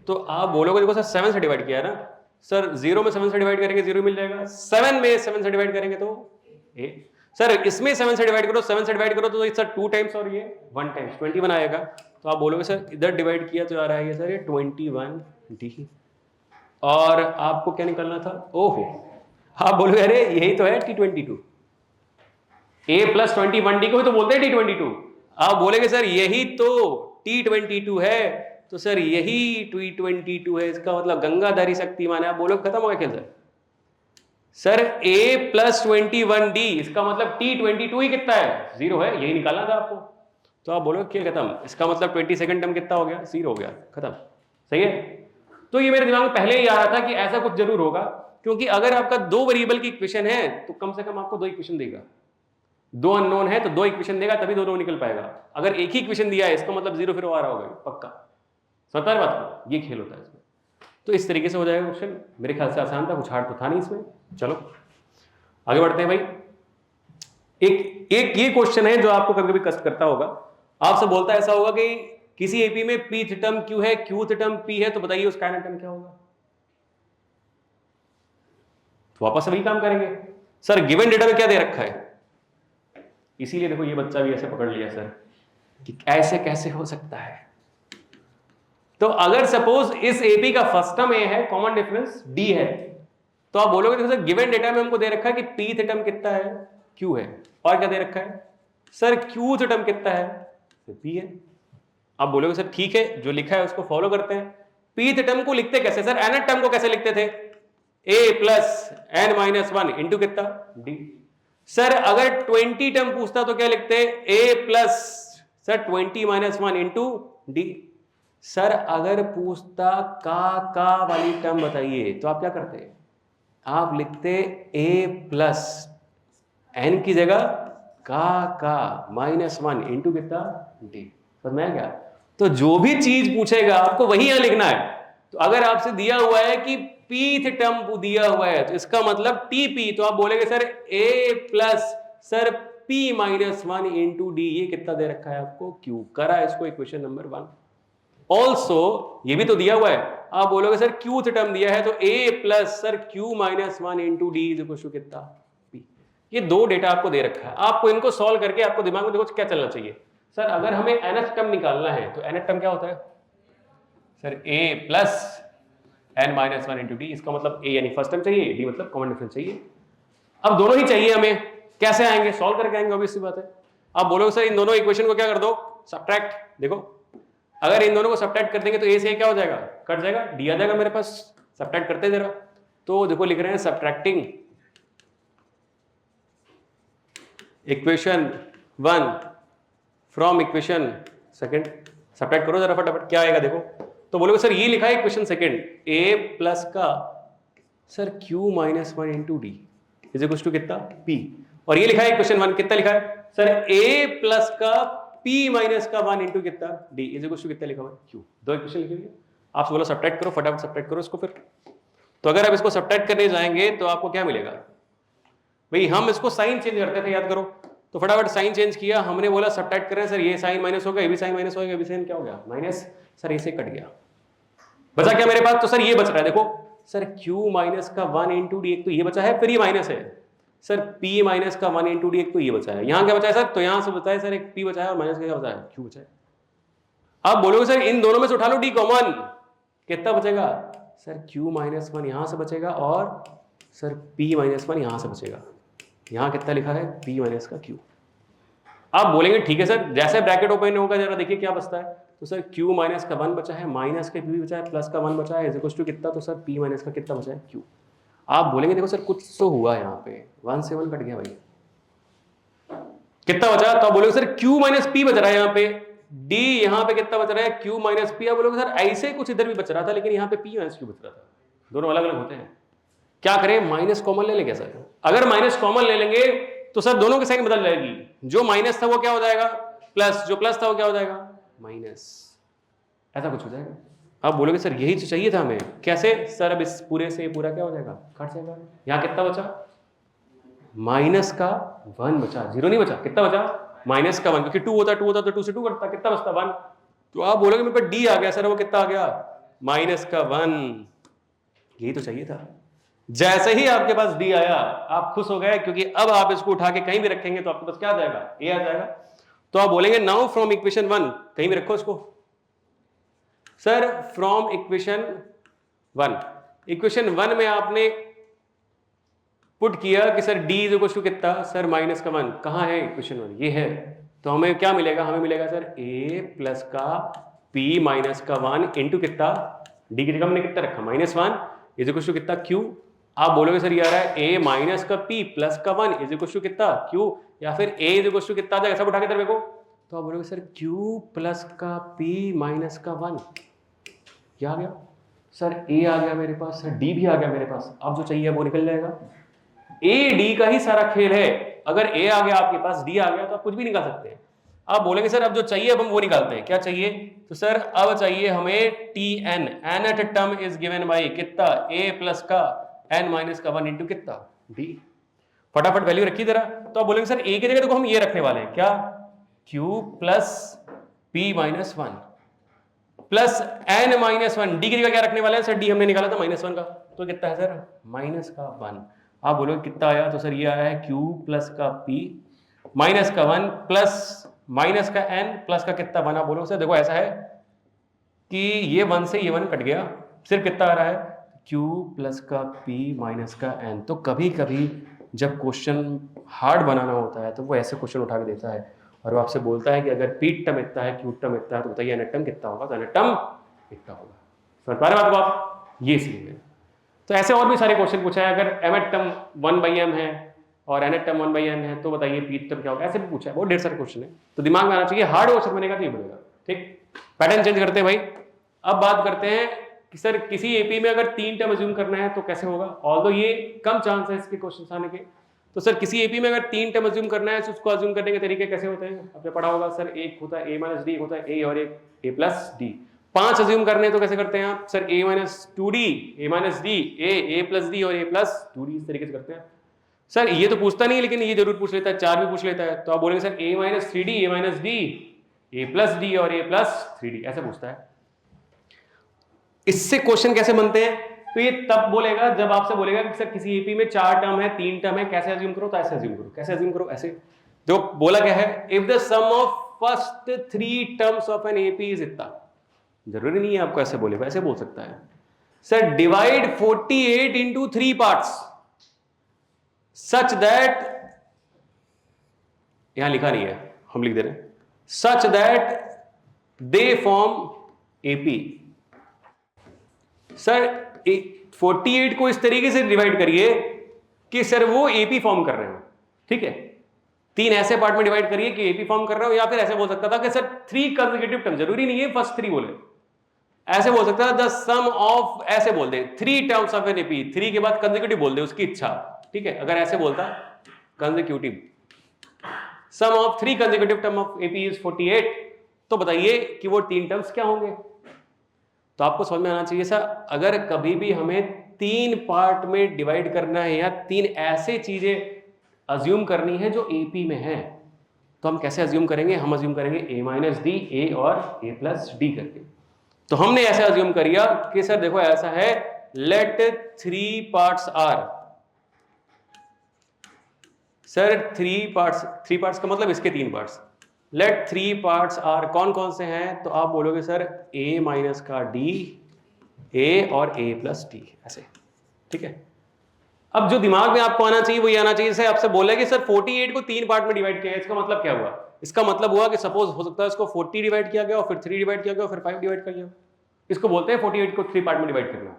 तो आप बोलोगे देखो सर 7 से डिवाइड किया है ना सर, 0 में 7 से डिवाइड करेंगे 0 मिल जाएगा, 7 में 7 से डिवाइड करेंगे तो ए। सर इसमें 7 से डिवाइड करो, 7 से डिवाइड करो तो सर 2 टाइम्स और ये 1 टाइम्स 21 आएगा। तो आप बोलोगे सर इधर डिवाइड किया तो आ रहा है ये सर ये 21d। और आपको क्या निकालना था, ओहो आप बोलोगे अरे यही तो है T22, a प्लस 21d को भी तो बोलते हैं T22। आप बोलेंगे सर यही तो T22 है, तो सर यही T22 है, इसका मतलब गंगाधारी शक्तिमान है। आप बोलोगे खत्म हो गया खेल sir. Sir a plus 21d इसका मतलब T22 ही कितना है 0 है, यही निकालना था आपको। तो आप बोलोगे खेल खत्म, इसका मतलब 22nd टर्म कितना हो गया 0 हो गया, खत्म। सही है। तो ये मेरे दिमाग में पहले ही आ रहा था कि ऐसा कुछ जरूर होगा, क्योंकि अगर आपका 2 वेरिएबल की इक्वेशन है तो कम से कम आपको 2 इक्वेशन देगा। 2 अननोन है तो 2 इक्वेशन देगा, तभी दोनों निकल पाएगा। अगर एक ही इक्वेशन दिया है इसका मतलब 0 फिर आ रहा होगा पक्का। समझ रहे बात को? ये खेल होता है इसमें। तो इस तरीके से हो जाएगा क्वेश्चन। मेरे ख्याल से आसान था, कुछ हार्ड तो था नहीं इसमें। चलो आगे बढ़ते हैं भाई। एक ये क्वेश्चन है जो आपको कभी कभी कष्ट करता होगा। आपसे बोलता है ऐसा होगा कि किसी एपी में pth टर्म q है, qth टर्म p है, तो बताइए उसका nth टर्म क्या होगा। तो वापस वही काम करेंगे। सर गिवन डेटा में क्या दे रखा है, इसीलिए देखो ये बच्चा भी ऐसे पकड़ लिया सर कि ऐसे कैसे हो सकता है। तो अगर सपोज इस एपी का फर्स्ट टर्म a है, कॉमन डिफरेंस d है, तो आप बोलोगे देखो सर गिवन डेटा में हमको दे रखा है कि pth टर्म कितना है q है, और क्या दे रखा है सर qth टर्म कितना है p है। आप बोलोगे सर ठीक है जो लिखा है उसको फॉलो करते हैं। pth टर्म को लिखते कैसे सर, nth टर्म को कैसे लिखते थे a plus n minus 1 into कितना d। सर अगर 20 टर्म पूछता तो क्या लिखते a plus sir 20 minus 1 into d। Sir अगर पूछता का वाली टर्म बताइए तो आप क्या करते, आप लिखते a प्लस n की जगह का माइनस 1 इंटू कितना d। समझ में क्या? तो जो भी चीज पूछेगा आपको वही यहां लिखना है। तो अगर आपसे दिया हुआ है कि pth टर्म दिया हुआ है तो इसका मतलब tp, तो आप बोलेंगे sir a plus sir p minus 1 into d। ये कितना दे रखा है आपको q, करा इसको इक्वेशन नंबर 1। ऑल्सो ये भी तो दिया हुआ है, आप बोलोगे सर qth टर्म दिया है तो a plus sir q minus 1 into D is equal to कितना p। ये 2 डेटा आपको दे रखा है, आपको इनको सॉल्व करके आपको दिमाग में देखो क्या चलना चाहिए। सर अगर हमें nth टर्म निकालना है तो nth टर्म क्या होता है sir a plus n minus 1 into D. इसका मतलब a यानी फर्स्ट टर्म चाहिए, d मतलब कॉमन डिफरेंस चाहिए। अब दोनों ही चाहिए हमें, कैसे आएंगे, सॉल्व करके आएंगे, ऑब्वियस सी बात है। आप बोलोगे सर इन दोनों इक्वेशन को क्या कर दो सब्ट्रैक्ट। देखो अगर इन दोनों को सब्ट्रैक्ट कर देंगे तो a से क्या हो जाएगा कट जाएगा, d आ जाएगा मेरे पास। सब्ट्रैक्ट करते जरा, तो देखो लिख रहे हैं subtracting equation 1 from equation second. Subtract करो जरा फटाफट, क्या आएगा देखो। तो बोलोगे सर ये लिखा है इक्वेशन सेकंड a प्लस का sir q minus 1 into D is equal to कितना p, और ये लिखा है इक्वेशन 1 कितना लिखा है सर a प्लस का p माइनस का 1 इंटू कितना d इज इक्वल टू कितना लिखा हुआ है q। 2 इक्वेशन लिखी हुई है। आपसे बोला सब्ट्रैक्ट करो, फटाफट सब्ट्रैक्ट करो इसको फिर। तो अगर आप इसको सब्ट्रैक्ट करने जाएंगे तो आपको क्या मिलेगा भाई, हम इसको साइन चेंज करते थे याद करो। तो फटाफट साइन चेंज किया, हमने बोला सब्ट्रैक्ट करें सर, ये साइन माइनस होगा, ये भी साइन माइनस होगा, ये भी साइन क्या हो गया माइनस। सर इसे कट गया, बचा क्या मेरे पास, तो सर ये बच रहा है देखो सर q माइनस का 1 इंटू डी, एक तो ये बचा है, फिर ये माइनस है सर p माइनस का 1 इंटू डी, एक तो ये बचा है। यहाँ क्या बचा है सर, तो यहाँ से बचा है सर एक p बचा है और माइनस का क्या बचा है q बचा है। अब बोलोगे सर इन दोनों में से उठा लो d कॉमन, कितना बचेगा सर q माइनस वन यहां से बचेगा और सर p माइनस वन यहां से बचेगा। यहां कितना लिखा है p माइनस का q। आप बोलेंगे ठीक है सर, जैसे ब्रैकेट ओपन होगा जरा देखिए क्या बचता है, तो सर q माइनस का 1 बचा है, माइनस का p बचा है, प्लस का 1 बचा है, इज इक्वल टू कितना, तो सर p माइनस का कितना बचा है q। आप बोलेंगे देखो सर कुछ तो हुआ यहाँ पे, 1 से 1 कट गया भाई, कितना बचा, तो आप बोलोगे सर q माइनस p बच रहा है यहाँ पे, d यहाँ पे कितना बच रहा है q माइनस p। आप बोलोगे सर ऐसे कुछ इधर भी बच रहा था लेकिन यहाँ पे p माइनस q बच रहा था, दोनों अलग अलग होते हैं, क्या करें माइनस कॉमन ले लेंगे सर। अगर माइनस कॉमन ले लेंगे तो सर दोनों की साइन बदल जाएगी, जो माइनस था वो क्या हो जाएगा प्लस, जो प्लस था वो क्या हो जाएगा माइनस, ऐसा कुछ हो जाएगा। आप बोलोगे सर यही तो चाहिए था हमें, कैसे सर, अब इस पूरे से पूरा क्या हो जाएगा कट जाएगा। यहाँ कितना बचा माइनस का 1 बचा, 0 नहीं बचा, कितना बचा माइनस का 1, क्योंकि 2 होता तो 2 से 2 कटता, कितना बचता 1। तो आप बोलोगे मेरे पास डी आ गया सर, वो कितना आ गया माइनस का 1, यही तो चाहिए था। जैसे ही आपके पास डी आया आप खुश हो गए, क्योंकि अब आप इसको उठा के कहीं भी रखेंगे तो आपके पास क्या आ जाएगा ए आ जाएगा। तो आप बोलेंगे नाउ फ्रॉम इक्वेशन 1, कहीं भी रखो इसको सर, फ्रॉम इक्वेशन 1, इक्वेशन 1 में आपने पुट किया कि sir d is equal to कितना सर माइनस का 1, कहां है इक्वेशन 1 ये है, तो हमें क्या मिलेगा, हमें मिलेगा सर ए प्लस का पी माइनस का 1 इंटू कितना, डी की जगह हमने कितना रखा -1 इज इक्वल टू कितना क्यू। आप बोलोगे सर ये आ रहा है ए माइनस का पी प्लस का 1 इज इक्वल टू कितना क्यू, या फिर ए इज इक्वल टू कितना आ जाएगा, सब उठा के इधर देखो, तो आप बोलोगे सर क्यू प्लस का पी माइनस का 1, क्या आ गया सर ए आ गया मेरे पास, सर डी भी आ गया मेरे पास, अब जो चाहिए वो निकल जाएगा। ए डी का ही सारा खेल है, अगर ए आ गया आपके पास डी आ गया तो आप कुछ भी निकाल सकते हैं। आप बोलेंगे सर अब जो चाहिए अब हम वो निकालते हैं, क्या चाहिए, तो सर अब चाहिए हमें T n, n at term is given by कितना ए प्लस का एन माइनस का 1 इंटू कितना डी। फटाफट वैल्यू रखिए जरा। तो आप बोलेंगे सर ए की जगह देखो हम ये रखने वाले हैं, क्या q plus p minus 1 plus N minus 1, d की जगह क्या रखने वाले हैं सर, डी हमने निकाला था -1 का, तो कितना है सर माइनस का 1। आप बोलोगे कितना आया, तो सर ये आया है क्यू प्लस का पी माइनस का 1 प्लस माइनस का एन प्लस का कितना 1। आप बोलोगे सर देखो ऐसा है कि ये 1 से ये 1 कट गया, सिर्फ कितना आ रहा है Q प्लस का P माइनस का N। तो कभी कभी जब क्वेश्चन हार्ड बनाना होता है तो वो ऐसे क्वेश्चन उठा के देता है और वो आपसे बोलता है कि अगर P टर्म इतना है Q टर्म इतना है तो बताइए N टर्म कितना होगा, तो N टर्म इतना होगा। समझ पा रहे बात को आप, ये सीन है। तो ऐसे और भी सारे क्वेश्चन पूछा है, अगर M टर्म 1/m है और N टर्म 1/m है तो बताइए P टर्म क्या होगा, ऐसे भी पूछा है, बहुत ढेर सारे क्वेश्चन है। तो दिमाग में आना चाहिए, हार्ड क्वेश्चन बनेगा तो ये बनेगा। ठीक, पैटर्न चेंज करते हैं भाई। अब बात करते हैं कि सर किसी एपी में अगर 3 टर्म अज्यूम करना है तो कैसे होगा, ऑल्दो ये कम चांस है इसके क्वेश्चन आने के। तो सर किसी एपी में अगर 3 टर्म अज्यूम करना है तो उसको अज्यूम करने के तरीके कैसे होते हैं, आपने पढ़ा होगा सर, एक होता है ए माइनस डी, एक होता है ए और एक ए प्लस डी। 5 अज्यूम करने हैं तो कैसे करते हैं आप, सर ए माइनस 2d, ए माइनस डी, ए प्लस डी और ए प्लस 2d, इस तरीके से करते हैं। सर ये तो पूछता नहीं लेकिन ये जरूर पूछ लेता है, 4 भी पूछ लेता है। तो आप बोलेंगे सर ए माइनस 3d, ए माइनस डी, ए प्लस डी और ए प्लस 3d, ऐसे पूछता है। इससे क्वेश्चन कैसे बनते हैं, तो ये तब बोलेगा जब आपसे बोलेगा कि सर किसी एपी में 4 टर्म है 3 टर्म है, कैसे अज्यूम करो, तो ऐसे अज्यूम करो। कैसे अज्यूम करो, ऐसे जो बोला गया है, if the sum of first 3 terms of an AP is इतना, जरूरी नहीं है आपको ऐसे बोले, वैसे बोल सकता है sir divide 48 into 3 parts such that, यहां लिखा नहीं है हम लिख दे रहे हैं, such that they form AP. Sir 48 को इस तरीके से डिवाइड करिए कि सर वो एपी फॉर्म कर रहे हो, ठीक है। 3 ऐसे पार्ट में डिवाइड करिए कि एपी फॉर्म कर रहे हो, या फिर ऐसे बोल सकता था कि सर 3 कंसेक्यूटिव टर्म, जरूरी नहीं है फर्स्ट 3 बोले, ऐसे बोल सकता था द सम ऑफ, ऐसे बोल दे 3 टर्म्स ऑफ एन एपी, 3 के बाद कंसेक्यूटिव बोल दे, उसकी इच्छा, ठीक है। अगर ऐसे बोलता consecutive sum of 3 consecutive term of AP is 48, तो बताइए कि वो 3 टर्म्स क्या होंगे। तो आपको समझ में आना चाहिए सर, अगर कभी भी हमें 3 पार्ट में डिवाइड करना है या 3 ऐसे चीजें अज्यूम करनी है जो एपी में है, तो हम कैसे अज्यूम करेंगे, हम अज्यूम करेंगे ए माइनस डी, ए और ए प्लस डी करके। तो हमने ऐसे अज्यूम करिया कि सर देखो ऐसा है, let 3 parts are, sir 3 parts का मतलब इसके 3 parts, let three parts are, कौन कौन से हैं, तो आप बोलोगे सर a माइनस का d, a और a प्लस d, ऐसे, ठीक है। अब जो दिमाग में आपको आना चाहिए वो ये आना चाहिए, जैसे आपसे बोला कि सर 48 को 3 पार्ट में डिवाइड किया है, इसका मतलब क्या हुआ? इसका मतलब हुआ कि सपोज हो सकता है इसको 40 डिवाइड किया गया और फिर 3 डिवाइड किया गया और फिर 5 डिवाइड किया गया, इसको बोलते हैं 48 को 3 पार्ट में डिवाइड करना।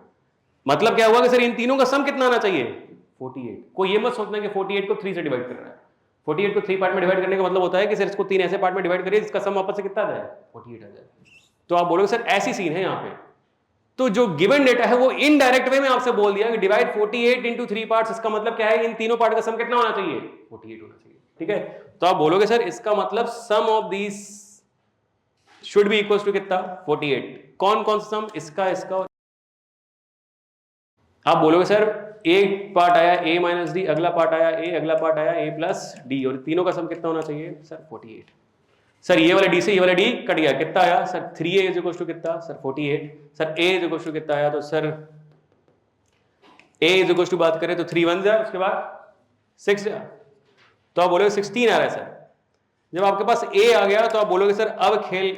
मतलब क्या हुआ कि सर इन तीनों का सम कितना आना चाहिए? 48। कोई ये मत सोचना कि 48 को 3 से डिवाइड करना है। 48 को 3 पार्ट में डिवाइड करने का मतलब होता है कि सर इसको 3 ऐसे पार्ट में डिवाइड करिए जिसका सम वापस से कितना आ जाए? 48 आ जाए। तो आप बोलोगे सर ऐसी सीन है यहाँ पे, तो जो गिवन डेटा है वो इनडायरेक्ट वे में आपसे बोल दिया कि डिवाइड 48 इंटू 3 पार्ट्स, इसका मतलब क्या है? इन तीनों पार्ट का सम कितना होना चाहिए? 48 होना चाहिए, ठीक है। तो आप बोलोगे सर इसका मतलब sum of these should be equal to कितना? 48। कौन कौन सा सम? इसका, इसका। आप बोलोगे सर एक पार्ट आया a माइनस डी, अगला पार्ट आया a, अगला पार्ट आया a प्लस डी, और तीनों का सम कितना होना चाहिए? सर 48। सर ये वाला d से ये वाला d कट गया, कितना आया? Sir 3a is equal to कितना? Sir 48। Sir a is equal to कितना आया? तो sir a is equal to बात करें तो 3 1 जा, उसके बाद 6 जा, तो आप बोलोगे 16 आ रहा है सर। जब आपके पास a आ गया तो आप बोलोगे सर अब खेल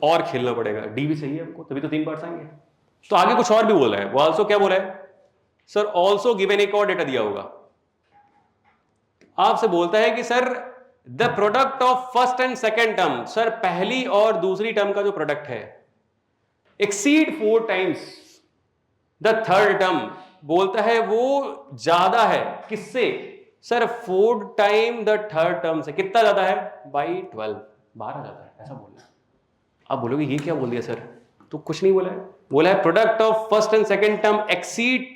और खेलना पड़ेगा, d भी चाहिए हमको, तभी तो 3 पार्ट्स आएंगे। तो आगे कुछ और भी बोल रहा है, वो ऑल्सो क्या बोल रहा है? सर ऑल्सो गिवन, एक और डेटा दिया होगा आपसे, बोलता है कि sir the product of first and second term, sir पहली और दूसरी टर्म का जो प्रोडक्ट है exceed 4 times the third term, बोलता है वो ज्यादा है किससे? Sir 4 time the third term से। कितना ज्यादा है? बाई 12, 12 ज्यादा है, ऐसा बोलना है। आप बोलोगे ये क्या बोल दिया सर? तो कुछ नहीं बोला है, बोला है product of first and second term exceed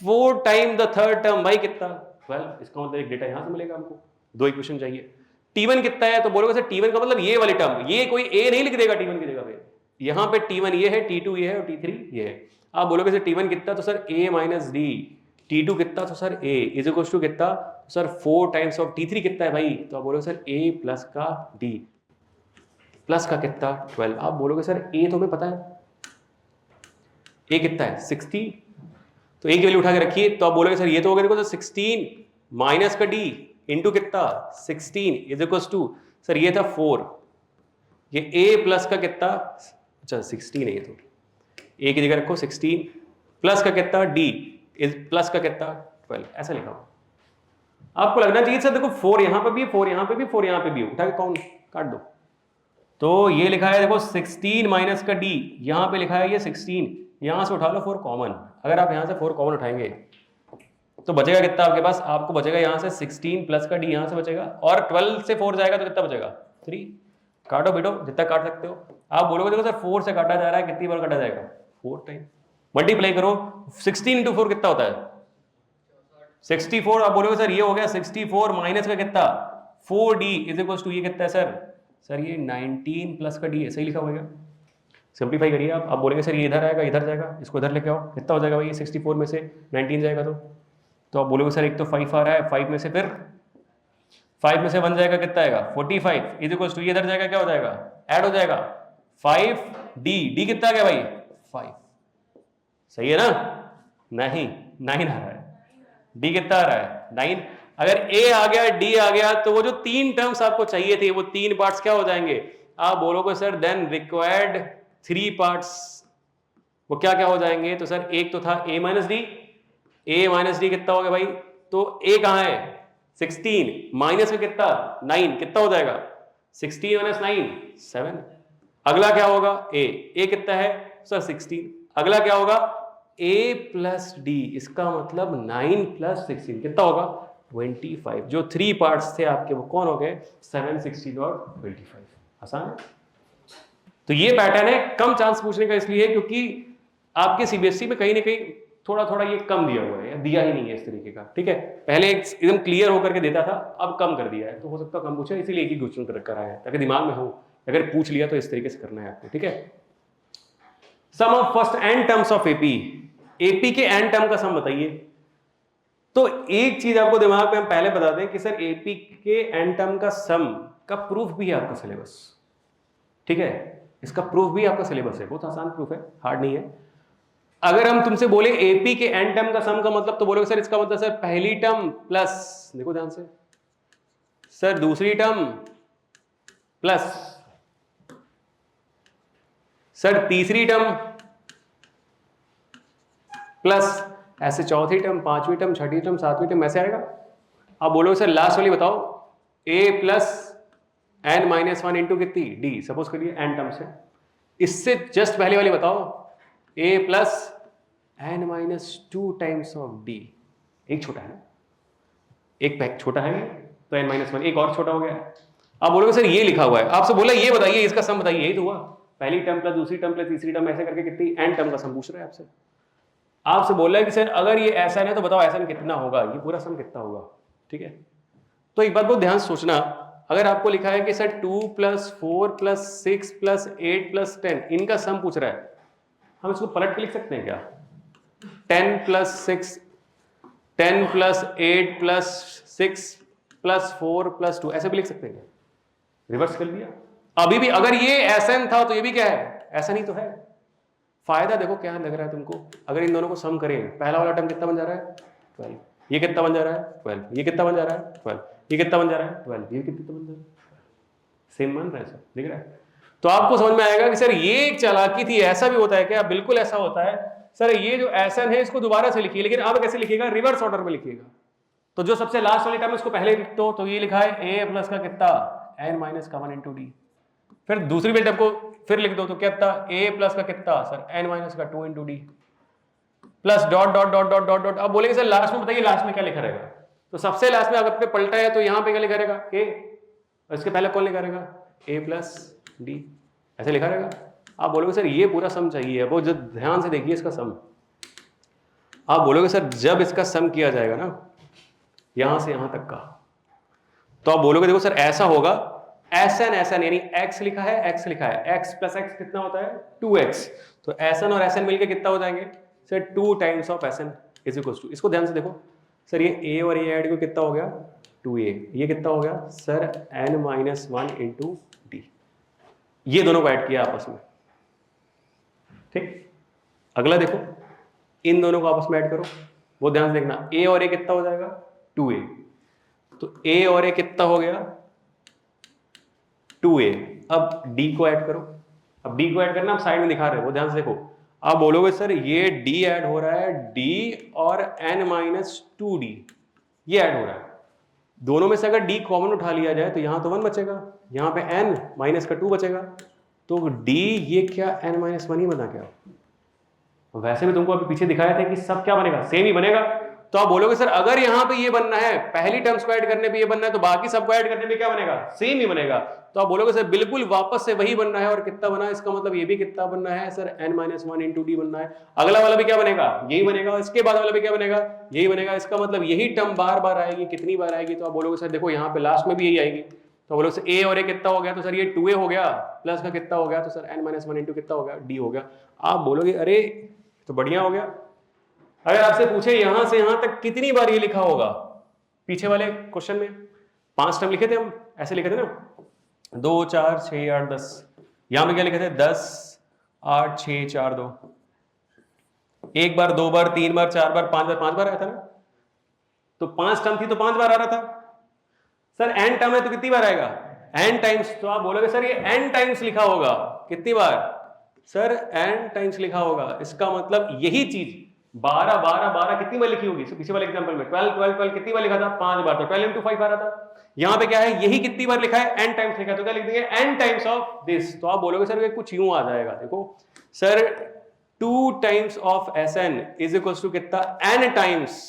4 time the third term, भाई कितना? 12। इसका मतलब एक डेटा यहां से मिलेगा हमको, 2 इक्वेशन चाहिए। T1 कितना है? तो बोलोगे सर T1 का मतलब ये वाली टर्म, ये कोई A नहीं लिख देगा T1 की जगह पे, यहां पे T1 ये है, T2 ये है और T3 ये है। आप बोलोगे सर T1 कितना? तो sir A minus D. T2 कितना? तो sir A is equal to कितना? तो सर 4 टाइम्स ऑफ T3 कितना है भाई? तो आप बोलोगे सर A प्लस का D प्लस का कितना? 12। आप बोलोगे सर A तो हमें पता है, A कितना है? 60, तो A की वैल्यू उठा के रखिए, तो आप बोलोगे सर ये तो हो गया देखो, तो 16 माइनस का D इंटू कितना? 16 इज इक्वल टू, सर ये था 4, ये A प्लस का कितना? अच्छा 16 है ये, तो A की जगह रखो 16 प्लस का कितना? D इज प्लस का कितना? 12, ऐसा लिखा हो। आपको लगना चाहिए सर देखो 4 यहां पे भी, 4 यहां पे भी, 4 यहां पे भी, उठा के कौन काट दो। तो ये लिखा है देखो 16 माइनस का D, यहां पे लिखा है ये 16, यहां से उठा लो 4 कॉमन। अगर आप यहां से 4 कॉमन उठाएंगे तो बचेगा कितना आपके पास? आपको बचेगा यहां से 16 प्लस का D यहां से बचेगा, और 12 से 4 जाएगा तो कितना बचेगा? 3। काटो बेटो जितना काट सकते हो। आप बोलोगे देखो सर 4 से काटा जा रहा है, कितनी बार काटा जाएगा? 4 टाइम। मल्टीप्लाई करो, 16 इंटू 4 कितना होता है? 64। आप बोलोगे सर ये हो गया 64 माइनस का कितना? 4D इज इक्वल टू ये कितना है सर? सर ये 19 प्लस का D है, सही लिखा हुआ है। सिंप्लीफाई करिए आप बोलेंगे सर ये इधर आएगा, इधर जाएगा, इसको इधर लेके आओ, कितना हो जाएगा भाई? 64 में से 19 जाएगा तो आप बोलोगे सर एक तो 5 आ रहा है, 5 में से फिर 5 में से 1 जाएगा, कितना आएगा? 45 इज इक्वल टू ये इधर जाएगा, क्या हो जाएगा? ऐड हो जाएगा 5D कितना आ गया भाई? 5। सही है ना? नहीं 9 आ रहा है, D कितना आ रहा है? 9। अगर A आ गया D आ गया तो वो जो 3 टर्म्स आपको चाहिए थे वो 3 पार्ट्स क्या हो जाएंगे? आप बोलोगे सर देन रिक्वायर्ड 3 पार्ट्स, वो क्या क्या हो जाएंगे? तो सर एक तो था A minus D, A minus D कितना हो गया भाई? तो A कहाँ है? 16 माइनस का कितना? 9, कितना हो जाएगा? 16 माइनस 9 7। अगला क्या होगा? A कितना है सर? 16। अगला क्या होगा? A प्लस डी, इसका मतलब 9 प्लस 16 कितना होगा? 25। जो 3 पार्ट्स थे आपके वो कौन हो गए? 7, 16 और 25। आसान है। तो ये पैटर्न है कम चांस पूछने का, इसलिए क्योंकि आपके सीबीएसई में कहीं ना कहीं थोड़ा थोड़ा ये कम दिया हुआ है, या दिया ही नहीं है इस तरीके का, ठीक है। पहले एकदम क्लियर होकर के देता था, अब कम कर दिया है, तो हो सकता है कम पूछे, इसीलिए एक ही क्वेश्चन कराया है ताकि दिमाग में हो, अगर पूछ लिया तो इस तरीके से करना है आपको, ठीक है। Sum of first N terms of AP, AP के एन टर्म का सम बताइए। तो एक चीज आपको दिमाग में हम पहले बता दें कि सर एपी के एन टर्म का सम का प्रूफ भी है आपका सिलेबस, ठीक है। इसका प्रूफ भी आपका सिलेबस है, बहुत आसान प्रूफ है, हार्ड नहीं है। अगर हम तुमसे बोले एपी के एन टर्म का सम का मतलब, तो बोलोगे सर इसका मतलब सर पहली टर्म प्लस, देखो ध्यान से, सर दूसरी टर्म प्लस सर तीसरी टर्म प्लस ऐसे चौथी टर्म, पांचवी टर्म, छठी टर्म, सातवीं टर्म, ऐसे आएगा। अब बोलोगे सर लास्ट वाली बताओ, a plus N minus one into कितनी डी, सपोज करिए एन टर्म्स है। इससे जस्ट पहले वाली बताओ, a plus N minus two times of d. एक छोटा है ना, एक पैक छोटा है तो एन माइनस वन, एक और छोटा हो गया। अब बोलोगे सर ये लिखा हुआ है, आपसे बोला ये बताइए इसका सम बताइए, यही तो हुआ, पहली टर्म प्लस दूसरी टर्म प्लस तीसरी टर्म ऐसे करके कितनी एन टर्म का सम पूछ रहा है आपसे। आपसे बोल रहा है कि सर अगर ये ऐसा है तो बताओ ऐसा कितना होगा, ये पूरा सम कितना होगा। ठीक है, तो एक बात बहुत ध्यान से सोचना, अगर आपको लिखा है कि sir 2 plus 4 plus 6 plus 8 plus 10 इनका सम पूछ रहा है, हम इसको पलट के लिख सकते हैं क्या? 10 plus 6, 10 plus 8 plus 6 plus 4 plus 2 ऐसे भी लिख सकते हैं क्या? रिवर्स कर दिया। अभी भी अगर ये एसएन था तो ये भी क्या है, ऐसा नहीं तो है। फायदा देखो क्या लग रहा है तुमको, अगर इन दोनों को सम करें, पहला वाला टर्म कितना बन जा रहा है 12, ये कितना बन जा रहा है 12, ये कितना बन जा रहा है 12, ये कितना बन जा रहा है 12, ये कितना बन जा रहा है, सेम मान रहा है सर, दिख रहा है। तो आपको समझ में आएगा कि सर ये एक चालाकी थी, ऐसा भी होता है क्या? बिल्कुल ऐसा होता है सर। ये जो एसएन है इसको दोबारा से लिखिए, लेकिन अब कैसे लिखिएगा, रिवर्स ऑर्डर में लिखिएगा। तो जो सबसे लास्ट वाली टर्म उसको पहले लिख दो, तो ये लिखा है a प्लस का कितना n माइनस का 1 इंटू डी। फिर दूसरी वाली टर्म को फिर लिख दो, तो क्या था a प्लस का कितना सर n माइनस का 2 into D plus dot dot dot dot dot dot. अब बोलेंगे सर लास्ट में बताइए लास्ट में क्या लिखा रहेगा, तो सबसे लास्ट में अगर आपने पलटा है तो यहाँ पे क्या लिखा रहेगा a, और इसके पहले कौन लिखा रहेगा a प्लस डी, ऐसे लिखा रहेगा। आप बोलोगे सर ये पूरा सम चाहिए, वो जो ध्यान से देखिए इसका सम। आप बोलोगे सर जब इसका सम किया जाएगा ना यहां से यहां तक का, तो आप बोलोगे देखो सर ऐसा होगा, एसएन एसएन यानी x लिखा है x लिखा है, x प्लस x कितना होता है 2x, तो एसएन और एसएन मिलके कितना हो जाएंगे sir 2 times of S n is equal to, इसको ध्यान से देखो सर, ये a और a ऐड को कितना हो गया 2a, ये कितना हो गया sir n minus 1 into D, ये दोनों को ऐड किया आपस में। ठीक, अगला देखो इन दोनों को आपस में ऐड करो, वो ध्यान से देखना, a और a कितना हो जाएगा 2a, तो a और a कितना हो गया 2a। अब d को ऐड करो, अब d को ऐड करना आप साइड में दिखा रहे हो, वो ध्यान से देखो। आप बोलोगे सर ये d ऐड हो रहा है, d और n माइनस 2d ये ऐड हो रहा है, दोनों में से अगर d कॉमन उठा लिया जाए तो यहां तो 1 बचेगा, यहां पे n माइनस का 2 बचेगा, तो d ये क्या n माइनस 1 ही बना क्या? वैसे भी तुमको अभी पीछे दिखाया था कि सब क्या बनेगा, सेम ही बनेगा। तो आप बोलोगे सर अगर यहां पे ये बनना है, पहली टर्म्स को ऐड करने पे ये बनना है, तो बाकी सबको ऐड करने पे क्या बनेगा, सेम ही बनेगा। तो आप बोलोगे सर बिल्कुल वापस से वही बनना है, और कितना बना है, इसका मतलब ये भी कितना बनना है sir n minus 1 into D बनना है। अगला वाला भी क्या बनेगा, यही बनेगा, इसके बाद वाला भी क्या बनेगा, यही बनेगा। इसका मतलब यही टर्म बार बार आएगी, कितनी बार आएगी, तो आप बोलोगे सर देखो यहाँ पे लास्ट में भी यही आएगी। तो बोलोगे सर a और a कितना हो गया, तो सर ये 2a हो गया, प्लस का कितना हो गया, तो सर n माइनस 1 इंटू कितना हो गया d हो गया। आप बोलोगे अरे तो बढ़िया हो गया। अगर आपसे पूछे यहां से यहां तक कितनी बार ये लिखा होगा, पीछे वाले क्वेश्चन में 5 टर्म लिखे थे हम, ऐसे लिखे थे ना 2 4 6 8 10, यहां पे क्या लिखे थे 10 8 6 4 2, एक बार 2 बार 3 बार 4 बार 5 बार आया था ना, तो 5 टर्म थी तो 5 बार आ रहा था। सर n टर्म है तो कितनी बार आएगा n टाइम्स, तो आप बोलोगे सर ये n टाइम्स लिखा होगा, कितनी बार सर n टाइम्स लिखा होगा। इसका मतलब यही चीज 12 12 12 कितनी बार लिखी होगी, पीछे वाले एग्जांपल में 12 12 12 कितनी बार लिखा था 5 बार, तो 12 इंटू 5 आ रहा था। यहाँ पे क्या है, यही कितनी बार लिखा है n टाइम्स लिखा है, तो क्या लिख देंगे n टाइम्स ऑफ दिस। तो आप बोलोगे सर ये कुछ यूं आ जाएगा, देखो sir 2 times of Sn is equal to कितना n times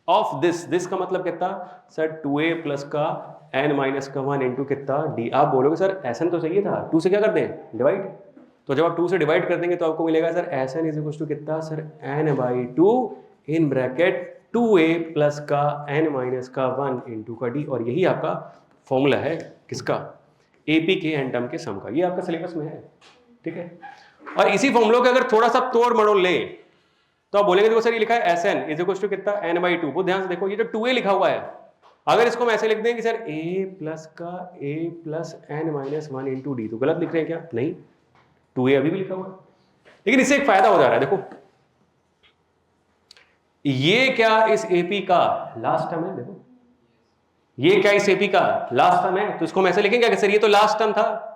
of this, this का मतलब कितना सर 2a प्लस का n माइनस का 1 इंटू कितना d। आप बोलोगे सर Sn तो चाहिए था, 2 से क्या कर दें डिवाइड, तो जब आप 2 से डिवाइड कर देंगे तो आपको मिलेगा sir Sn is equal to कितना sir n/2 in bracket 2a plus का n माइनस का 1 इंटू का d। और यही आपका फॉर्मूला है किसका, AP के n टर्म के सम का, ये आपका सिलेबस में है। ठीक है, और इसी फॉर्मूला के अगर थोड़ा सा तोड़ मड़ोड़ ले तो आप बोलेंगे देखो सर ये लिखा है Sn इज इक्वल टू कितना n/2, वो ध्यान से देखो ये जो 2a लिखा हुआ है, अगर इसको हम ऐसे लिख दें कि सर a प्लस का a plus n minus 1 into D, तो गलत लिख रहे हैं क्या, नहीं 2a अभी भी लिखा हुआ है। लेकिन इससे एक फायदा हो जा रहा है, देखो ये क्या इस AP का लास्ट टर्म है, देखो ये क्या इस एपी का लास्ट टर्म है, तो इसको हम ऐसे लिखेंगे कि सर ये तो लास्ट टर्म था,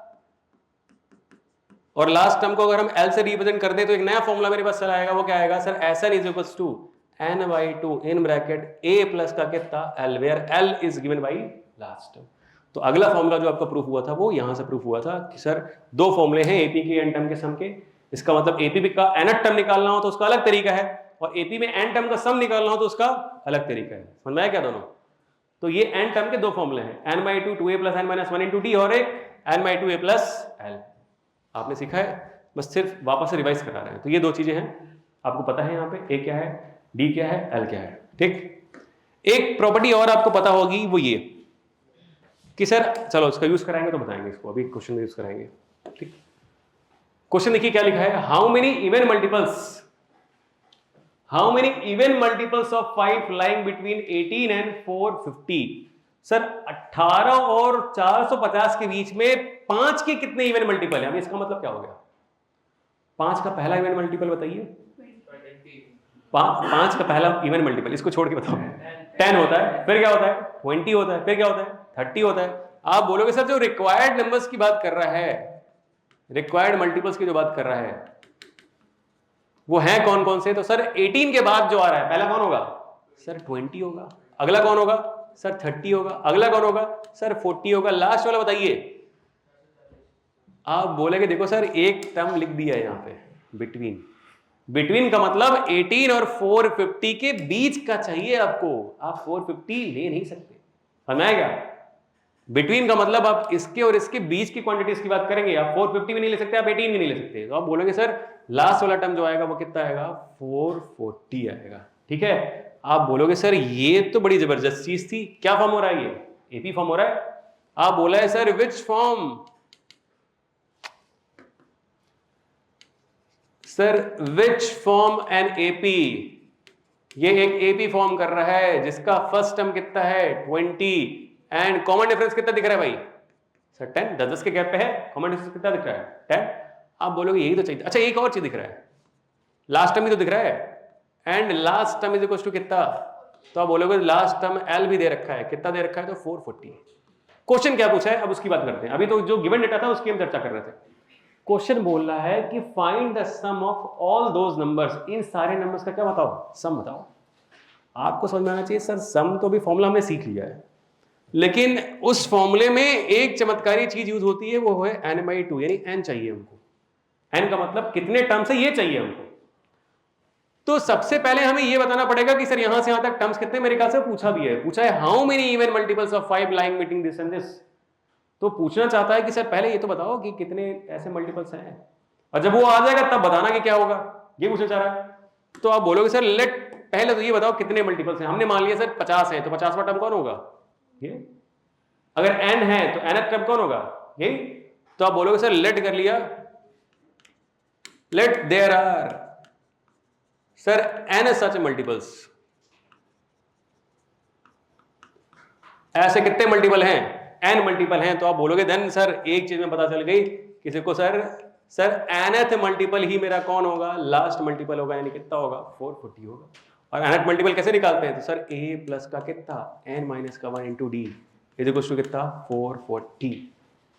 और लास्ट टर्म को अगर हम एल से रिप्रेजेंट कर दें तो एक नया फॉर्मूला मेरे पास चला आएगा, वो क्या आएगा sir, S n is equals to n by two in bracket a plus का कितना l, where l is given by last term. तो अगला फॉर्मूला जो आपका प्रूफ हुआ था वो यहां से प्रूफ हुआ था कि सर दो फॉर्मूले हैं एपी के एन टर्म के सम के, इसका मतलब एपी का nth टर्म निकालना हो तो उसका अलग तरीका है, और एपी में एन टर्म का सम निकालना हो तो उसका अलग तरीका है। समझ में आया क्या दोनों? तो ये एन टर्म के दो फॉर्मूले हैं, n by two two A plus N minus one into d, और एक n by two A plus l. आपने सीखा है, बस सिर्फ वापस से रिवाइज करा रहे हैं। तो ये दो चीजें हैं, आपको पता है यहाँ पे ए क्या है, डी क्या है, एल क्या है। ठीक, एक प्रॉपर्टी और आपको पता होगी, वो ये कि सर चलो इसका यूज कराएंगे तो बताएंगे, इसको अभी क्वेश्चन में यूज कराएंगे। ठीक, क्वेश्चन देखिए क्या लिखा है, how many even multiples of 5 lying between 18 and 450। Sir 18 और 450 के बीच में 5 के कितने इवन मल्टीपल है? इसका मतलब क्या हो गया? 5 का पहला इवन मल्टीपल बताइए, 5 का पहला इवन मल्टीपल, इसको छोड़ के बताओ। 10 होता है, फिर क्या होता है 20 होता है, फिर क्या होता है 30 होता है। आप बोलोगे सर जो रिक्वायर्ड नंबर्स की बात कर रहा है, रिक्वायर्ड मल्टीपल्स की जो बात कर रहा है वो है कौन कौन से? तो सर 18 के बाद जो आ रहा है पहला कौन होगा सर 20 होगा, अगला कौन होगा सर 30 होगा, अगला कौन होगा सर 40 होगा, लास्ट वाला बताइए। आप बोलेंगे देखो सर एक टर्म लिख दिया है यहाँ पे बिटवीन का मतलब 18 और 450 के बीच का चाहिए आपको, आप 450 ले नहीं सकते। समझाएगा? बिटवीन का मतलब आप इसके और इसके बीच की क्वांटिटीज की बात करेंगे, आप 450 भी नहीं ले सकते, आप 18 भी नहीं ले सकते। तो आप बोलोगे सर लास्ट वाला टर्म जो आएगा वो कितना आएगा 440 आएगा। ठीक है, आप बोलोगे सर ये तो बड़ी जबरदस्त चीज थी, क्या फॉर्म हो रहा है ये? एपी फॉर्म हो रहा है। आप बोला है sir which form? Sir which form an AP, ये एक एपी फॉर्म कर रहा है जिसका फर्स्ट टर्म कितना है 20 एंड कॉमन डिफरेंस कितना दिख रहा है भाई सर 10, 10 के गैप पे है, कॉमन डिफरेंस कितना दिख रहा है 10। आप बोलोगे यही तो चाहिए। अच्छा एक और चीज दिख रहा है, लास्ट टर्म भी तो दिख रहा है, and last term is equal to कितना? तो आप बोलोगे लास्ट टर्म एल भी दे रखा है, कितना दे रखा है? तो 440। क्वेश्चन क्या पूछा है अब उसकी बात करते हैं, अभी तो जो गिवन डेटा था उसकी हम चर्चा कर रहे थे। क्वेश्चन बोल रहा है कि find the sum of all those numbers, इन सारे नंबर्स का क्या बताओ सम बताओ। आपको समझ में आना चाहिए सर सम तो भी फॉर्मूला हमने सीख लिया है, लेकिन उस फॉर्मूले में एक चमत्कारी चीज यूज होती है, वो है n बाई 2, यानी n चाहिए हमको। n का मतलब कितने टर्म्स है ये चाहिए हमको। तो सबसे पहले हमें ये बताना पड़ेगा कि सर यहां से यहां तक टर्म्स कितने, मेरे ख्याल से पूछा भी है, पूछा है how many even multiples of 5 lying between this and this. तो पूछना चाहता है कि सर पहले ये तो बताओ कि कितने ऐसे मल्टीपल्स हैं, और जब वो आ जाएगा तब बताना कि क्या होगा, ये पूछना चाह रहा है। तो आप बोलोगे सर लेट पहले तो ये बताओ कितने मल्टीपल्स हैं। हमने मान लिया सर 50 है, तो 50वां टर्म कौन होगा ये। अगर n है तो nth टर्म कौन होगा यही। तो आप बोलोगे सर लेट कर लिया, let there are sir n such multiples, ऐसे कितने मल्टीपल हैं n मल्टीपल हैं। तो आप बोलोगे देन सर एक चीज में पता चल गई किसी को, सर nth मल्टीपल ही मेरा कौन होगा लास्ट मल्टीपल होगा, यानी कितना होगा 440 होगा। और nth मल्टीपल कैसे निकालते हैं? तो सर a प्लस का कितना n माइनस का 1 into D is equal to कितना 440।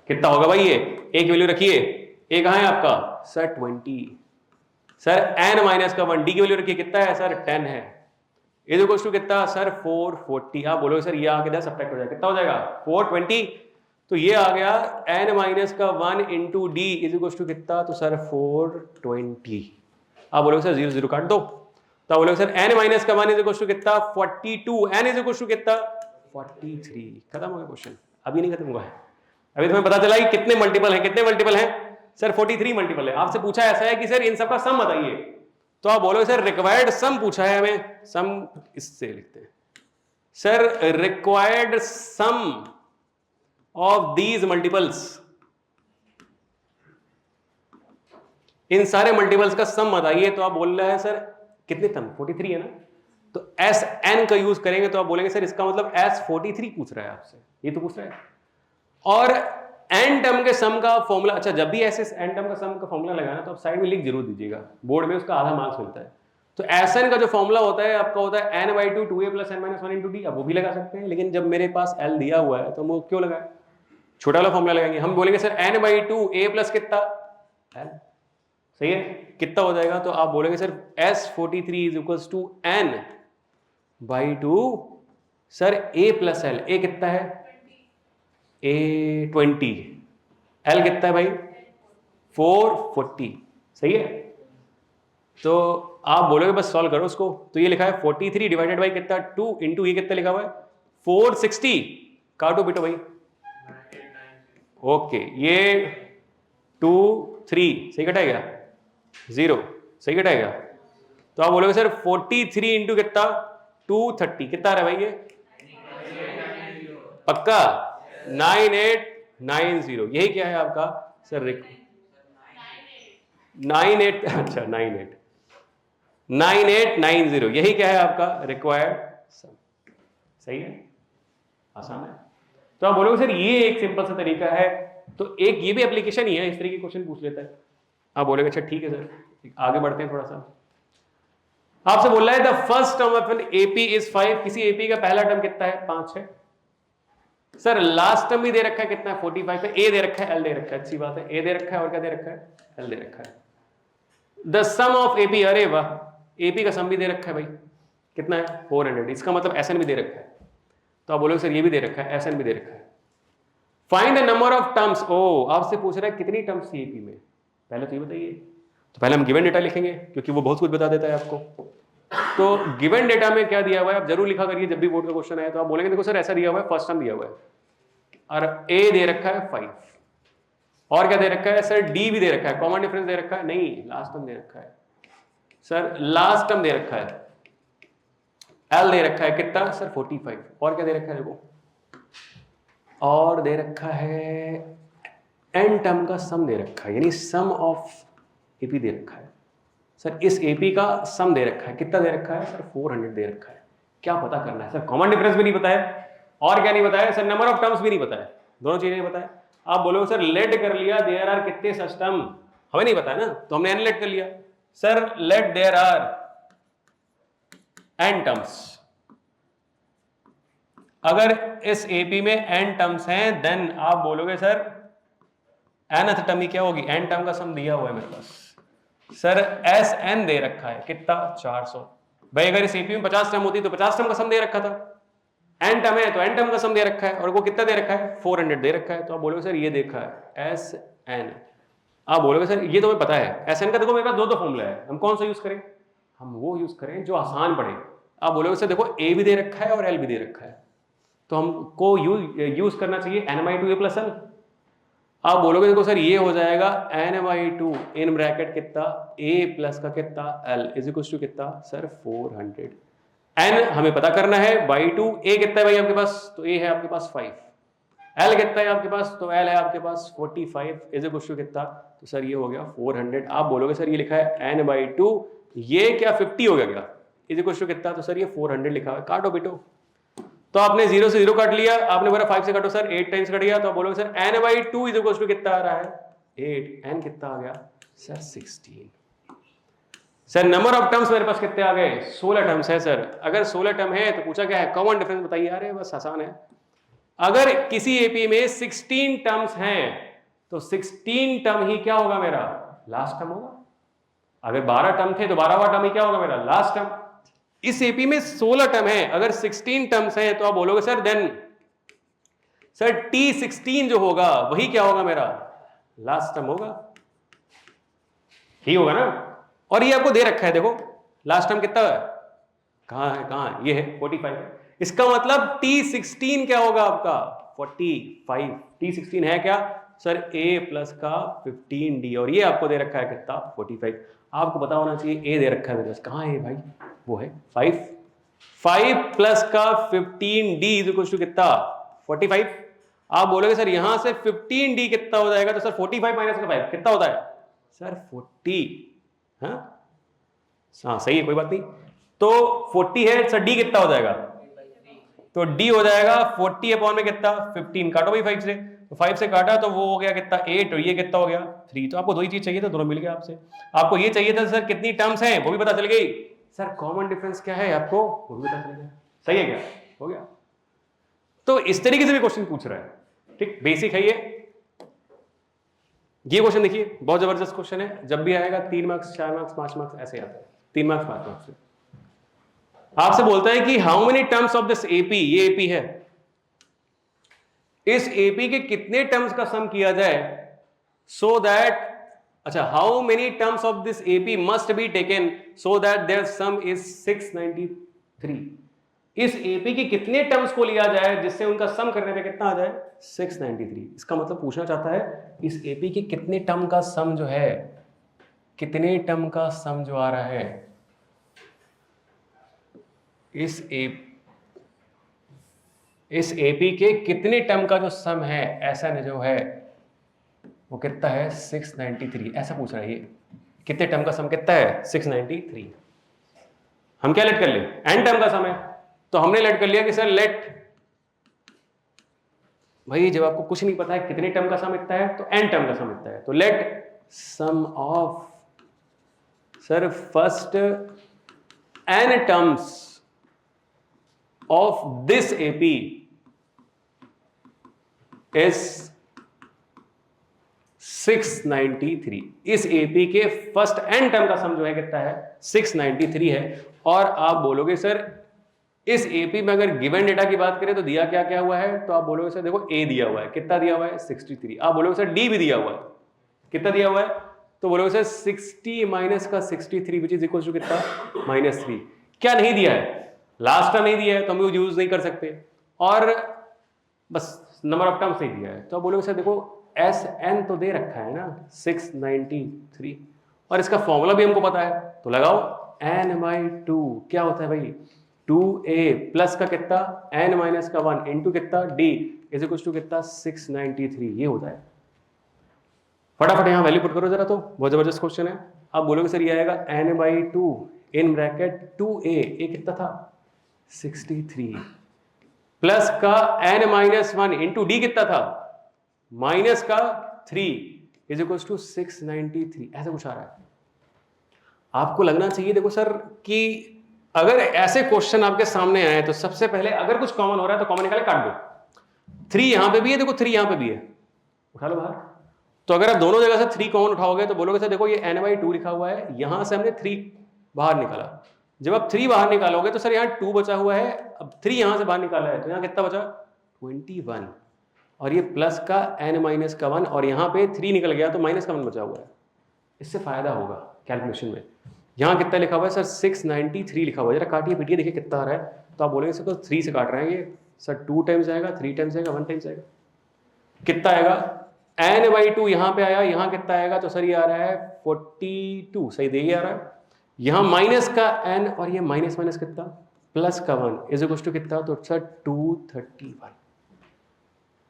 कितना होगा भाई ये, एक वैल्यू रखिए, a कहां है आपका सर 20, सर n माइनस का 1 डी की वैल्यू रखिए कितना है सर 10 है, इज इक्वल टू कितना सर 440। आप बोलोगे सर ये आके इधर सब्ट्रैक्ट हो जाएगा, कितना हो जाएगा 420। तो ये आ गया n माइनस का 1 into D is equal to कितना, तो सर 420। आप बोलोगे सर 0 0 काट दो, तो बोलोगे सर n माइनस का 1 इज इक्वल टू कितना 42, n इज इक्वल टू कितना 43। खत्म हो गया क्वेश्चन, अभी नहीं खत्म हुआ है, अभी तुम्हें पता चला कि कितने मल्टीपल हैं, कितने मल्टीपल हैं सर 43 मल्टीपल है। आपसे पूछा ऐसा है कि सर इन सबका सम बताइए, तो आप बोलोगे सर रिक्वायर्ड सम पूछा है हमें, सम इससे लिखते हैं sir required sum of these multiples, इन सारे मल्टीपल्स का सम बताइए। तो आप बोल रहे हैं सर कितने टर्म 43 है ना, तो एस एन का यूज करेंगे तो आप बोलेंगे सर इसका मतलब एस 43 पूछ रहा है आपसे, ये तो पूछ रहा है। और एन टर्म के सम का फॉर्मूला, अच्छा जब भी ऐसे एन टर्म का सम का फॉर्मूला लगाना तो आप साइड में लिख जरूर दीजिएगा, बोर्ड में उसका आधा मार्क्स मिलता है। तो Sn का जो फॉर्मूला होता है आपका होता है n/2 2a + n - 1 × d। अब वो भी लगा सकते हैं, लेकिन जब मेरे पास L दिया हुआ है तो हम वो क्यों लगाए, छोटा वाला फॉर्मूला लगाएंगे। हम बोलेंगे सर n/2 a प्लस कितना L, सही है, कितना हो जाएगा, तो आप बोलेंगे sir S43 = n/2 sir a + L। a कितना है, a 20, L कितना है भाई 440, सही है। तो आप बोलोगे बस सॉल्व करो उसको, तो ये लिखा है 43 डिवाइडेड बाई कितना 2 इंटू ये कितना लिखा हुआ है 460, काटो बेटो भाई, ओके, ये 2 3 सही कटाएगा, 0 सही कटाएगा। तो आप बोलोगे सर 43 इंटू कितना 230, कितना आ रहा है भाई ये, पक्का 9890, यही क्या है आपका सर 98, अच्छा 9890, यही क्या है आपका रिक्वायर्ड सम, सही है, आसान है। तो आप बोलोगे सर ये एक सिंपल सा तरीका है, तो एक ये भी एप्लीकेशन ही है, इस तरीके के क्वेश्चन पूछ लेता है। आप बोलोगे अच्छा ठीक है सर, आगे बढ़ते हैं थोड़ा सा। आपसे बोल रहा है the first term of an AP is 5, किसी एपी का पहला टर्म कितना है 5 है। सर लास्ट टर्म भी दे रखा है कितना है 45 है, ए दे रखा है एल दे रखा है, अच्छी बात है, ए दे रखा है और क्या दे रखा है एल दे रखा है। द सम ऑफ एपी, अरे वाह, एपी का सम भी दे रखा है भाई, कितना है 400, इसका मतलब एसएन भी दे रखा है। तो आप बोलोगे सर ये भी दे रखा है, एसएन भी दे रखा है। Find the number of terms, ओ आपसे पूछ रहा है कितनी टर्म्स थी एपी में, पहले तो ये बताइए। तो पहले हम गिवन डेटा लिखेंगे क्योंकि वो बहुत कुछ बता देता है आपको। तो गिवन डेटा में क्या दिया हुआ है आप जरूर लिखा करिए जब भी बोर्ड का क्वेश्चन आए। तो आप बोलेंगे देखो सर ऐसा दिया हुआ है, फर्स्ट टर्म दिया हुआ है और ए दे रखा है 5, और क्या दे रखा है सर डी भी दे रखा है, कॉमन डिफरेंस दे रखा है नहीं, लास्ट टर्म दे रखा है सर, लास्ट टर्म दे रखा है एल दे रखा है कितना सर 45, और क्या दे रखा है देखो, और दे रखा है एन टर्म का सम दे रखा है, यानी सम ऑफ एपी दे रखा है सर, इस एपी का सम दे रखा है, कितना दे रखा है सर 400 दे रखा है। क्या पता करना है सर, कॉमन डिफरेंस भी नहीं पता है और क्या नहीं बताया सर, नंबर ऑफ टर्म्स भी नहीं बताया, दोनों चीजें नहीं बताया। आप बोलोगे सर लेट कर लिया, देयर आर कितने सच टर्म, हमें नहीं पता ना, तो हमने एन लेट कर लिया। Sir let there are n terms, अगर इस एपी में एन टर्म्स हैं देन आप बोलोगे सर एनथ टर्म ही क्या होगी, एन टर्म का सम दिया हुआ है मेरे पास सर, एस एन दे रखा है कितना 400, भाई अगर इस एपी में 50 टर्म होती तो 50 टर्म का सम दे रखा था, एन टर्म है तो एन टर्म का सम दे रखा है, और वो कितना दे रखा है 400 दे रखा है। तो आप बोलोगे सर ये देखा है एस एन, आप बोलोगे सर ये तो हमें पता है, एस एन का देखो मेरे पास दो फॉर्मूला है, हम कौन सा यूज करें, हम वो यूज करें जो आसान पड़े। आप बोलोगे सर देखो ए भी दे रखा है और एल भी दे रखा है, तो हमको यूज करना चाहिए n/2 a + l। आप बोलोगे देखो सर ये हो जाएगा n/2 इन ब्रैकेट कितना a प्लस का कितना l इज इक्वल टू कितना सर 400। n हमें पता करना है /2, a कितना है भाई आपके पास, तो a है आपके पास 5, l कितना है आपके पास, तो l है आपके पास 45 इज इक्वल टू कितना, तो सर ये हो गया 400। आप बोलोगे सर ये लिखा है n/2, ये क्या 50 हो गया क्या, इज इक्वल टू कितना, तो सर ये 400 लिखा है, काटो बेटो। तो आपने 0 से 0 काट लिया, आपने बोला 5 से काटो सर 8 टाइम्स कट गया, तो आप बोलोगे sir n/2 is equal to कितना आ रहा है 8, n कितना आ गया sir 16। Sir number of terms मेरे पास कितने आ गए 16 टर्म्स है सर, अगर 16 टर्म है तो पूछा क्या है कॉमन डिफरेंस बताइए, अरे बस आसान है। अगर किसी एपी में 16 टर्म्स हैं तो 16 टर्म ही क्या होगा मेरा लास्ट टर्म होगा, अगर 12 टर्म थे तो 12वां टर्म ही क्या होगा मेरा लास्ट टर्म। इस एपी में 16 टर्म है, अगर 16 टर्म्स हैं तो आप बोलोगे सर देन सर T16 जो होगा वही क्या होगा मेरा लास्ट टर्म होगा, ही होगा ना। और ये आपको दे रखा है देखो लास्ट टर्म कितना है, कहां है ये है 45, इसका मतलब T16 क्या होगा आपका 45, T16 है क्या सर a प्लस का 15d, और ये आपको दे रखा है कितना 45। आपको पता होना चाहिए a दे रखा है मेरे पास, कहां है भाई, वो है 5 प्लस का 15d इज इक्वल टू कितना 45। आप बोलोगे सर यहां से 15d कितना हो जाएगा, तो सर 45 माइनस का 5 कितना होता है सर 40, हाँ सही है कोई बात नहीं। तो 40 है सर, d कितना हो जाएगा, तो d हो जाएगा 40 अपॉन में कितना 15, काटो भाई 5 से, तो 5 से काटा तो वो हो गया कितना 8, और ये कितना हो गया 3। तो आपको दो ही चीज चाहिए था, दोनों मिल गया आपसे। आपको ये चाहिए था सर कितनी टर्म्स हैं वो भी पता चल गई, सर कॉमन डिफरेंस क्या है आपको वो भी बता चलेगा। सही है क्या? हो गया। तो इस तरीके से भी क्वेश्चन पूछ रहा है, ठीक, बेसिक है ये क्वेश्चन देखिए बहुत जबरदस्त क्वेश्चन है। जब भी आएगा 3 मार्क्स 4 मार्क्स 5 मार्क्स ऐसे आता है, 3 मार्क्स 5 मार्क्स से आपसे बोलता है कि how many terms of this AP, ये एपी है, इस एपी के कितने टर्म्स का सम किया जाए सो दैट, अच्छा, how many terms of this AP must be taken so that their sum is 693। इस एपी के कितने टर्म्स को लिया जाए जिससे उनका सम करने पे कितना आ जाए 693। इसका मतलब पूछना चाहता है इस एपी के कितने टर्म का सम जो है, कितने टर्म का सम जो आ रहा है इस एपी के कितने टर्म का जो सम है ऐसा जो है वो कितना है 693, ऐसा पूछ रहा है ये। कितने टर्म का सम कितना है 693। हम क्या लेट कर ले, एन टर्म का सम है, तो हमने लेट कर लिया कि सर लेट, भाई जब आपको कुछ नहीं पता है कितने टर्म का सम इतना है तो एन टर्म का सम इतना है, तो let sum of sir first N terms of this AP is 693। इस एपी के फर्स्ट एन टर्म का सम जो है कितना है 693 है। और आप बोलोगे सर इस एपी में अगर गिवन डेटा की बात करें तो दिया क्या क्या हुआ है, तो आप बोलोगे सर देखो ए दिया हुआ है, कितना दिया हुआ है 63। आप बोलोगे सर डी भी दिया हुआ है, कितना दिया हुआ है, तो बोलोगे सर 60 माइनस का 63 विच इज इक्वल टू कितना -3। क्या नहीं दिया है, लास्ट टर्म नहीं दिया है तो हम यूज नहीं कर सकते, और बस नंबर ऑफ टर्म्स नहीं दिया है, तो आप बोलोगे सर देखो एस एन तो दे रखा है ना 693, और इसका फॉर्मूला भी हमको पता है, तो लगाओ n/2 क्या होता है भाई 2a प्लस का कितना n माइनस का 1 इंटू कितना d इज इक्वल टू कितना 693, ये होता है। फटाफट यहां वैल्यू पुट करो जरा, तो बहुत जबरदस्त क्वेश्चन है। आप बोलोगे सर ये आएगा n/2 इन ब्रैकेट 2a, ए कितना था 63 प्लस का n-1 इंटू डी कितना था माइनस का 3 इज इक्वल टू 693, ऐसा कुछ आ रहा है। आपको लगना चाहिए देखो सर कि अगर ऐसे क्वेश्चन आपके सामने आए तो सबसे पहले अगर कुछ कॉमन हो रहा है तो कॉमन निकाले काट दो। 3 यहां पे भी है, देखो 3 यहां पे भी है, उठा लो बाहर। तो अगर आप दोनों जगह से 3 कॉमन उठाओगे तो बोलोगे सर देखो ये n/2 लिखा हुआ है, यहां से हमने 3 बाहर निकाला। जब आप 3 बाहर निकालोगे तो सर यहाँ 2 बचा हुआ है, अब 3 यहां से बाहर निकाला है तो यहाँ कितना बचा 21, और ये प्लस का n-1 और यहाँ पे 3 निकल गया तो माइनस का 1 बचा हुआ है। इससे फायदा होगा कैलकुलेशन में। यहाँ कितना लिखा हुआ है सर 693 लिखा हुआ है, जरा काटिए पीटिए देखिए कितना आ रहा है, तो आप बोलेंगे सर तो 3 से काट रहे हैं ये सर 2 टाइम्स आएगा, 3 टाइम्स आएगा, 1 टाइम्स आएगा, कितना आएगा n/2 यहाँ पे आया, यहाँ कितना आएगा तो सर ये आ रहा है 42, सही दे आ रहा है। यहाँ माइनस का n और ये माइनस माइनस कितना प्लस का 1 इज इक्वल टू कितना, तो सर 231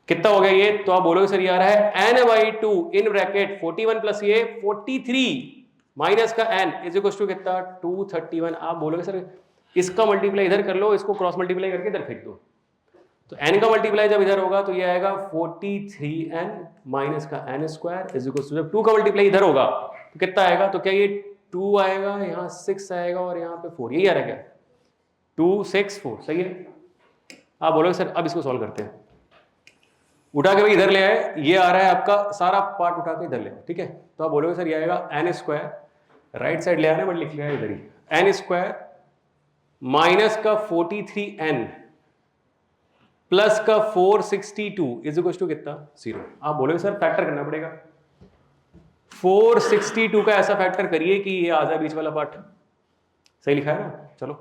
कितना हो गया ये, तो आप बोलोगे सर ये आ रहा है n/2 इन ब्रैकेट 41 प्लस ये 43 माइनस का n इज इक्वल टू कितना 231। आप बोलोगे सर इसका मल्टीप्लाई इधर कर लो, इसको क्रॉस मल्टीप्लाई करके इधर फेंक दो, तो n का मल्टीप्लाई जब इधर होगा तो ये आएगा 43n माइनस का n² इज इक्वल टू, जब 2 का मल्टीप्लाई इधर होगा तो कितना आएगा, तो क्या ये 2 आएगा, यहाँ 6 आएगा और यहाँ पे 4, यही आ रहा है क्या 2 6 4, सही है। आप बोलोगे सर अब इसको सॉल्व करते हैं, उठा के भाई इधर ले आए, ये आ रहा है आपका सारा पार्ट उठा के इधर ले, ठीक है। तो आप बोलोगे सर ये आएगा n², राइट साइड ले आना बट लिख लिया है इधर ही, n² माइनस का 43n प्लस का 462 इज इक्वल टू कितना 0। आप बोलोगे सर फैक्टर करना पड़ेगा, 462 का ऐसा फैक्टर करिए कि ये आ जाए बीच वाला पार्ट, सही लिखा है ना। चलो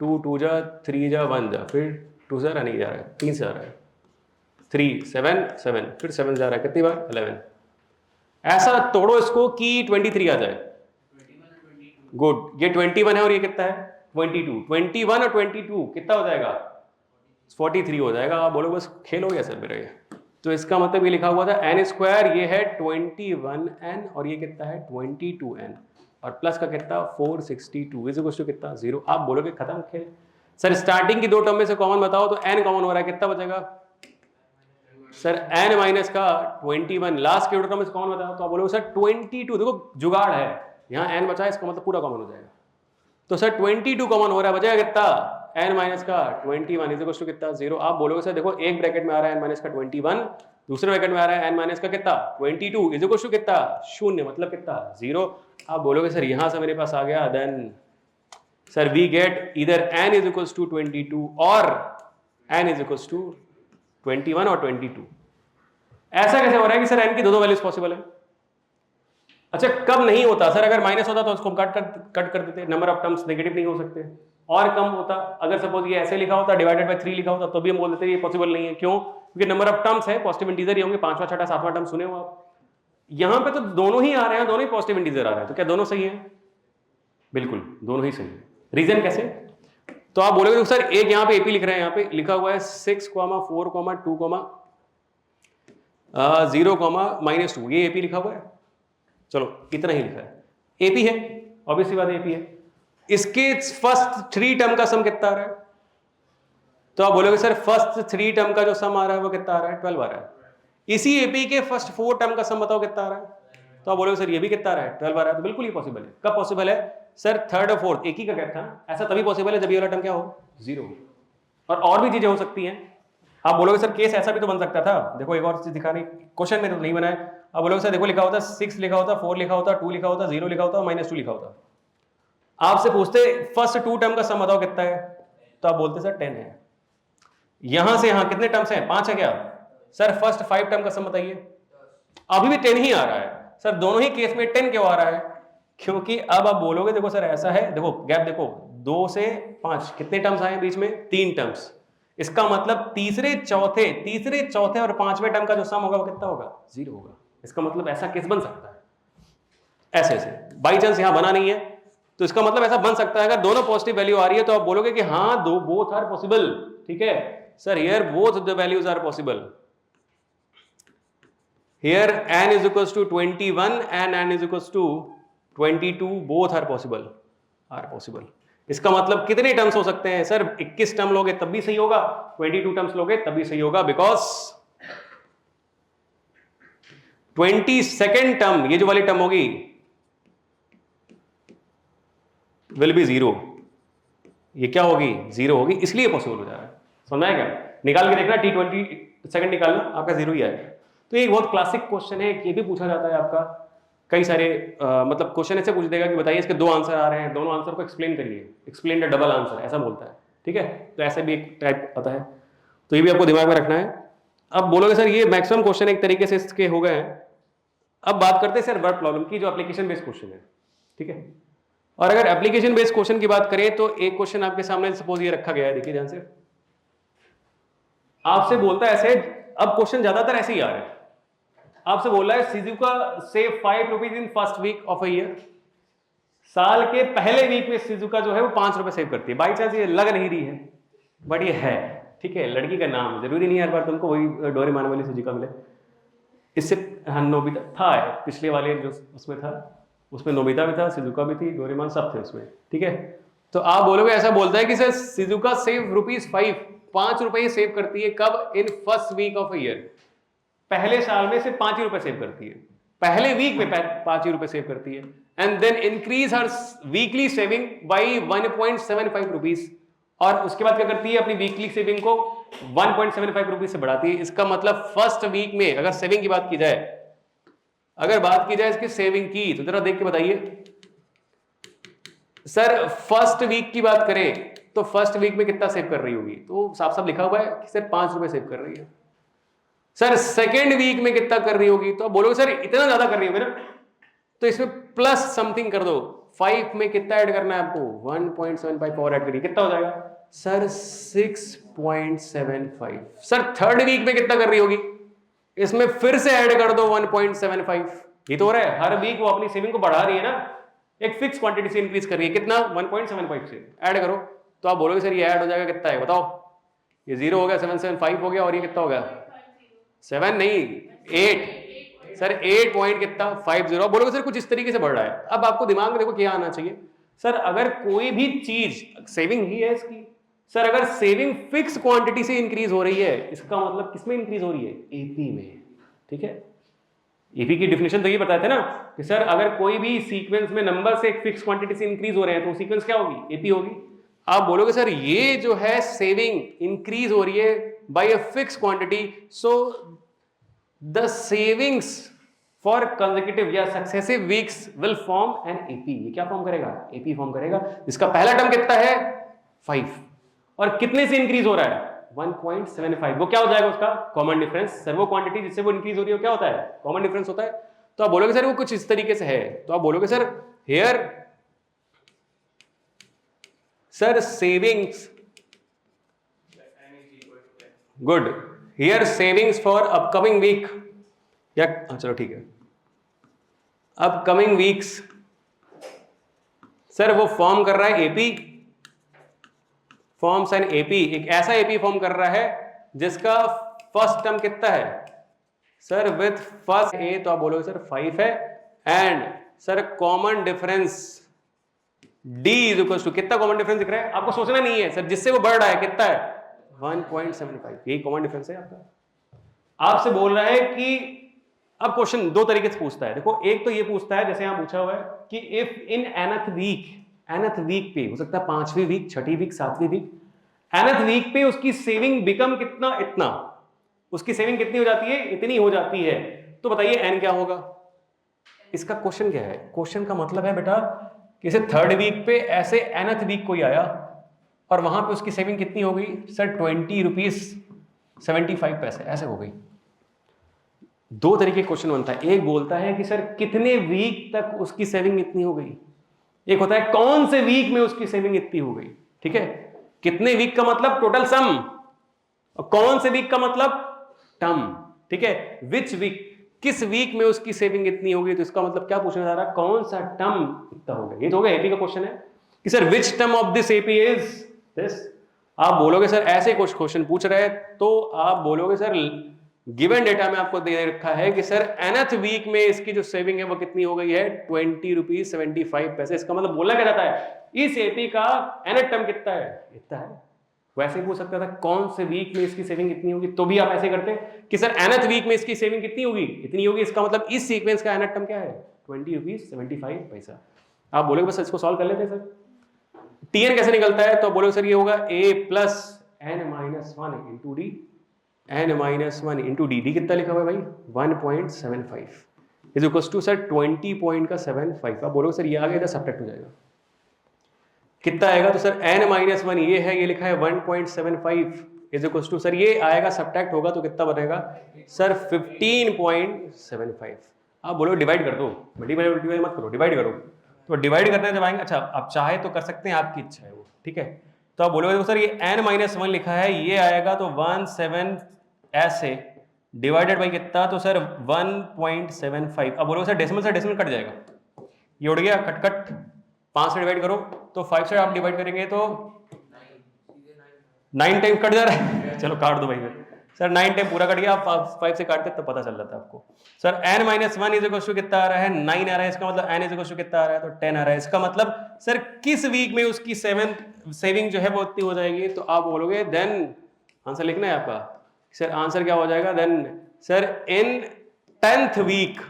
2 2 जा 3 जा 1 जा, फिर 2 से नहीं जा रहा है, 3 से आ रहा है, 3 7 7 फिर 7 जा रहा है, कितनी बार 11। ऐसा तोड़ो इसको कि 23 आ जाए, गुड, ये 21 है और ये कितना है 22, 21 और 22 कितना हो जाएगा 43 हो जाएगा। आप बोलो बस खेल हो गया सर मेरा ये, तो इसका मतलब ये लिखा हुआ था n², ये है 21n और ये कितना है 22n और प्लस का कितना 462 इज इक्वल टू कितना 0। आप बोलोगे खत्म खेल। सर स्टार्टिंग की 2 टर्म में से कॉमन बताओ, तो n कॉमन हो रहा है, कितना बचेगा सर n माइनस का 21, लास्ट के 2 टर्म में से कॉमन बताओ, तो आप बोलोगे सर 22, देखो जुगाड़ है, यहाँ n बचा है इसका मतलब पूरा कॉमन हो जाएगा। तो सर 22 कॉमन हो रहा है, बचेगा कितना n माइनस का 21 इज इक्वल टू कितना 0। आप बोलोगे सर देखो एक ब्रैकेट में आ रहा है n माइनस का 21, दूसरे ब्रैकेट में आ रहा है n माइनस का कितना 22 इज इक्वल टू कितना 0, मतलब कितना 0। आप बोलोगे सर यहां से मेरे पास आ गया, देन सर वी गेट इधर n इज इक्वल टू 22 और n इज इक्वल टू 21 और 22। ऐसा कैसे हो रहा है कि सर n की दो वैल्यूज पॉसिबल है? अच्छा कब नहीं होता सर? अगर माइनस होता तो उसको कट कर देते, नंबर ऑफ टर्म्स नेगेटिव नहीं हो सकते। और कम होता, अगर सपोज ये ऐसे लिखा होता डिवाइडेड बाय 3 लिखा होता तो भी हम बोल देते ये पॉसिबल नहीं है। क्यों? क्योंकि नंबर ऑफ टर्म्स है, पॉजिटिव इंटीजर ही होंगे, 5वां 6वां 7वां टर्म सुने हो आप। यहां पे तो दोनों ही आ रहे हैं, दोनों ही पॉजिटिव इंटीजर आ रहे हैं, तो क्या दोनों सही है? बिल्कुल दोनों ही सही है। रीजन कैसे? तो आप बोलोगे तो सर एक यहाँ पे एपी लिख रहे हैं, यहाँ पे लिखा हुआ है 6, 4, 2, 0, -2, ये एपी लिखा हुआ है। चलो इतना ही लिखा है, एपी है, ऑब्वियसली बात एपी है। इसके फर्स्ट 3 टर्म का सम कितना आ रहा है? तो आप बोलोगे सर फर्स्ट 3 टर्म का जो सम आ रहा है वो कितना आ रहा है? 12 आ रहा है। इसी एपी के फर्स्ट 4 टर्म का सम बताओ कितना आ रहा है? तो आप बोलोगे सर ये भी कितना आ रहा है? 12 आ रहा है। तो बिल्कुल ये पॉसिबल है। कब पॉसिबल है सर? थर्ड और फोर्थ एक ही का गैप था, ऐसा तभी पॉसिबल है जब ये वाला टर्म क्या हो 0। और भी चीजें हो सकती हैं। आप बोलोगे सर केस ऐसा भी तो बन सकता था, देखो एक और चीज दिखानी, क्वेश्चन में तो नहीं बनाया। आप बोलोगे सर देखो लिखा होता 6 लिखा होता, 4 लिखा होता, 2 लिखा होता, 0 लिखा होता, -2 लिखा होता। आपसे पूछते फर्स्ट 2 टर्म का सम बताओ कितना है, तो आप बोलते सर 10 है। यहां से यहां कितने टर्म्स हैं? 5 है क्या सर? फर्स्ट 5 टर्म का सम बताइए, अभी भी 10 ही आ रहा है। सर दोनों ही केस में 10 क्यों आ रहा है? क्योंकि अब आप बोलोगे देखो सर ऐसा है, देखो गैप देखो 2 से 5 कितने टर्म्स आए बीच में? 3 टर्म्स। इसका मतलब तीसरे चौथे और 5वें टर्म का जो सम होगा वो कितना होगा? 0 होगा। इसका मतलब ऐसा केस बन सकता है। ऐसे बाई चांस यहां बना नहीं है तो इसका मतलब ऐसा बन सकता है, अगर दोनों पॉजिटिव वैल्यू आ रही है तो आप बोलोगे कि हाँ दो बोथ आर पॉसिबल। ठीक है sir, here both the values are possible. Here n is equals to 21 and n is equals to 22, both are possible। इसका मतलब कितने टर्म्स हो सकते हैं सर? 21 टर्म लोगे तब भी सही होगा, 22 टर्म्स लोगे तब भी सही होगा, बिकॉज 22nd टर्म ये जो वाली टर्म होगी विल बी 0। ये क्या होगी? 0 होगी, इसलिए पॉसिबल हो जा रहा है। समझ आया क्या? निकाल के देखना, T22 निकालना, आपका 0 ही आएगा। तो ये बहुत क्लासिक क्वेश्चन है, ये भी पूछा जाता है आपका कई सारे मतलब क्वेश्चन ऐसे पूछ देगा कि बताइए इसके 2 आंसर आ रहे हैं, दोनों आंसर को एक्सप्लेन करिए, एक्सप्लेन द डबल आंसर, ऐसा बोलता है। ठीक है, तो ऐसा भी एक टाइप आता है, तो ये भी आपको दिमाग में रखना है। अब बोलोगे सर ये मैक्सिमम क्वेश्चन एक तरीके से इसके हो गए हैं। अब बात करते हैं सर वर्ड प्रॉब्लम की, जो एप्लीकेशन बेस्ड क्वेश्चन है। ठीक है, और अगर एप्लीकेशन बेस्ड क्वेश्चन की बात करें तो एक क्वेश्चन आपके सामने सपोज ये रखा गया है, देखिए ध्यान से, आपसे बोलता है ऐसे, अब क्वेश्चन ज्यादातर ऐसे ही आ रहे हैं, आपसे बोल रहा है Shizuka save 5 rupees in first week of a year. साल के पहले वीक में सिजुका जो है वो 5 रुपए सेव करती है। बाई चांस ये लग नहीं रही है बट ये है। ठीक है, लड़की का नाम जरूरी नहीं है हर बार तुमको वही डोरेमोन वाली सिजुका मिले। इससे हाँ नोबिता था, पिछले वाले जो उसमें था उसमें नोबिता भी था, सिजुका भी थी, डोरेमोन सब थे उसमें। ठीक है, तो आप बोलोगे ऐसा बोलता है कि सर सिजुका सेव रुपीज 5 रुपए सेव करती है, कब? In first week of a year. पहले साल में सिर्फ 5 ही रुपए सेव करती है, पहले वीक में 5 ही रुपए सेव करती है, and then increase her weekly saving by 1.75 rupees. और उसके बाद क्या करती है? अपनी वीकली सेविंग को 1.75 रुपीज से बढ़ाती है। इसका मतलब फर्स्ट वीक में अगर सेविंग की बात की जाए, इसकी सेविंग की, तो जरा देख के बताइए सर, फर्स्ट वीक की बात करें तो फर्स्ट वीक में कितना सेव कर रही होगी? तो साफ साफ लिखा हुआ है कि सिर्फ 5 रुपए सेव कर रही है। सर सेकेंड वीक में कितना कर रही होगी? तो बोलोगे सर इतना ज्यादा कर रही होगी ना, तो इसमें प्लस समथिंग कर दो। 5 में कितना ऐड करना है आपको? 1.75 और ऐड करिए, कितना हो जाएगा सर? 6.75। सर थर्ड वीक में कितना कर रही होगी? इसमें फिर से ऐड कर दो 1.75। ये तो हो रहा है, हर वीक वो अपनी सेविंग को बढ़ा रही है ना, एक फिक्स क्वांटिटी से इंक्रीज कर रही है। कितना? 1.75 से ऐड करो, तो आप बोलोगे सर ये ऐड हो जाएगा कितना है बताओ? ये 0 हो गया, 775 हो गया, और ये कितना हो गया? 7 नहीं 8। सर 8 पॉइंट कितना? 50। बोलोगे सर कुछ इस तरीके से बढ़ रहा है। अब आपको दिमाग में देखो क्या आना चाहिए सर, अगर कोई भी चीज सेविंग ही है इसकी, सर अगर सेविंग फिक्स क्वांटिटी से इंक्रीज हो रही है, इसका मतलब किसमें इंक्रीज हो रही है? एपी में। ठीक है, एपी की डिफिनेशन तो ये बताए थे ना कि सर अगर कोई भी सीक्वेंस में नंबर से एक फिक्स क्वांटिटी से इंक्रीज हो रहे हैं तो सीक्वेंस क्या होगी, एपी होगी। आप बोलोगे सर ये जो है सेविंग इंक्रीज हो रही है by a fix quantity, so the savings for consecutive या successive weeks will form an AP. ये क्या फॉर्म करेगा, एपी फॉर्म करेगा, जिसका पहला टर्म कितना है 5 और कितने से इंक्रीज हो रहा है 1.75। वो क्या हो जाएगा उसका कॉमन डिफरेंस। सर वो क्वांटिटी जिससे वो इंक्रीज हो रही है क्या होता है, कॉमन डिफरेंस होता है। तो आप बोलोगे सर वो कुछ इस तरीके से है, तो आप बोलोगे sir here sir savings, good, here savings for upcoming week, या चलो ठीक है अपकमिंग वीक्स, सर वो फॉर्म कर रहा है एपी, फॉर्म्स एन एपी, एक ऐसा एपी फॉर्म कर रहा है जिसका फर्स्ट टर्म कितना है सर विथ फर्स्ट ए, तो आप बोलोगे सर 5 है, and sir common difference D is equal to, कितना कॉमन डिफरेंस दिख रहा है आपको, सोचना नहीं है सर जिससे वो बढ़ रहा है कितना है 1.75, यही कॉमन डिफरेंस है आपका। आपसे बोल रहा है कि अब क्वेश्चन दो तरीके से पूछता है, देखो एक तो ये पूछता है जैसे यहां पूछा हुआ है कि इफ इन एनथ वीक पे, हो सकता है 5वीं वीक, 6ठी वीक, 7वीं वीक, एनथ वीक पे उसकी सेविंग बिकम कितना, इतना, उसकी सेविंग कितनी हो जाती है, इतनी हो जाती है, तो बताइए एन क्या होगा। इसका क्वेश्चन क्या है, क्वेश्चन का मतलब है बेटा कि 3rd वीक पे ऐसे एनथ वीक कोई आया और वहां पे उसकी सेविंग कितनी हो गई सर 20 रुपीज 75 पैसे ऐसे हो गई। दो तरीके क्वेश्चन बनता है, एक बोलता है कि सर कितने वीक तक उसकी सेविंग इतनी हो गई, एक होता है कौन से वीक में उसकी सेविंग इतनी हो गई, ठीक है। कितने वीक का मतलब टोटल सम, और कौन से वीक का मतलब टर्म, ठीक है। विच वीक, किस वीक में उसकी सेविंग इतनी होगी, तो इसका मतलब क्या पूछना जा रहा है, कौन सा टर्म इतना हो गया। ये तो हो गया एपी का क्वेश्चन है कि sir which term of this AP is this. आप बोलोगे सर ऐसे कुछ क्वेश्चन पूछ रहे हैं तो आप बोलोगे सर गिवन डेटा में आपको दे रखा है कि सर एनथ वीक में इसकी जो सेविंग है वो कितनी हो गई है 20 रुपीज 75 पैसे। इसका मतलब बोला क्या जाता है इस एपी का एनथ टर्म कितना है, इतना है। वैसे ही पूछ सकता था कौन से वीक में इसकी सेविंग इतनी होगी, तो भी आप ऐसे करते कि सर एनथ वीक में इसकी सेविंग कितनी होगी, इतनी होगी। इसका मतलब इस सीक्वेंस का एनथ टर्म क्या है 20 रुपीज 75 पैसा। आप बोलोगे बस इसको सॉल्व कर लेते सर। टीएन कैसे निकलता है, तो बोलोगे सर ये होगा a plus n minus 1 into D, n minus 1 into D. D कितना लिखा हुआ है भाई 1.75 इज इक्वल टू सर 20.75। आप बोलोगे सर ये आ गया, इधर सब्ट्रैक्ट हो जाएगा, कितना आएगा, तो सर n माइनस 1 ये है, ये लिखा है 1.75 इज इक्वल टू सर ये आएगा सब्ट्रैक्ट होगा तो कितना बनेगा सर 15.75। आप बोलो डिवाइड कर दो, डिवाइड मत करो, डिवाइड करो। तो डिवाइड करने जब आएंगे, अच्छा आप चाहे तो कर सकते हैं, आपकी इच्छा है वो, ठीक है। तो आप बोलोगे सर ये n माइनस 1 लिखा है, ये आएगा तो 17 ऐसे डिवाइडेड बाई कितना, तो सर 1.75। अब बोलोगे सर डेसिमल से डेसिमल कट जाएगा, ये उड़ गया, कट कट 5 से डिवाइड करो तो 5 से आप डिवाइड करेंगे तो 9 टाइम कट जा रहा है। चलो काट दो भाई, सर 9 टाइम पूरा कट गया, आप 5 से काटते तो पता चल जाता है आपको। Sir n minus 1 is equal to कितना आ रहा है 9 आ रहा है, इसका मतलब n इज इक्वल टू कितना आ रहा है तो 10 आ रहा है। इसका मतलब सर किस वीक में उसकी सेविंग जो है वो उतनी हो जाएगी, तो आप बोलोगे देन आंसर लिखना है आपका, सर आंसर क्या हो जाएगा then sir in 10th week,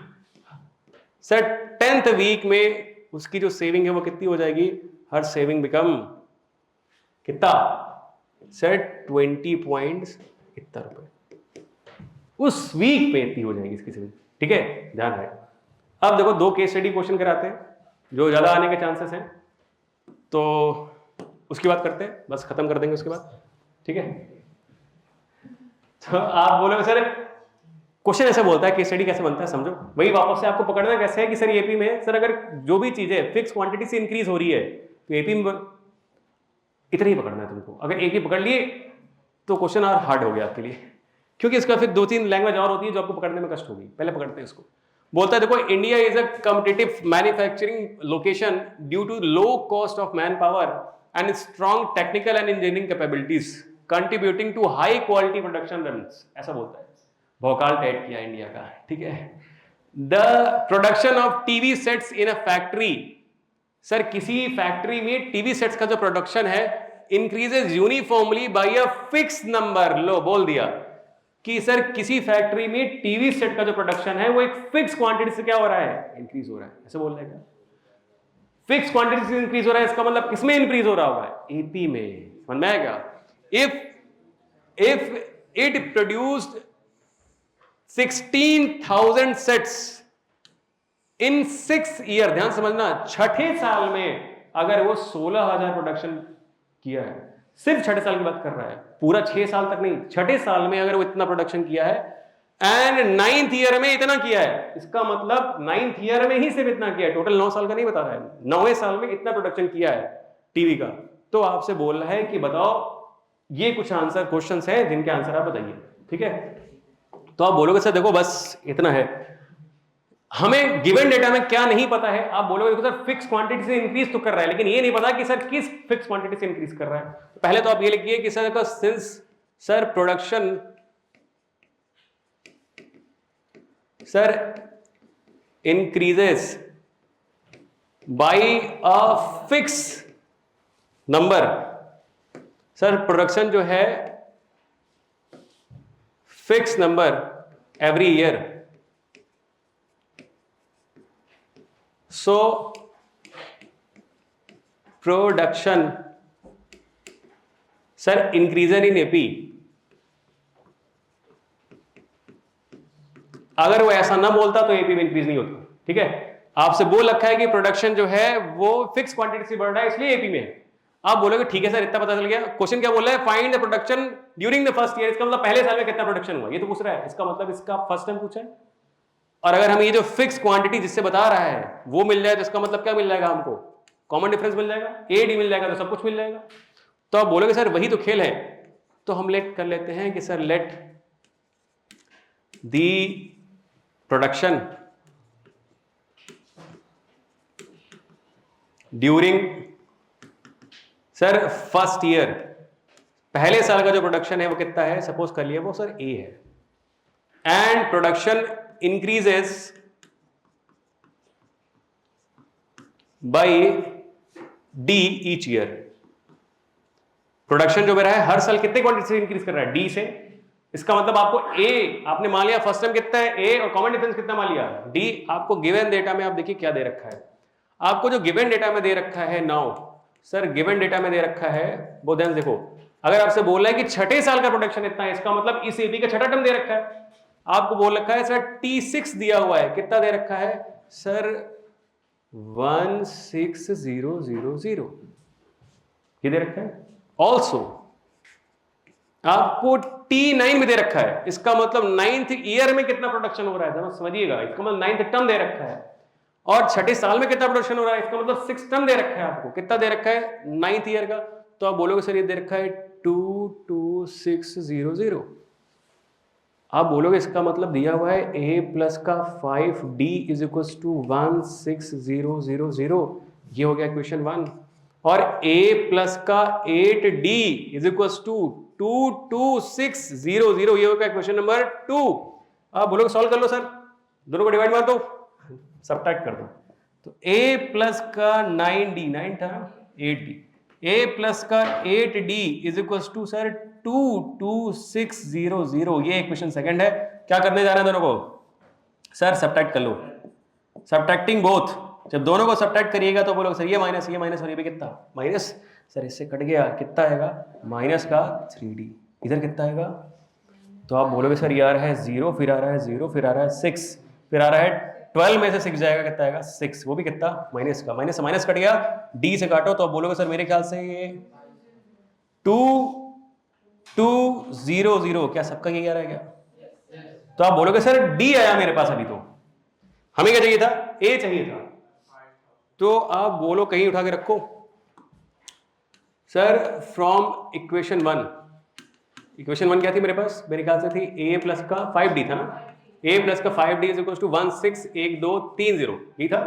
sir 10th week में उसकी जो सेविंग है वो कितनी हो जाएगी, हर सेविंग बिकम कितना सर 20 पॉइंट्स इतना रुपए उस वीक पे इतनी हो जाएगी इसकी सेविंग, ठीक है, ध्यान रहे। अब देखो 2 केस स्टडी क्वेश्चन कराते हैं जो ज्यादा आने के चांसेस हैं, तो उसकी बात करते हैं, बस खत्म कर देंगे उसके बाद, ठीक है। तो आप बोलोगे सर क्वेश्चन ऐसे बोलता है केस स्टडी कैसे बनता है, समझो। वही वापस से आपको पकड़ना कैसे है कि सर एपी में सर अगर जो भी चीजें फिक्स क्वांटिटी से इंक्रीज हो रही है तो एपी में इतना ही पकड़ना है तुमको। अगर एक ही पकड़ लिए तो क्वेश्चन और हार्ड हो गया आपके लिए, क्योंकि इसका फिर 2-3 लैंग्वेज और होती है जो आपको पकड़ने में कष्ट होगी। पहले पकड़ते हैं इसको। बोलता है देखो India is a competitive manufacturing location due to low cost of man power and strong technical and engineering capabilities contributing to high quality production runs, ऐसा बोलता है। भोकाल टाइट किया इंडिया का, ठीक है। The production of TV sets in a factory, sir किसी फैक्ट्री में टीवी सेट्स का जो प्रोडक्शन है increases uniformly by a fix number, लो बोल दिया कि सर किसी फैक्ट्री में टीवी सेट का जो प्रोडक्शन है वो एक फिक्स क्वांटिटी से क्या हो रहा है, इंक्रीज हो रहा है, ऐसे बोल रहे हैं। फिक्स क्वांटिटी से इंक्रीज हो रहा है, इसका मतलब किसमें इंक्रीज हो रहा होगा, एपी में, समझ में आएगा। If it produced 16,000 sets in 6 year, ध्यान समझना, छठे साल में अगर वो 16,000 प्रोडक्शन किया है, सिर्फ छठे साल की बात कर रहा है, पूरा 6 साल तक नहीं, छठे साल में अगर वो इतना प्रोडक्शन किया है एंड 9th ईयर में इतना किया है, इसका मतलब 9th ईयर में ही सिर्फ इतना किया है, टोटल 9 साल का नहीं बता रहा है, 9वें साल में इतना प्रोडक्शन किया है टीवी का, तो आपसे बोल रहा है कि बताओ, ये कुछ आंसर क्वेश्चंस हैं जिनके आंसर आप बताइए, ठीक है। तो आप बोलोगे सर देखो बस इतना है, हमें गिवन डेटा में क्या नहीं पता है, आप बोलोगे सर फिक्स क्वांटिटी से इंक्रीज तो कर रहा है, लेकिन ये नहीं पता कि सर किस फिक्स क्वांटिटी से इंक्रीज कर रहा है। तो पहले तो आप ये लिखिए कि sir since sir production sir increases by a fix number, sir production जो है fix number every year, so production sir increases in AP, अगर वो ऐसा ना बोलता तो एपी में इंक्रीज नहीं होता, ठीक है। आपसे बोल रखा है कि प्रोडक्शन जो है वो फिक्स क्वांटिटी से बढ़ रहा है इसलिए एपी में, आप बोलोगे ठीक है सर इतना पता चल गया। क्वेश्चन क्या बोल रहा है, find the production during the first year, इसका मतलब पहले साल में कितना प्रोडक्शन हुआ, ये तो पूछ रहा है, इसका मतलब इसका फर्स्ट टाइम पूछा है। और अगर हम ये जो फिक्स क्वांटिटी जिससे बता रहा है वो मिल जाए तो इसका मतलब क्या मिल जाएगा, हमको कॉमन डिफरेंस मिल जाएगा, ए डी मिल जाएगा तो सब कुछ मिल जाएगा। तो आप बोलोगे सर वही तो खेल है, तो हम लेट कर लेते हैं कि sir let the production during sir first year, पहले साल का जो प्रोडक्शन है वो कितना है, सपोज कर लिया वो सर ए है, and production increases by D each year, production जो मेरा है हर साल कितने क्वांटिटी से इंक्रीज कर रहा है, डी से, इसका मतलब आपको ए आपने मान लिया फर्स्ट टाइम कितना है ए, और कॉमन डिफरेंस कितना मान लिया डी। आपको गिवन डेटा में आप देखिए क्या दे रखा है, आपको जो गिवन डेटा में दे रखा है नाउ सर, गिवन डेटा में दे रखा है वो ध्यान देखो, अगर आपसे बोल रहा है कि छठे साल का प्रोडक्शन इतना है, इसका मतलब इस एपी का छठा टर्म दे रखा है। आपको बोल रखा है सर T6 दिया हुआ है, कितना दे रखा है सर 16000, ये दे रखा है। ऑल्सो आपको T9 में दे रखा है, इसका मतलब 9th ईयर में कितना प्रोडक्शन हो रहा है समझिएगा, इसका मतलब 9th टर्म दे रखा है, और छठे साल में कितना प्रोडक्शन हो रहा है, इसका मतलब 6th टर्म दे रखा है। आपको कितना दे रखा है 9th ईयर का, तो आप बोलोगे सर ये दे रखा है 22600, आप बोलोगे इसका मतलब दिया हुआ है a प्लस का 5d इज इक्वल टू 16000, ये हो गया क्वेश्चन 1, और a प्लस का 8d इज इक्वल टू 22600, ये हो गया क्वेश्चन नंबर 2। आप बोलोगे सॉल्व कर लो सर, दोनों को डिवाइड मार दो, सबट्रैक्ट कर दो, तो a प्लस का 9d, 9 था 8d, a प्लस का 8d is equal to sir 22600, ये इक्वेशन सेकंड है। क्या करने जा रहे हैं दोनों को सर, सबट्रैक्ट कर लो, सबट्रैक्टिंग बोथ, जब दोनों को सबट्रैक्ट करिएगा तो बोलोगे सर ये माइनस और ये भी कितना माइनस, सर इससे कट गया, कितना आएगा माइनस का 3d, इधर कितना आएगा, तो आप बोलोगे सर ये आ रहा है 0, फिर आ रहा है 0, फिर आ रहा है 6, फिर आ रहा है 12 में से 6 जाएगा, कितना आएगा 6, वो भी कितना माइनस का, माइनस से माइनस कट गया, d से काटो, तो आप बोलोगे सर मेरे ख्याल से ये 2200, क्या सबका यही आ रहा है क्या, तो आप बोलोगे सर d आया मेरे पास, अभी तो हमें क्या चाहिए था, a चाहिए था, तो आप बोलो कहीं उठा के रखो सर फ्रॉम इक्वेशन 1, इक्वेशन 1 क्या थी मेरे पास, मेरे ख्याल से थी a प्लस का 5d था ना, a प्लस का 5d इज इक्वल टू 161230, यही था।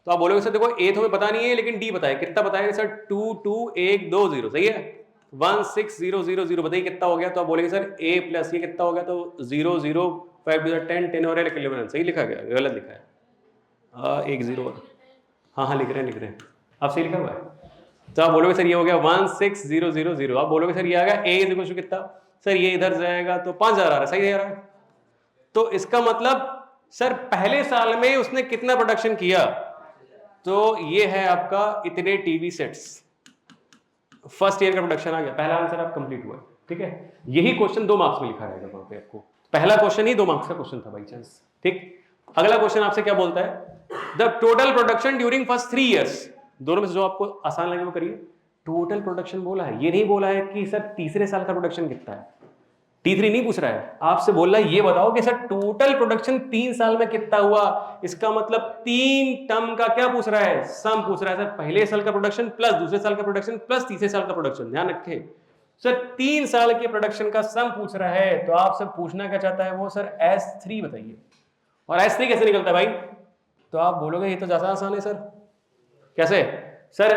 तो आप बोलोगे सर देखो a तो हमें पता नहीं है लेकिन d पता है, कितना बताया सर 22120, सही है, 16000 बताइए कितना हो गया, तो आप बोलेंगे सर a प्लस ये कितना हो गया, तो 0 0 5 10 10 और 11, सही लिखा गया, गलत लिखा है 1 0, हाँ लिख रहे हैं, आप सही लिखा हुआ है, तो आप बोलोगे सर ये हो गया 16000, आप बोलोगे सर ये आ गया a इज इक्वल टू कितना, सर ये इधर जाएगा तो 5000 आ रहा है, सही दे रहा है। तो इसका मतलब सर पहले साल में उसने कितना प्रोडक्शन किया, तो ये है आपका इतने टीवी सेट्स, फर्स्ट ईयर का प्रोडक्शन आ गया, पहला आंसर आप कंप्लीट हुआ। ठीक है, यही क्वेश्चन 2 मार्क्स में लिखा रहेगा वहां पे आपको, पहला क्वेश्चन ही 2 मार्क्स का क्वेश्चन था बाई चांस। ठीक, अगला क्वेश्चन आपसे क्या बोलता है, the total production during first 3 years, दोनों में से जो आपको आसान लगे वो करिए। टोटल प्रोडक्शन बोला है, ये नहीं बोला है कि सर तीसरे साल का प्रोडक्शन कितना है, T3 नहीं पूछ रहा है, आपसे बोल रहा है ये बताओ कि सर टोटल प्रोडक्शन 3 साल में कितना हुआ। इसका मतलब 3 टर्म का क्या पूछ रहा है, सम पूछ रहा है। सर पहले साल का प्रोडक्शन प्लस दूसरे साल का प्रोडक्शन प्लस तीसरे साल का प्रोडक्शन, ध्यान रखें सर 3 साल के प्रोडक्शन का सम पूछ रहा है। तो आप सब पूछना क्या चाहता है वो, सर S3 बताइए। और S3 कैसे निकलता है भाई, तो आप बोलोगे ये तो ज्यादा आसान है सर, कैसे सर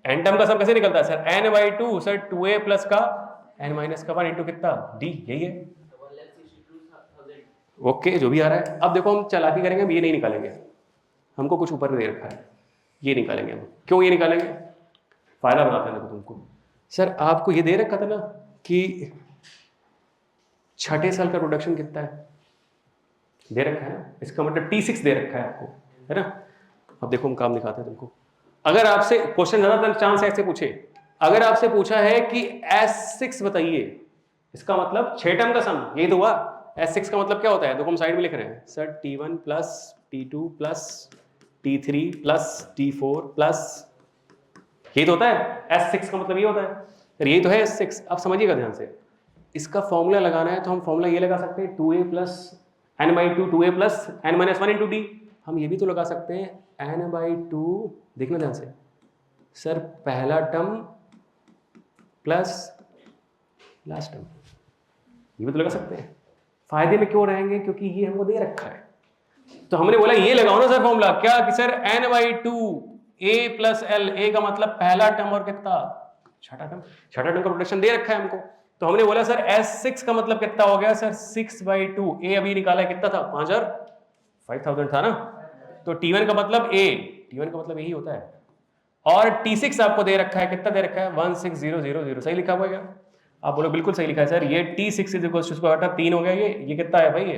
n टर्म का सम कैसे निकलता है sir, n/2 sir 2a plus का n माइनस का 1 इंटू कितना d, यही है। ओके जो भी आ रहा है। अब देखो हम चालाकी करेंगे, हम ये नहीं निकालेंगे, हमको कुछ ऊपर दे रखा है, ये निकालेंगे हम। क्यों ये निकालेंगे, फायदा बताते हैं देखो तुमको। सर आपको ये दे रखा था ना कि छठे साल का प्रोडक्शन कितना है, दे रखा है ना, इसका मतलब T6 दे रखा है आपको, है ना। अब देखो हम काम दिखाते हैं तुमको। अगर आपसे क्वेश्चन ज्यादातर चांस ऐसे पूछे, अगर आपसे पूछा है कि S6 बताइए, इसका मतलब 6 टर्म का सम, यही तो हुआ। S6 का मतलब क्या होता है, देखो हम साइड में लिख रहे हैं sir T1 plus T2 plus T3 plus T4 plus, यही तो होता है S6 का मतलब ये होता है सर, यही तो है S6। अब समझिएगा ध्यान से, इसका फॉर्मूला लगाना है तो हम फॉर्मूला ये लगा सकते हैं 2a plus n/2 2a plus n minus 1 into D. हम ये भी तो लगा सकते हैं n/2, देखना ध्यान से सर पहला टर्म प्लस लास्ट टर्म, ये भी तो लगा सकते हैं। फायदे में क्यों रहेंगे, क्योंकि ये हमको दे रखा है। तो हमने बोला ये लगाओ ना सर फॉर्मूला, क्या कि sir n/2 a plus l, a का मतलब पहला टर्म और कितना छठा टर्म, छठा टर्म का प्रोडक्शन दे रखा है हमको। तो हमने बोला सर S6 का मतलब कितना हो गया सर 6/2, a अभी निकाला है कितना था 5000 था ना। तो T1 का मतलब a, T1 का मतलब यही होता है। और T6 आपको दे रखा है, कितना दे रखा है 16000, सही लिखा हुआ है क्या, आप बोलो बिल्कुल सही लिखा है सर। ये T6 इज इक्वल टू, इसको हटा 3 हो गया, ये कितना है भाई ये,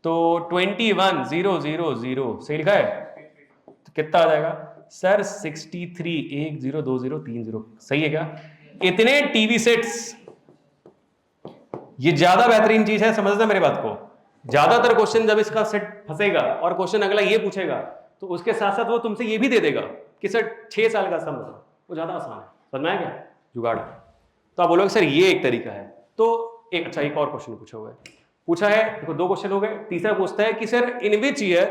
तो 21000, सही लिखा है। तो कितना आ जाएगा सर 63, 102030, सही है क्या। इतने टीवी सेट्स, ये ज्यादा बेहतरीन चीज है, समझना मेरे बात को। ज्यादातर क्वेश्चन जब इसका सेट फंसेगा और क्वेश्चन अगला ये पूछेगा तो उसके साथ साथ वो तुमसे ये भी दे देगा कि सर 6 साल का सम बताओ, वो ज्यादा आसान है, समझ में आया क्या जुगाड़। तो आप बोलोगे सर ये एक तरीका है। तो एक अच्छा एक और क्वेश्चन पूछा हुआ है, पूछा है देखो 2 क्वेश्चन हो गए, तीसरा पूछता है कि सर इन विच ईयर,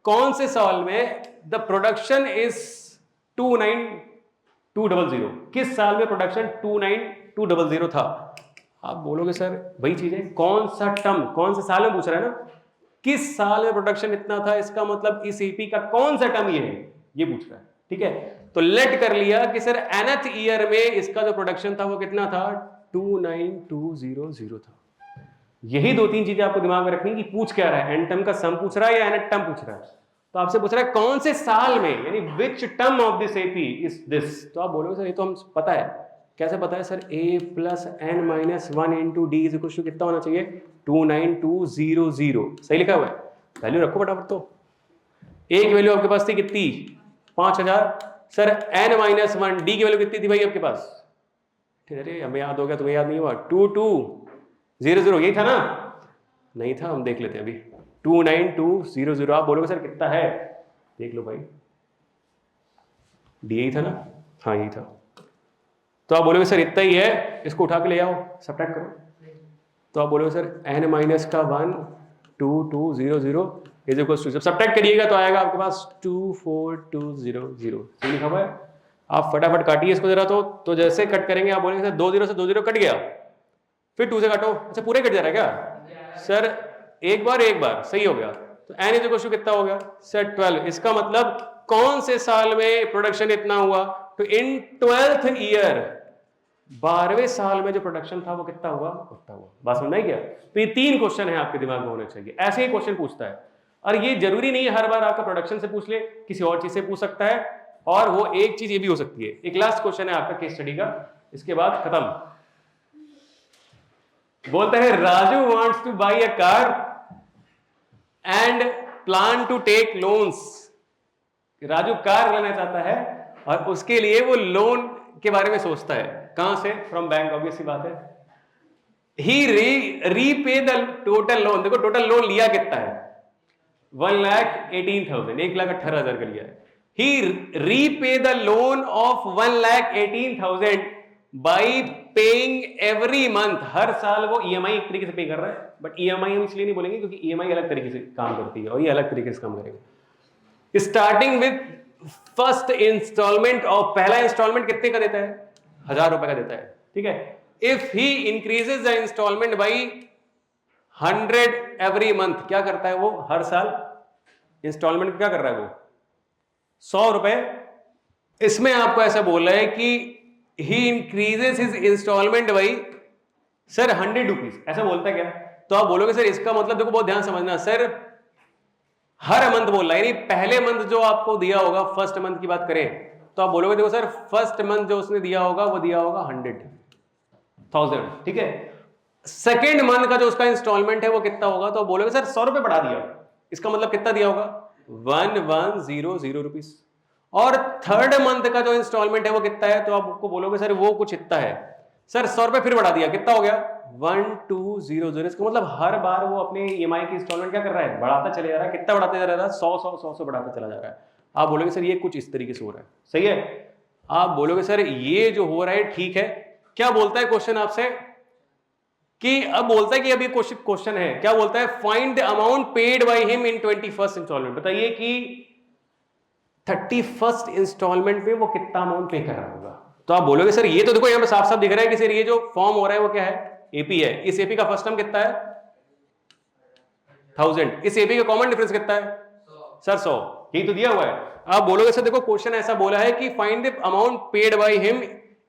कौन से साल में द प्रोडक्शन इज 29200, किस साल में प्रोडक्शन 29200 था। आप बोलोगे सर वही चीज है, कौन सा टर्म, कौन से साल में पूछ रहा है ना, किस साल में प्रोडक्शन इतना था, इसका मतलब इस एपी का कौन सा टर्म ये है, ये पूछ रहा है। ठीक है, तो लेट कर लिया कि सर nth ईयर में इसका जो प्रोडक्शन था वो कितना था 29200 था। यही 2-3 चीजें आपको दिमाग में रखनी कि पूछ क्या रहा है, n टर्म का सम पूछ रहा है या nth टर्म पूछ रहा है। तो आपसे पूछ रहा है कौन से साल में, यानी which term of this AP is this. तो आप बोलोगे सर ये तो हम पता है, कैसे पता है sir, a plus n minus 1 into D is equal to कितना होना चाहिए 29200, सही लिखा हुआ है। वैल्यू रखो फटाफट। तो a की वैल्यू आपके पास थी कितनी 5000, सर n माइनस 1 डी की वैल्यू कितनी थी भाई आपके पास, अरे हमें याद हो गया तुम्हें याद नहीं हुआ 2200, यही था ना, नहीं था, हम देख लेते हैं अभी 29200। आप बोलोगे सर कितना है, देख लो भाई, डी यही था ना, हाँ यही था। तो आप बोलोगे सर इतना ही है, इसको उठा के ले आओ, सब्ट्रैक्ट करो। तो आप बोलोगे सर n माइनस का 1 2200 इज इक्वल टू, जब सब्ट्रैक्ट करिएगा तो आएगा आपके पास 24200, सही लिखा हुआ है। आप फटाफट काटिए इसको जरा। तो जैसे कट करेंगे आप बोलेंगे सर 2 0 से 2 0 कट गया, फिर 2 से काटो, अच्छा पूरे कट जा रहा है क्या सर, एक बार सही हो गया। तो n इज इक्वल टू कितना हो गया सर 12, इसका मतलब कौन से साल में प्रोडक्शन इतना हुआ, तो इन 12th ईयर, 12वें साल में जो प्रोडक्शन था वो कितना हुआ, उतना हुआ। बात समझ में आई क्या। तो ये 3 क्वेश्चन है आपके दिमाग में होने चाहिए, ऐसे ही क्वेश्चन पूछता है। और ये जरूरी नहीं है हर बार आपका प्रोडक्शन से पूछ ले, किसी और चीज से पूछ सकता है, और वो एक चीज ये भी हो सकती है। एक लास्ट क्वेश्चन है आपका केस स्टडी का, इसके बाद खत्म। बोलता है Raju wants to buy a car and plan to take loans. Raju car लेना चाहता है और उसके लिए वो लोन के बारे में सोचता है। कहां से? फ्रॉम बैंक, ऑब्वियस सी बात है। He repay the total loan, देखो टोटल लोन लिया कितना है, 1,18,000, 1,18,000 का लिया है। He repay the loan of 1,18,000 by paying every month, हर साल वो ईएमआई एक तरीके से पे कर रहा है, बट ईएमआई हम इसलिए नहीं बोलेंगे क्योंकि ईएमआई अलग तरीके से काम करती है और ये अलग तरीके से काम करेगा। Starting with first installment of, पहला इंस्टॉलमेंट कितने का देता है? 1,000 रुपए का देता है, ठीक है। If he increases the installment by 100 every month, क्या करता है वो? हर साल इंस्टॉलमेंट क्या कर रहा है वो? 100 रुपए। इसमें आपको ऐसा बोल रहा है कि he increases his instalment by sir 100 rupees, ऐसा बोलता है क्या? तो आप बोलोगे सर इसका मतलब, देखो बहुत ध्यान समझना, सर हर मंथ बोल रहा है, यानी पहले मंथ जो आपको दिया होगा, फर्स्ट मंथ की बात करें तो आप बोलोगे देखो सर फर्स्ट मंथ जो उसने दिया होगा वो दिया होगा 100,000, ठीक है। सेकेंड मंथ का जो उसका इंस्टॉलमेंट है वो कितना होगा? तो बोलोगे सर 100 रुपए बढ़ा दिया, इसका मतलब कितना दिया होगा? 1,100 रुपीज। और थर्ड मंथ का जो इंस्टॉलमेंट है वो कितना है? तो आपको बोलोगे सर वो कुछ इतना है। सर 100 रुपए फिर बढ़ा दिया, कितना हो गया? 1,200। इसका मतलब हर बार वो अपने ईएमआई की इंस्टॉलमेंट क्या कर रहा है? बढ़ाता चले जा रहा है। कितना बढ़ाता जा रहा है? 100 बढ़ाता चला जा रहा है। आप बोलोगे सर ये कुछ इस तरीके से हो रहा है, सही है। आप बोलोगे सर ये जो हो रहा है ठीक है। क्या बोलता है क्वेश्चन आपसे कि अब बोलता है कि अभी क्वेश्चन है, क्या बोलता है? Find the amount paid by him in 21st installment. बताइए कि 31st इंस्टॉलमेंट पे वो कितना अमाउंट पे कर रहा होगा। तो आप बोलोगे सर ये तो देखो यहां पे साफ साफ दिख रहा है कि सर ये जो फॉर्म हो रहा है वो क्या है? एपी है। इस एपी का फर्स्ट टर्म कितना है? 1000। इस एपी का कॉमन डिफरेंस कितना है? सर 100। यही तो दिया हुआ है। आप बोलोगे सर देखो क्वेश्चन ऐसा बोला है कि find the amount paid by him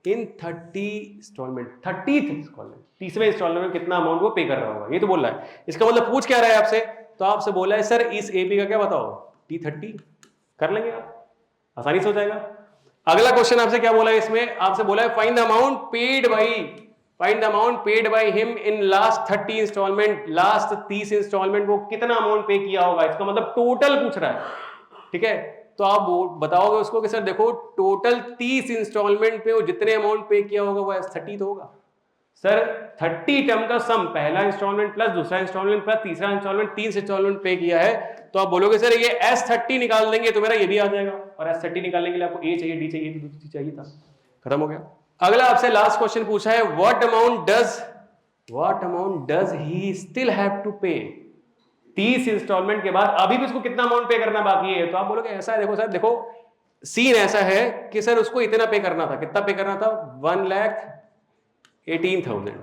in 30 instalment, 30th instalment, 30वें इंस्टॉलमेंट में कितना अमाउंट वो पे कर रहा होगा, ये तो बोल रहा है। इसका मतलब पूछ क्या रहा है आपसे? तो आपसे बोला है सर इस एपी का क्या बताओ? T30 कर लेंगे आप, आसानी से हो जाएगा। अगला क्वेश्चन आपसे क्या बोला है? इसमें आपसे बोला है find the amount paid by him in last 30 installment, last 30 installment वो कितना अमाउंट पे किया होगा। इसका मतलब टोटल पूछ रहा है, ठीक है। तो आप बताओगे उसको कि सर देखो टोटल 30 इंस्टॉलमेंट पे वो जितने अमाउंट पे किया होगा वो S30 तो होगा। सर 30 टर्म का सम, पहला इंस्टॉलमेंट प्लस दूसरा इंस्टॉलमेंट प्लस तीसरा इंस्टॉलमेंट, 3 इंस्टॉलमेंट पे किया है। तो आप बोलोगे सर ये S30 निकाल देंगे तो मेरा ये भी आ जाएगा, और S30 निकालने के लिए आपको A चाहिए, D चाहिए, B चाहिए था, खत्म हो गया। अगला आपसे लास्ट क्वेश्चन पूछा है what amount does he still have to pay. 30 instalment के बाद अभी भी उसको कितना अमाउंट पे करना बाकी है। तो आप बोलोगे ऐसा है, देखो सर देखो सीन ऐसा है कि सर उसको इतना पे करना था, कितना पे करना था? 1,18,000।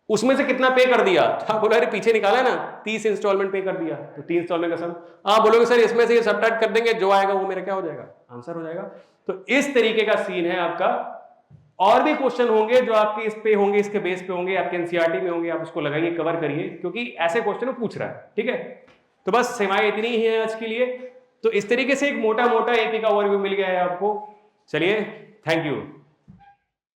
उसमें से कितना पे कर दिया? आप बोलो अरे पीछे निकाला ना, 30 इंस्टॉलमेंट पे कर दिया, तो 30 इंस्टॉलमेंट का सम। आप बोलोगे सर इसमें से ये सबट्रैक्ट कर देंगे, जो आएगा वो मेरा क्या हो जाएगा? आंसर हो जाएगा। तो इस तरीके का सीन है आपका। और भी क्वेश्चन होंगे जो आपके इस पे होंगे, इसके बेस पे होंगे, आपके एनसीईआरटी में होंगे, आप उसको लगाइए, कवर करिए, क्योंकि ऐसे क्वेश्चन पूछ रहा है, ठीक है। तो बस सेवाएं इतनी ही है आज के लिए। तो इस तरीके से एक मोटा मोटा एपी का ओवरव्यू मिल गया है आपको। चलिए, थैंक यू।